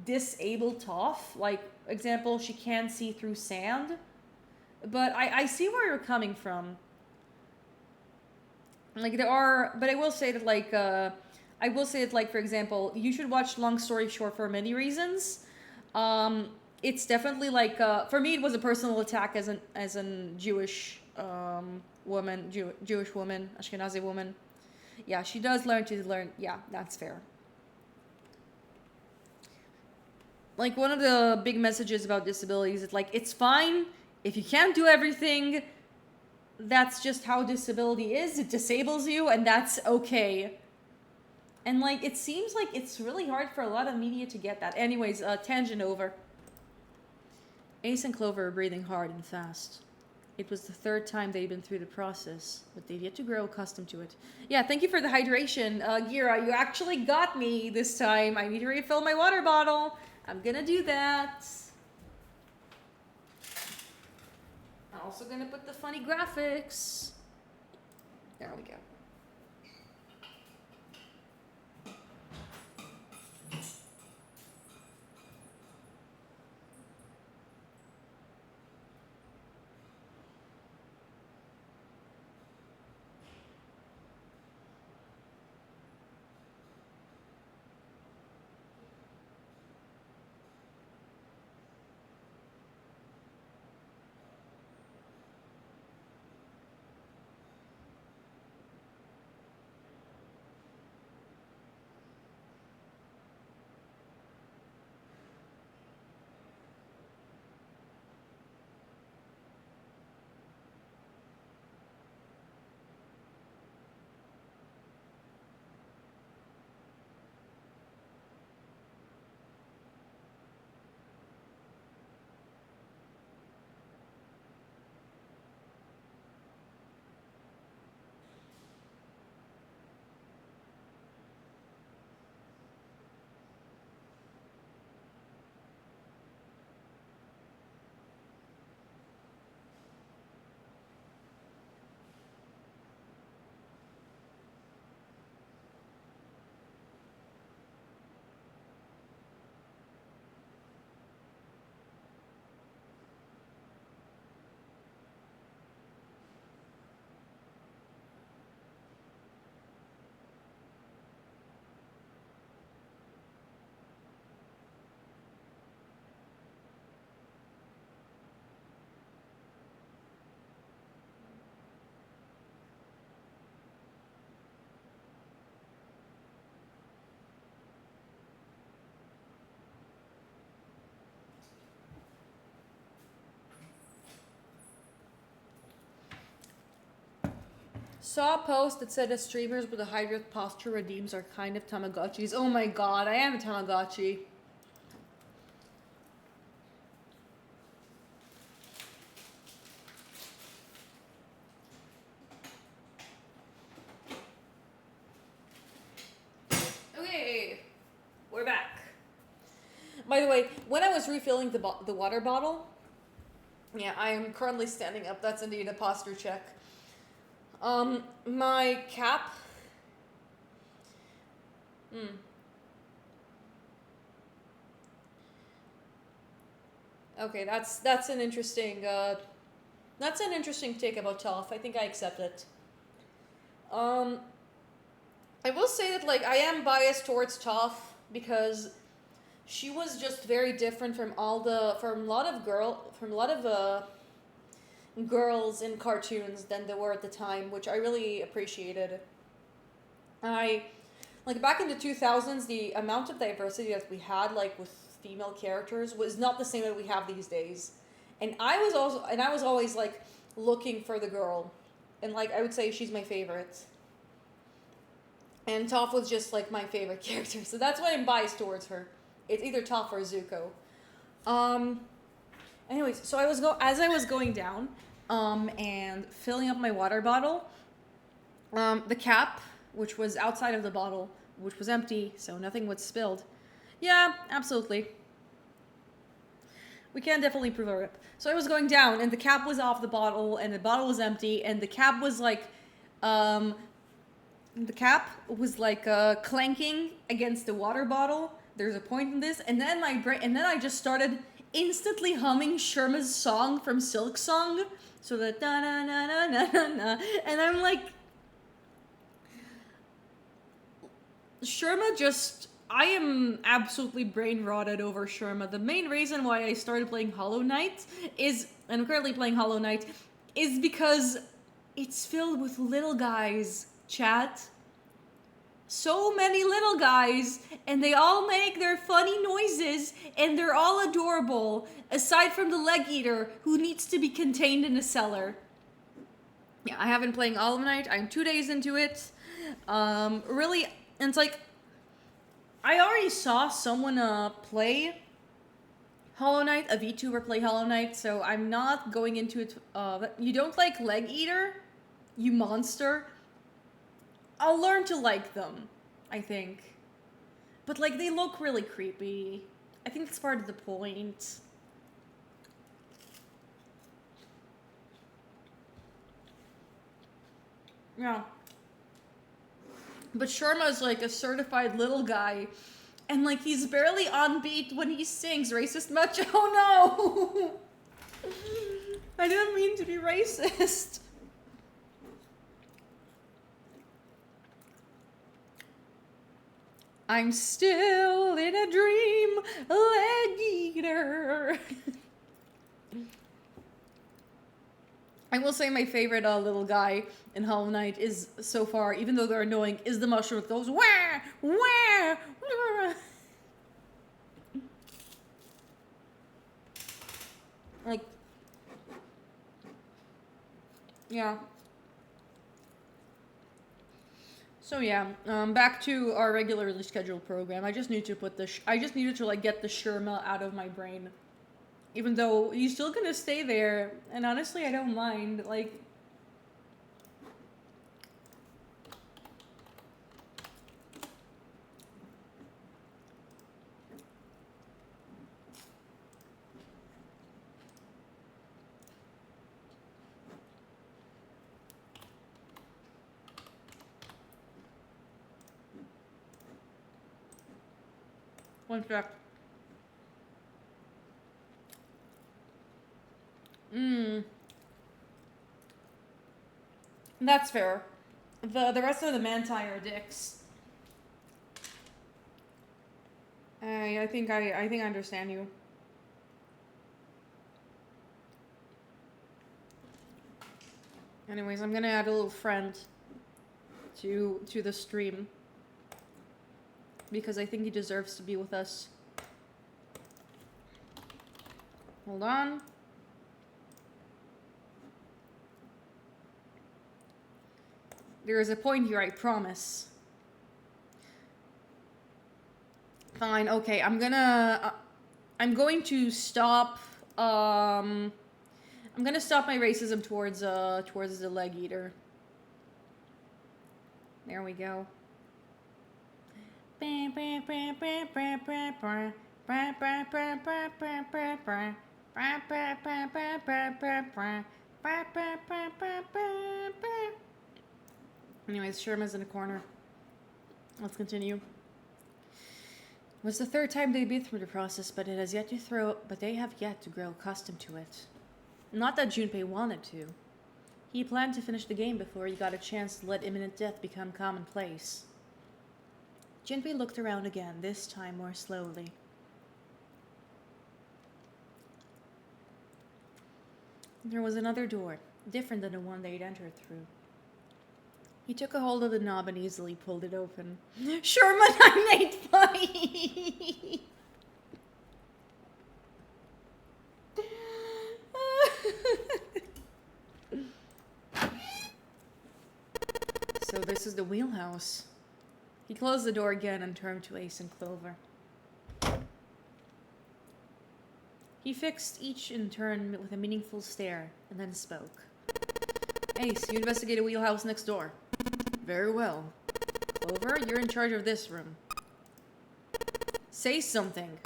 disable Toph. Like, example, she can see through sand. But I see where you're coming from. Like, there are... But I will say that, like, for example, you should watch Long Story Short for many reasons. It's definitely, like, for me, it was a personal attack as an Jewish woman, Jewish woman, Ashkenazi woman. Yeah, she does learn. Yeah, that's fair. Like, one of the big messages about disabilities is, like, it's fine if you can't do everything. That's just how disability is. It disables you, and that's okay. And, like, it seems like it's really hard for a lot of media to get that. Anyways, tangent over. Ace and Clover are breathing hard and fast. It was the third time they'd been through the process, but they'd yet to grow accustomed to it. Yeah, thank you for the hydration, Gira. You actually got me this time. I need to refill my water bottle. I'm gonna do that. I'm also gonna put the funny graphics. There we go. Saw a post that said that streamers with a high growth posture redeems are kind of Tamagotchis. Oh my god, I am a Tamagotchi. Okay, we're back. By the way, when I was refilling the water bottle, yeah, I am currently standing up. That's indeed a posture check. My cap. Okay, that's an interesting take about Toph. I think I accept it. I will say that like I am biased towards Toph because she was just very different from a lot of girls in cartoons than they were at the time, which I really appreciated. I like back in the 2000s, the amount of diversity that we had like with female characters was not the same that we have these days. And I was always like looking for the girl. And like I would say she's my favorite. And Toph was just like my favorite character. So that's why I'm biased towards her. It's either Toph or Zuko. Anyways, so as I was going down, and filling up my water bottle, the cap, which was outside of the bottle, which was empty, so nothing was spilled. Yeah, absolutely. We can definitely prove a rip. So I was going down, and the cap was off the bottle, and the bottle was empty, and the cap was like, clanking against the water bottle. There's a point in this, and then I just started instantly humming Sherma's song from Silk Song, so that da na na na na na na, and I'm like, Sherma just. I am absolutely brain rotted over Sherma. The main reason why I started playing Hollow Knight and I'm currently playing Hollow Knight, is because it's filled with little guys, chat. So many little guys, and they all make their funny noises, and they're all adorable, aside from the leg eater, who needs to be contained in a cellar. Yeah, I have been playing Hollow Knight. I'm 2 days into it. Really, and it's like, I already saw someone play Hollow Knight, a VTuber play Hollow Knight, so I'm not going into it. You don't like Leg Eater? You monster? I'll learn to like them, I think. But, like, they look really creepy. I think that's part of the point. Yeah. But Sharma's, like, a certified little guy. And, like, he's barely on beat when he sings racist much. Oh, no! I didn't mean to be racist. I'm still in a dream, leg eater. I will say my favorite little guy in Hollow Knight is, so far, even though they're annoying, is the mushroom that goes, wah, wah, wah. Like, yeah. So yeah, back to our regularly scheduled program. I just need to put I just needed to like get the Sherma out of my brain. Even though he's still gonna stay there, and honestly I don't mind, like... One sec. That's fair. The rest of the Manti are dicks. I think I understand you. Anyways, I'm gonna add a little friend to the stream because I think he deserves to be with us. Hold on. There is a point here, I promise. Fine, okay, I'm going to stop, I'm gonna stop my racism towards the leg eater. There we go. Anyways, Sherma's in a corner. Let's continue. It was the third time they'd been through the process, but they have yet to grow accustomed to it. Not that Junpei wanted to. He planned to finish the game before he got a chance to let imminent death become commonplace. Junpei looked around again, this time more slowly. There was another door, different than the one they'd entered through. He took a hold of the knob and easily pulled it open. Sherman, I made funny! So this is the wheelhouse. He closed the door again and turned to Ace and Clover. He fixed each in turn with a meaningful stare, and then spoke. Ace, you investigate a wheelhouse next door. Very well. Clover, you're in charge of this room. Say something.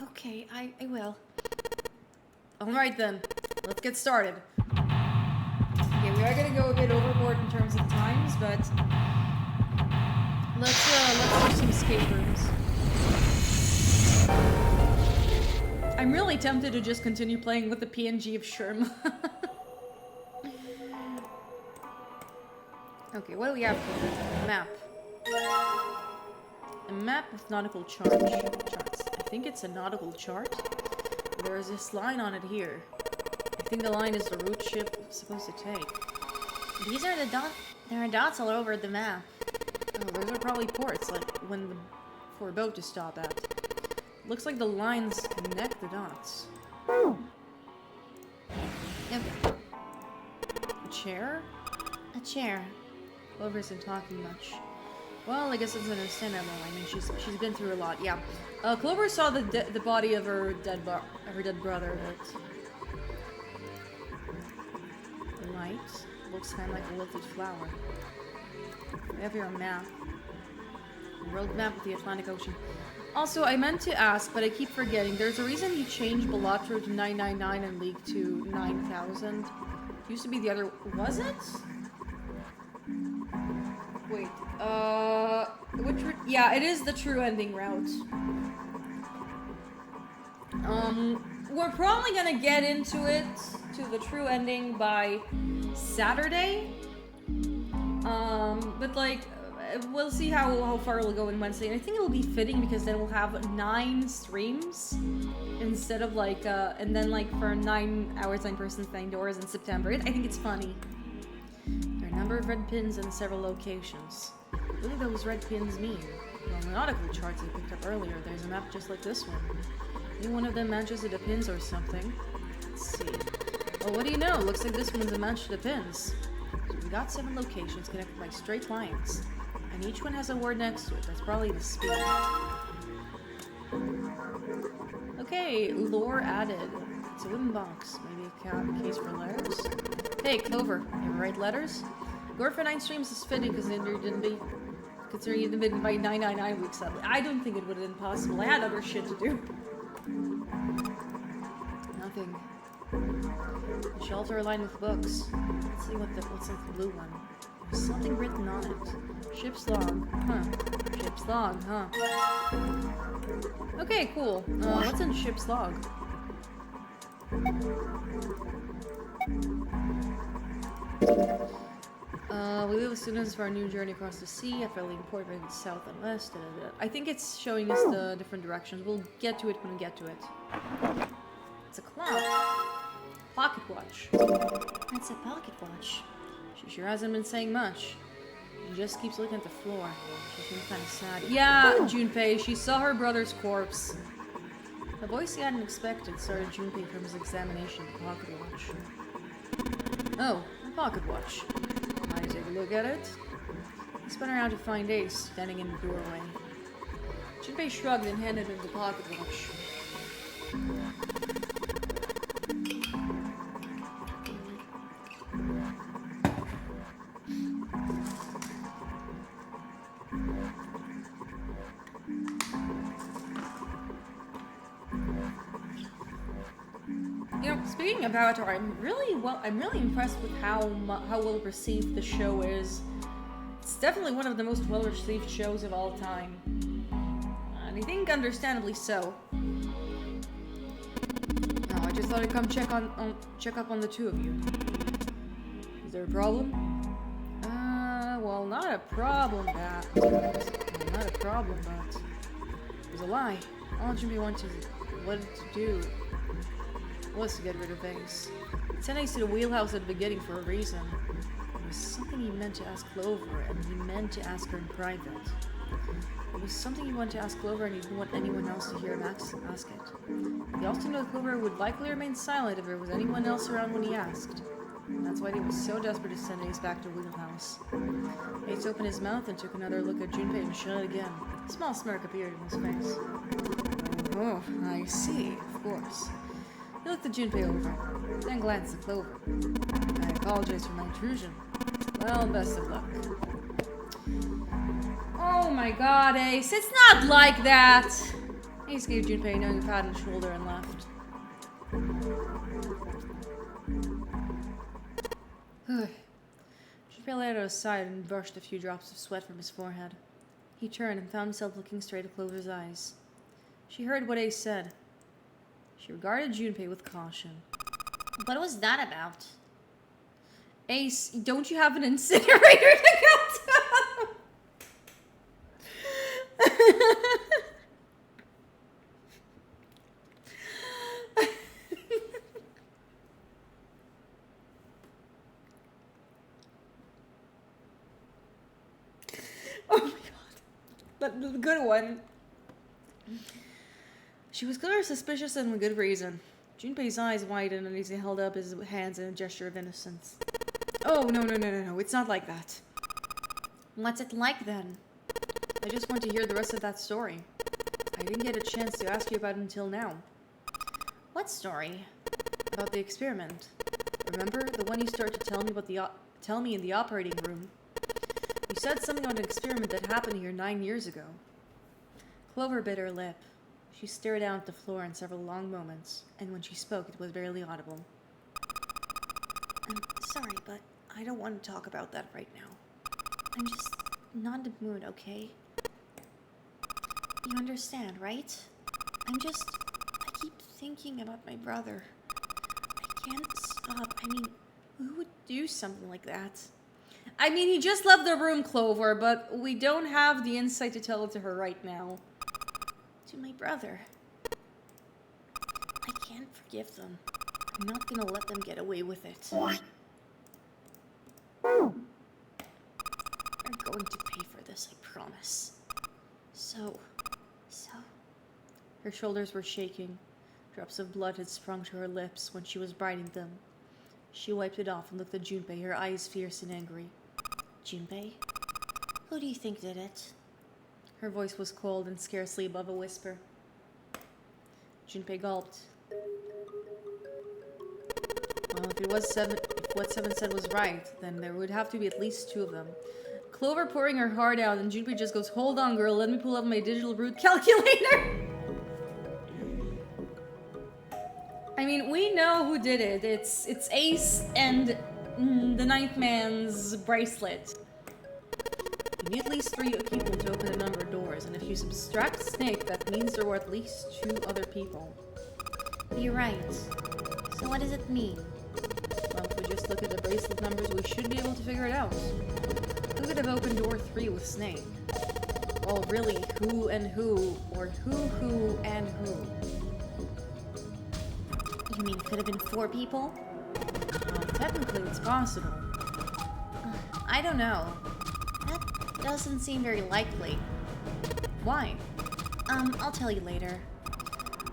Okay, I will. Alright then, let's get started. Okay, we are gonna go a bit overboard in terms of times, but let's do some escape rooms. I'm really tempted to just continue playing with the PNG of Sherm. Okay, what do we have here? A map. A map with nautical charts. I think it's a nautical chart. There's this line on it here. I think the line is the route ship is supposed to take. These are the dots. There are dots all over the map. Oh, those are probably ports, like for a boat to stop at. Looks like the lines connect the dots. Yep. A chair? A chair. Clover isn't talking much. Well, I guess it's understandable. I mean, she's been through a lot. Yeah. Clover saw the body of her dead brother, but the light looks kind of like a wilted flower. We have here a map, a world map of the Atlantic Ocean. Also, I meant to ask, but I keep forgetting. There's a reason he changed Balatro to 999 and League to 9000. Used to be the other. Was it? Wait. Yeah, it is the true ending route. We're probably gonna get into it, to the true ending by Saturday. But like, we'll see how far we'll go in Wednesday. And I think it'll be fitting because then we'll have 9 streams instead of like, and then like for 9 hours, 9 persons, 9 doors in September. I think it's funny. There are a number of red pins in several locations. What do those red pins mean? Well, in the nautical charts I picked up earlier, there's a map just like this one. Maybe one of them matches to the pins or something. Let's see. Well, what do you know? Looks like this one's a match to the pins. So we got 7 locations connected by straight lines. And each one has a word next to it. That's probably the speed. Okay, lore added. It's a wooden box. Maybe a case for letters? Hey, Clover, you ever write letters? Gore for 9 streams is fitting because there didn't be... Considering you didn't by 999 weeks, sadly. I don't think it would have been possible. I had other shit to do. Nothing. The shelves are lined with books. Let's see what's in the blue one. There's something written on it. Ship's log. Huh. Ship's log, huh. Okay, cool. What's in ship's log? We leave the students for our new journey across the sea after leaving port by the south and west. I think it's showing us the different directions. We'll get to it when we get to it. It's a clock. Pocket watch. That's a pocket watch. She sure hasn't been saying much. She just keeps looking at the floor. She's been kind of sad. Yeah, Junpei, she saw her brother's corpse. The voice he hadn't expected started Junpei from his examination of the pocket watch. Oh, a pocket watch. I take a look at it. He spun around to find Ace, standing in the doorway. Junpei shrugged and handed him the pocket watch. You know, speaking of Avatar, I'm really impressed with how well received the show is. It's definitely one of the most well received shows of all time, and I think understandably so. No, I just thought I'd come check up on the two of you. Is there a problem? Well, not a problem, Pat. Not a problem, but it was a lie. All Jimmy wanted to do was to get rid of Ace. He sent Ace to the wheelhouse at the beginning for a reason. It was something he meant to ask Clover, and he meant to ask her in private. It was something he wanted to ask Clover, and he didn't want anyone else to hear him ask it. He also knew that Clover would likely remain silent if there was anyone else around when he asked. That's why he was so desperate to send Ace back to Wheelhouse. Ace opened his mouth and took another look at Junpei and shut it again. A small smirk appeared in his face. Oh, I see, of course. He looked at Junpei over, then glanced at Clover. I apologize for my intrusion. Well, best of luck. Oh my god, Ace, it's not like that! Ace gave Junpei a knowing pat on the shoulder and left. Junpei laid out his side and brushed a few drops of sweat from his forehead. He turned and found himself looking straight at Clover's eyes. She heard what Ace said. She regarded Junpei with caution. What was that about? Ace, don't you have an incinerator to go to? Oh my god. But the good one. She was clearly suspicious and with good reason. Junpei's eyes widened and he held up his hands in a gesture of innocence. Oh, no, it's not like that. What's it like then? I just want to hear the rest of that story. I didn't get a chance to ask you about it until now. What story? About the experiment. Remember the one you started to tell me about tell me in the operating room? You said something about an experiment that happened here 9 years ago. Clover bit her lip. She stared down at the floor in several long moments, and when she spoke, it was barely audible. I'm sorry, but I don't want to talk about that right now. I'm just not in the mood, okay? You understand, right? I keep thinking about my brother. I can't stop. I mean, Who would do something like that? I mean, he just left the room, Clover, but we don't have the insight to tell it to her right now. to my brother. I can't forgive them. I'm not gonna let them get away with it. You're going to pay for this, I promise. So... Her shoulders were shaking. Drops of blood had sprung to her lips when she was biting them. She wiped it off and looked at Junpei, her eyes fierce and angry. Junpei? Who do you think did it? Her voice was cold and scarcely above a whisper. Junpei gulped. Well, if what Seven said was right, then there would have to be at least 2 of them. Clover pouring her heart out, and Junpei just goes, "Hold on, girl, let me pull up my digital root calculator." I mean, we know who did it. It's Ace and the Ninth Man's bracelet. You need at least 3 people to open a number of doors, and if you subtract Snake, that means there were at least 2 other people. You're right. So what does it mean? Well, if we just look at the bracelet numbers, we should be able to figure it out. Who could have opened door 3 with Snake? Well, really, who and who, or who and who? You mean it could have been 4 people? Well, technically, it's possible. I don't know. That doesn't seem very likely. Why? I'll tell you later.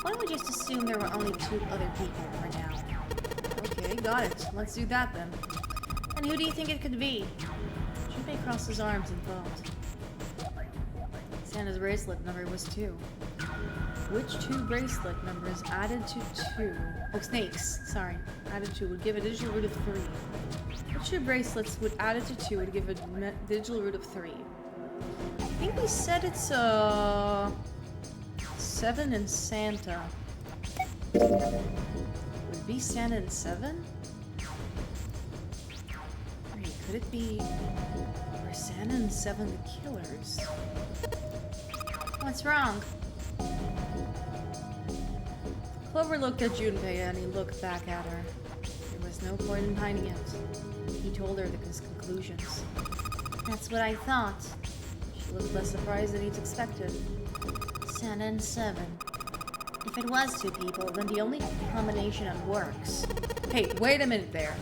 Why don't we just assume there were only 2 other people for now? Okay, got it. Let's do that then. And who do you think it could be? Junpei crossed his arms and thought. Santa's bracelet number was 2. Which 2 bracelet numbers added to 2? Oh, Snake's, sorry. Added to would give a digital root of 3. Which 2 bracelets would added to 2 would give a digital root of 3? I think we said it's, 7 and Santa. Would it be Santa and 7? Wait, could it be... Were Santa and 7 the killers? What's wrong? Clover looked at Junpei and he looked back at her. There was no point in hiding it. He told her his conclusions. That's what I thought. She looked less surprised than he'd expected. Santa and 7. If it was 2 people, then the only combination that works. Hey, wait a minute there.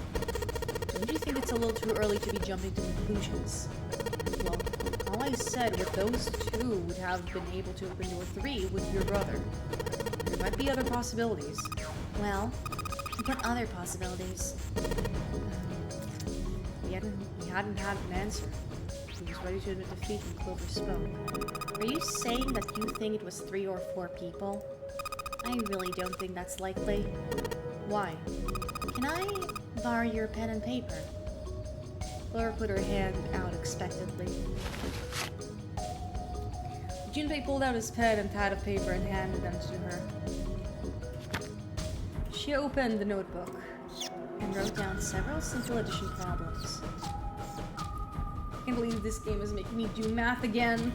Don't you think it's a little too early to be jumping to conclusions? Well, all I said was those 2 would have been able to open door 3 with your brother. There might be other possibilities. Well, what other possibilities? He hadn't had an answer. He was ready to admit defeat when Clover spoke. Are you saying that you think it was 3 or 4 people? I really don't think that's likely. Why? Can I borrow your pen and paper? Clover put her hand out expectantly. Junpei pulled out his pen and pad of paper and handed them to her. She opened the notebook And wrote down several simple addition problems. I can't believe this game is making me do math again.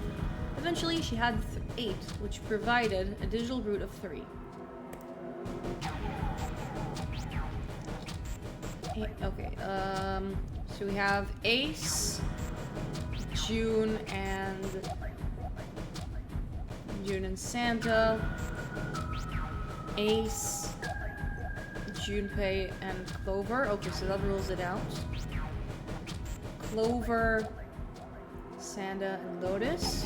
Eventually, she had 8, which provided a digital root of 3. Okay, so we have Ace, June and Santa, Ace, Junpei, and Clover. Okay, so that rules it out. Clover, Santa, and Lotus.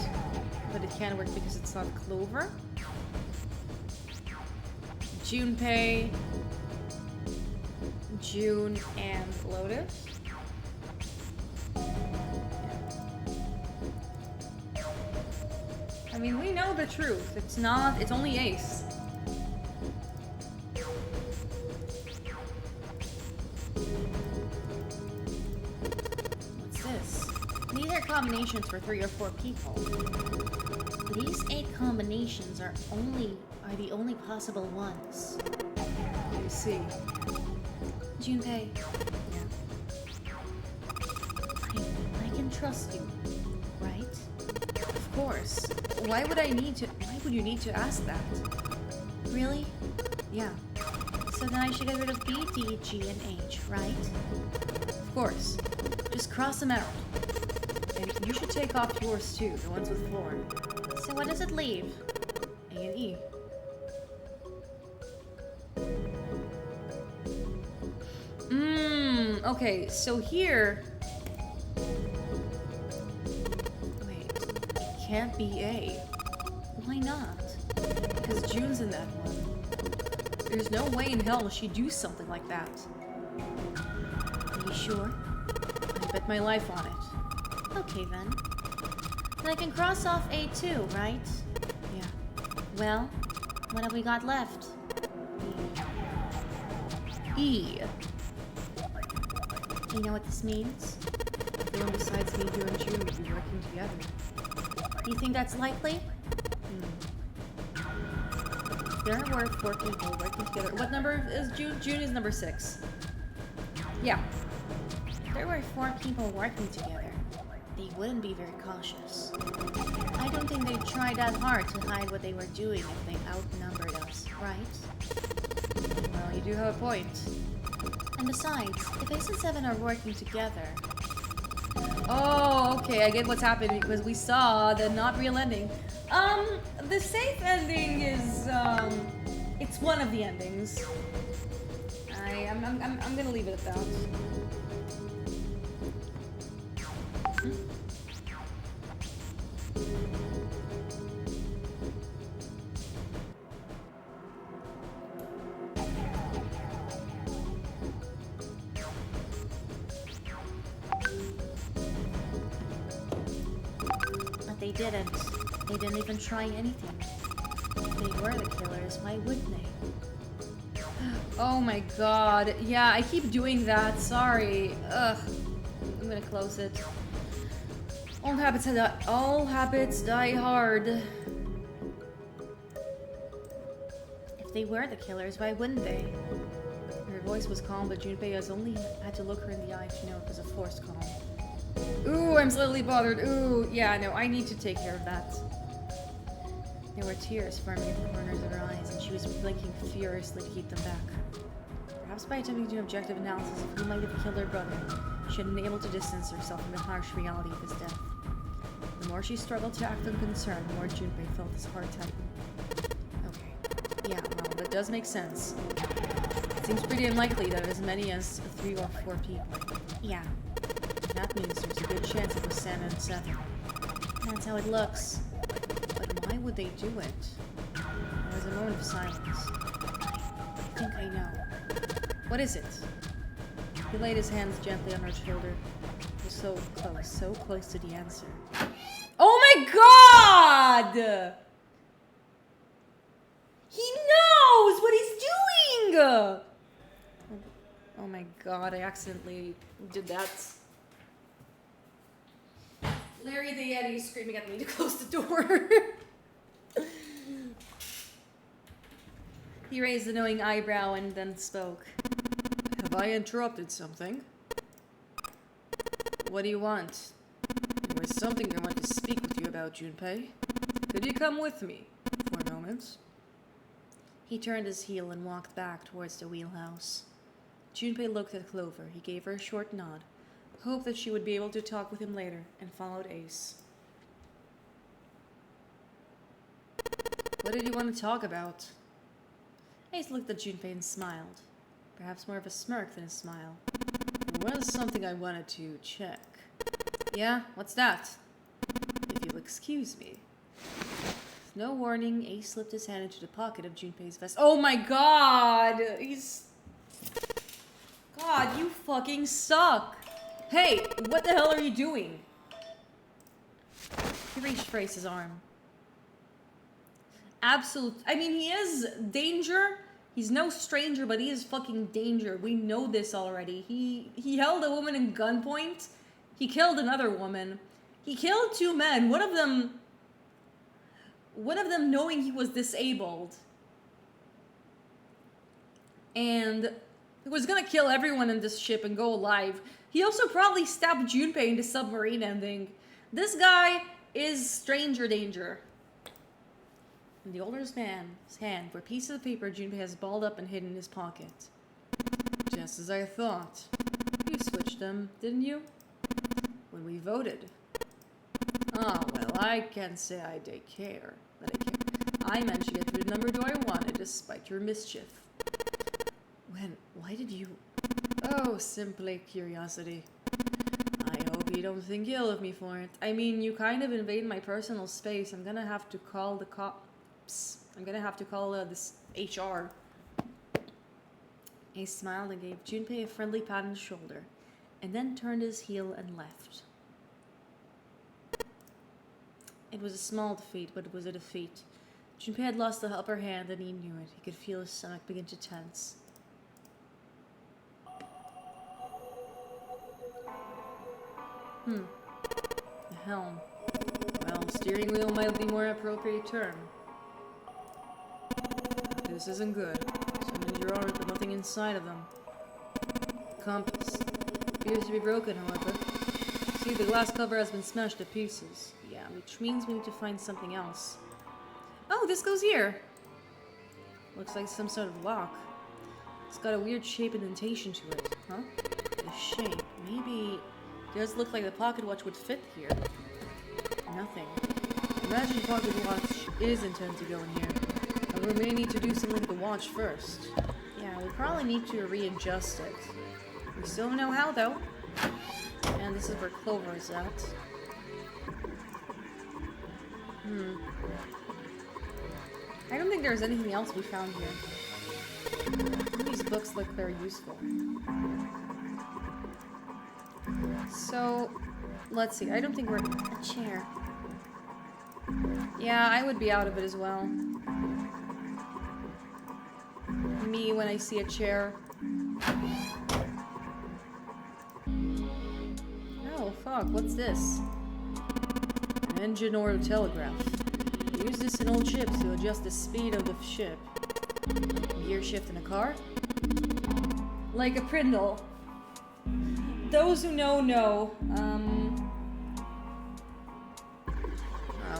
But it can't work because it's not Clover. Junpei, June, and Lotus. I mean, we know the truth. It's not. It's only Ace. What's this? These are combinations for 3 or 4 people. These 8 combinations are the only possible ones. You see. Junpei, Yeah. I can trust you, right? Of course. Why would you need to ask that? Really? Yeah. So then I should get rid of B, D, G, and H, right? Of course. Just cross them out. And you should take off yours too, the ones with floor. So what does it leave? A and E. Okay, so here... Wait, it can't be A. Why not? Because June's in that one. There's no way in hell she'd do something like that. Are you sure? I bet my life on it. Okay then. Then I can cross off A2, right? Yeah. Well, what have we got left? E. You know what this means? Everyone besides me, you and June would be working together. You think that's likely? There were 4 people working together. What number is June? June is number 6. Yeah. If there were 4 people working together, they wouldn't be very cautious. I don't think they'd try that hard to hide what they were doing if they outnumbered us, right? Well, you do have a point. And besides, if Ace and 7 are working together, Oh, okay, I get what's happening because we saw the not real ending. The safe ending is, it's one of the endings. I'm gonna leave it at that. but they didn't. They didn't even try anything. If they were the killers, why wouldn't they? Oh my god. Yeah, I keep doing that. Sorry. Ugh. I'm gonna close it. All habits die hard. If they were the killers, why wouldn't they? Her voice was calm, but Junpei has only had to look her in the eye to know it was a forced calm. Ooh, I'm slightly bothered. Ooh, yeah, no, I need to take care of that. There were tears forming at the corners of her eyes, and she was blinking furiously to keep them back. Perhaps by attempting to do objective analysis of who might have killed her brother, she had been able to distance herself from the harsh reality of his death. The more she struggled to act unconcerned, the more Junpei felt his heart tighten. Okay. Yeah, well, that does make sense. It seems pretty unlikely that as many as 3 or 4 people. Yeah, That means there's a good chance it was Sam and 7. that's how it looks. But why would they do it? There was a moment of silence. I think I know. What is it? He laid his hands gently on her shoulder. He was so close to the answer. Oh my god! He knows what he's doing! Oh my god, I accidentally did that. Larry the Yeti is screaming at me to close the door. He raised a knowing eyebrow and then spoke. Have I interrupted something? What do you want? There was something I want to speak with you about, Junpei. Could you come with me for a moment? He turned his heel and walked back towards the wheelhouse. Junpei looked at Clover. He gave her a short nod, hoped that she would be able to talk with him later, and followed Ace. What did you want to talk about? Ace looked at Junpei and smiled. Perhaps more of a smirk than a smile. There was something I wanted to check. Yeah, what's that? If you'll excuse me. With no warning, Ace slipped his hand into the pocket of Junpei's vest. Oh my god! He's... God, you fucking suck! Hey, what the hell are you doing? He reached for Ace's arm. absolute. I mean, he is danger. He's no stranger, but he is fucking danger. We know this already. He held a woman in gunpoint. He killed another woman. He killed 2 men. One of them knowing he was disabled. And he was gonna kill everyone in this ship and go alive. He also probably stabbed Junpei in the submarine ending. This guy is stranger danger. In the older man's hand were pieces of paper Junpei has balled up and hidden in his pocket. Just as I thought. You switched them, didn't you? When we voted. Ah, well, I can't say I did care. That I care. I managed to get through the number door I wanted, despite your mischief. Why did you... Oh, simply curiosity. I hope you don't think ill of me for it. I mean, you kind of invade my personal space. I'm gonna have to call the cops. I'm gonna have to call this HR. He smiled and gave Junpei a friendly pat on the shoulder, and then turned his heel and left. It was a small defeat, but it was a defeat. Junpei had lost the upper hand, and he knew it. He could feel his stomach begin to tense. The helm. Well, steering wheel might be more appropriate term. This isn't good. So many drawers, but nothing inside of them. Compass. Appears to be broken, however. See, the glass cover has been smashed to pieces. Yeah, which means we need to find something else. Oh, this goes here! Looks like some sort of lock. It's got a weird shape and indentation to it, huh? The shape. Maybe... It does look like the pocket watch would fit here. Nothing. Imagine the pocket watch is intended to go in here. However, we may need to do something to the watch first. Yeah, we probably need to readjust it. We still don't know how, though. And this is where Clover is at. I don't think there's anything else we found here. These books look very useful. So, let's see. I don't think we're... A chair. Yeah, I would be out of it as well. Me when I see a chair. Oh, fuck. What's this? An engine or a telegraph. Use this in old ships to adjust the speed of the ship. Gear shift in a car? Like a Prindle. Those who know.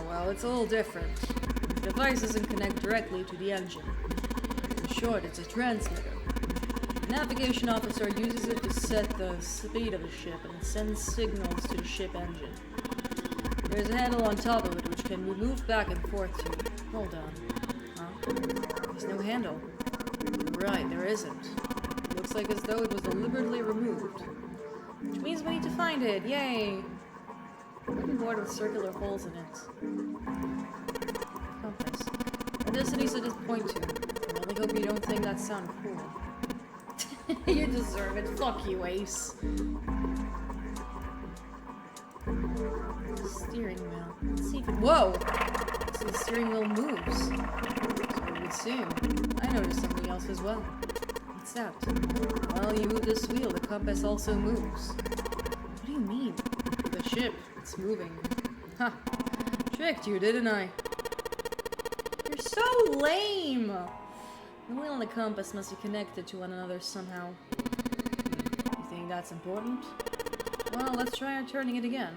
Well, it's a little different. The device doesn't connect directly to the engine. In short, it's a transmitter. The navigation officer uses it to set the speed of the ship and sends signals to the ship engine. There's a handle on top of it which can be moved back and forth to... Hold on. Huh? There's no handle. Right, there isn't. It looks like as though it was deliberately removed. Which means we need to find it. Yay! Wooden board with circular holes in it. Compass. What destinies does it point to? I really hope you don't think that sounded cool. You deserve it. Fuck you, Ace. Steering wheel. Let's see if it... Whoa! So the steering wheel moves. So it would seem. I noticed something else as well. What's that? Well, you move this wheel, the compass also moves. What do you mean? The ship. It's moving. Ha! Tricked you, didn't I? You're so lame! The wheel and the compass must be connected to one another somehow. You think that's important? Well, let's try turning it again.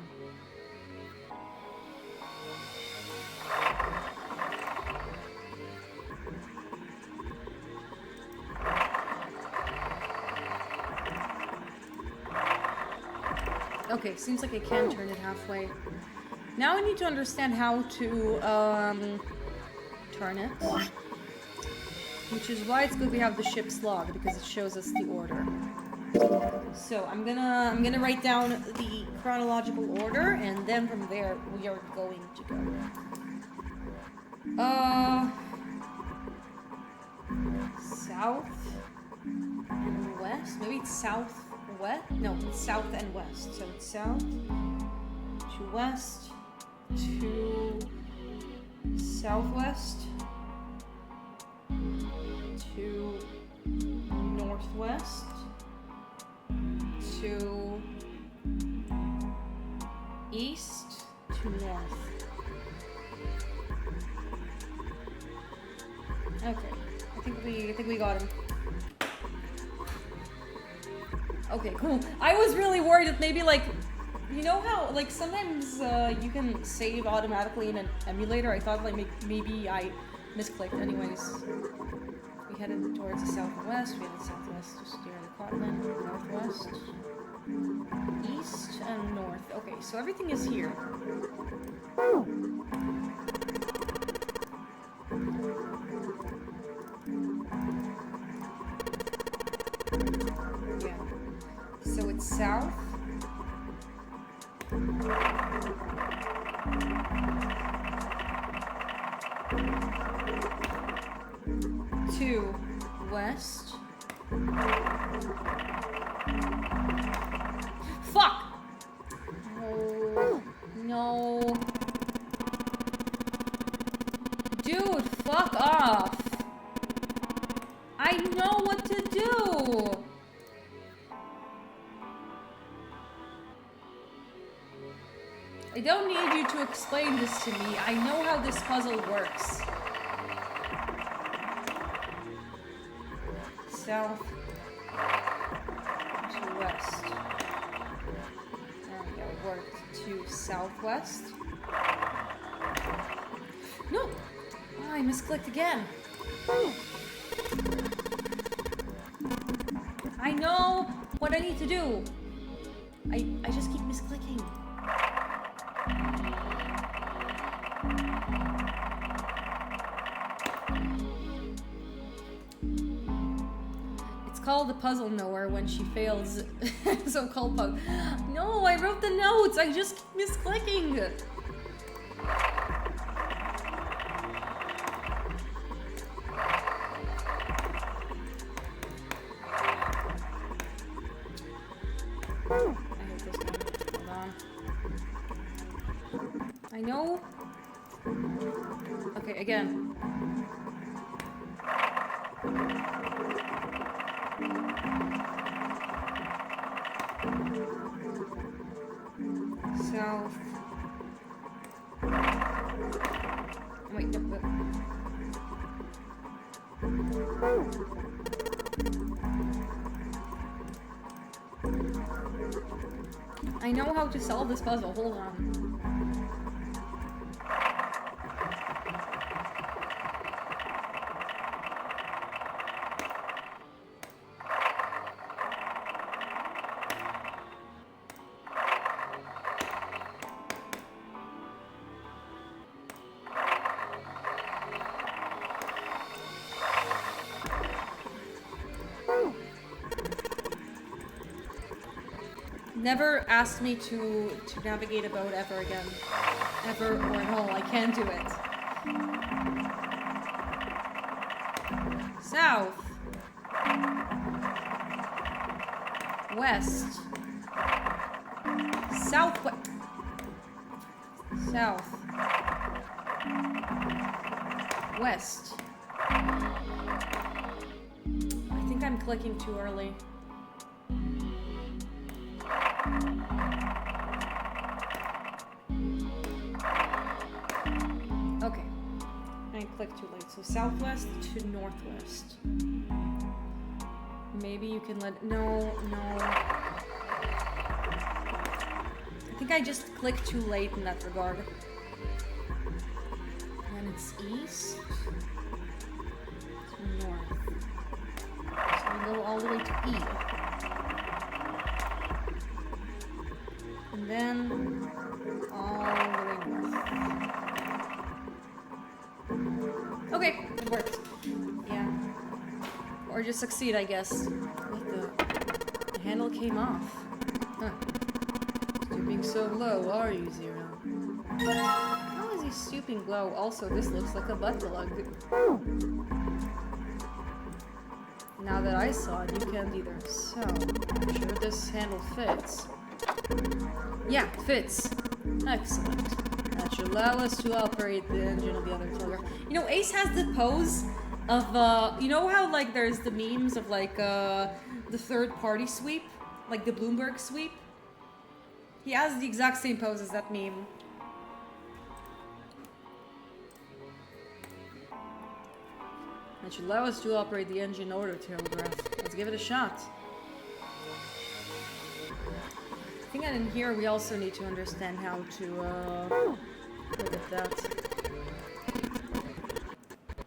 Okay, seems like I can turn it halfway. Now I need to understand how to turn it. Which is why it's good we have the ship's log, because it shows us the order. So I'm gonna write down the chronological order, and then from there we are going to go. South and west. Maybe it's south west. No, it's south and west. So it's south to west to southwest to northwest to east to north. Okay, I think we got him. Okay, cool. I was really worried that maybe like, you know how like sometimes you can save automatically in an emulator. I thought like maybe I misclicked. Anyways, we headed towards the southwest. We headed southwest to steer the continent. Northwest, east, and north. Okay, so everything is here. Yeah. So it's south. To west. Fuck! Oh, no. Dude, fuck off. I know what to do. I don't need you to explain this to me. I know how this puzzle works. South to west. There we go. Work to southwest. No! Oh, I misclicked again. I know what I need to do. I just keep misclicking. It's called the puzzle knower when she fails. So-called puzzle. No, I wrote the notes. I just keep misclicking. I hate this one. Hold on. I know. Okay, again. South. Wait, no. I know how to solve this puzzle. Hold on. Never ask me to navigate a boat ever again. Ever or at all. I can't do it. South. West. Southwest. South. West. I think I'm clicking too early. Okay. I clicked too late. So southwest to northwest. Maybe you can let... No. I think I just clicked too late in that regard. And it's east to north. So we go all the way to E. And then all the way north. Okay, it worked. Yeah. Or just succeed, I guess. What the handle came off. Huh. Stooping so low, are you, Zero? How is he stooping low? Also, this looks like a butt plug. Now that I saw it, you can't either. So, I'm sure this handle fits. Yeah, fits. Excellent. That should allow us to operate the engine of the other tugger. You know, Ace has the pose of you know how like there's the memes of like the third party sweep, like the Bloomberg sweep. He has the exact same pose as that meme. That should allow us to operate the engine order telegraph. Let's give it a shot. I think that in here we also need to understand how to look at that.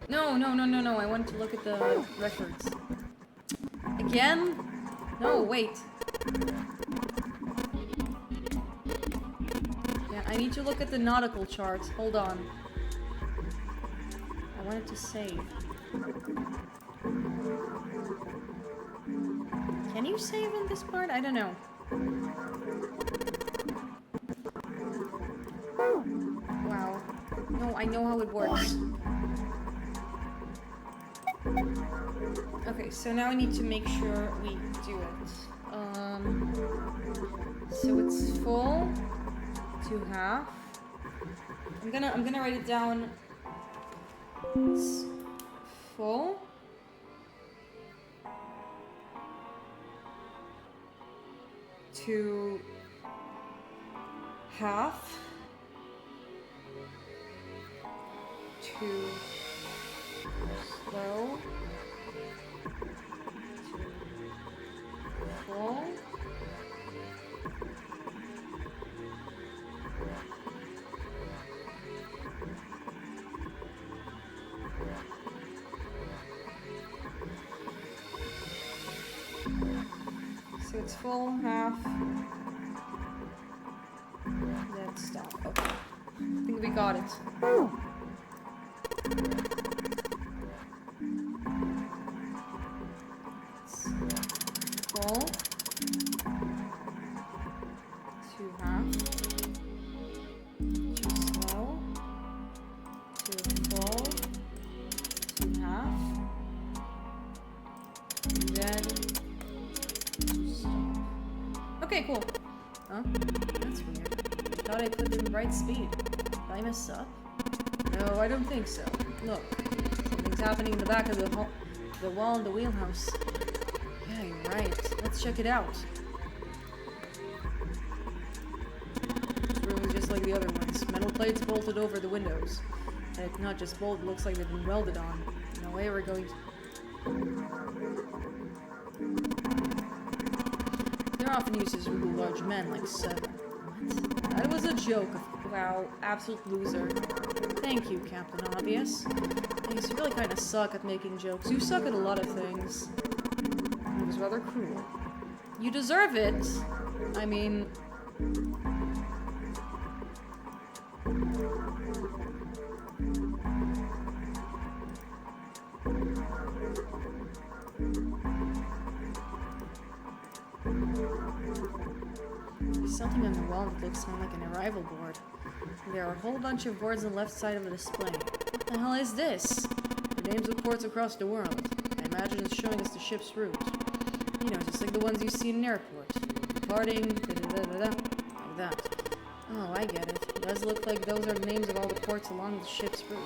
No, I want to look at the records. Again? No, wait. Yeah, I need to look at the nautical charts. Hold on. I wanted to save. Can you save in this part? I don't know. Wow. No, I know how it works. Okay, so now I need to make sure we do it. So it's full to half. I'm gonna write it down. It's full to half to slow to full so it's full, half, then stop. Okay. I think we got it. It's full to half to slow to full to half and then stop. Okay, cool. Huh? That's weird. Thought I put it in right speed. Did I mess up? No, I don't think so. Look, something's happening in the back of the wall in the wheelhouse. Yeah, you're right. Let's check it out. This room is just like the other ones. Metal plates bolted over the windows. And not just bolted, looks like they've been welded on. No way we're going to... They're often used as really large men, like 7. What? That was a joke. Wow, absolute loser. Thank you, Captain Obvious. I guess you really kind of suck at making jokes. You suck at a lot of things. It was rather cruel. You deserve it. I mean... There's something on the wall that looks more like an arrival board. There are a whole bunch of boards on the left side of the display. What the hell is this? The names of ports across the world. I imagine it's showing us the ship's route. You know, just like the ones you see in an airport. Departing, da-da-da-da-da, like that. Oh, I get it. It does look like those are the names of all the ports along the ship's route.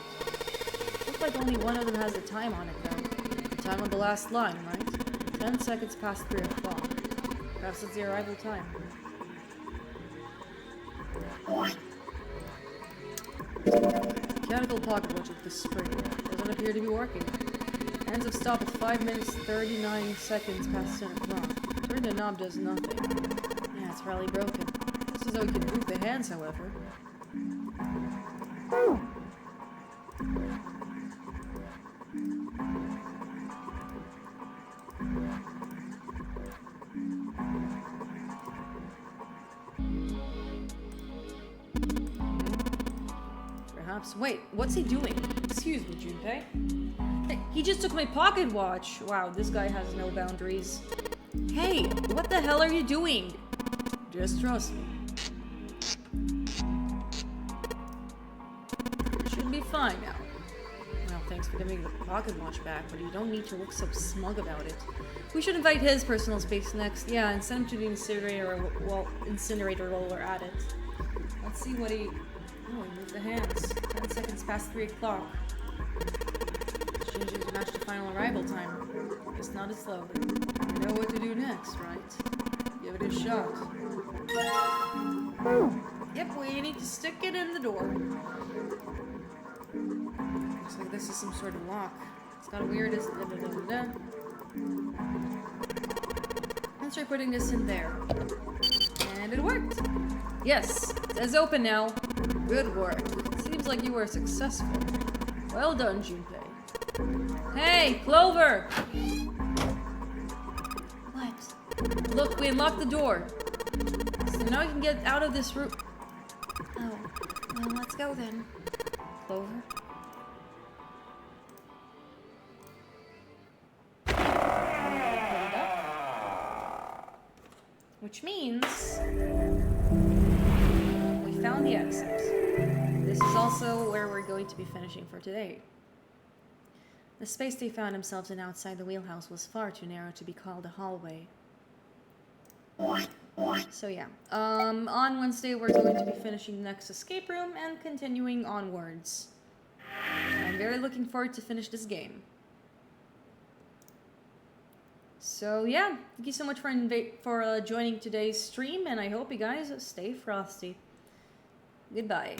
Looks like only one of them has a time on it, though. The time on the last line, right? 10 seconds past 3 o'clock. Perhaps it's the arrival time. Mechanical pocket watch at the spring. Doesn't appear to be working. Hands have stopped at 5 minutes 39 seconds past 10 o'clock. Turn the knob does nothing. Yeah, it's probably broken. This is how we can move the hands, however. Perhaps. Wait, what's he doing? Excuse me, Junpei. Hey, he just took my pocket watch. Wow, this guy has no boundaries. Hey, what the hell are you doing? Just trust me. Should be fine now. Well, thanks for giving me the pocket watch back, but you don't need to look so smug about it. We should invite his personal space next. Yeah, and send him to the incinerator while we're at it. Let's see what he... Oh, he moved the hands. 10 seconds past 3 o'clock. soon as you match the final arrival time. Just not as slowly. You know what to do next, right? Give it a shot. Yep, we need to stick it in the door. Looks like this is some sort of lock. It's got a weird... Let's try putting this in there. And it worked. Yes, it's open now. Good work. Seems like you were successful. Well done, Junpei. Hey, Clover! What? Look, we unlocked the door. So now you can get out of this room. Oh, well, let's go then. Clover? Which means we found the exit. This is also where we're going to be finishing for today. The space they found themselves in outside the wheelhouse was far too narrow to be called a hallway. So yeah, on Wednesday we're going to be finishing the next escape room and continuing onwards. I'm very looking forward to finish this game. So yeah, thank you so much for joining today's stream, and I hope you guys stay frosty. Goodbye.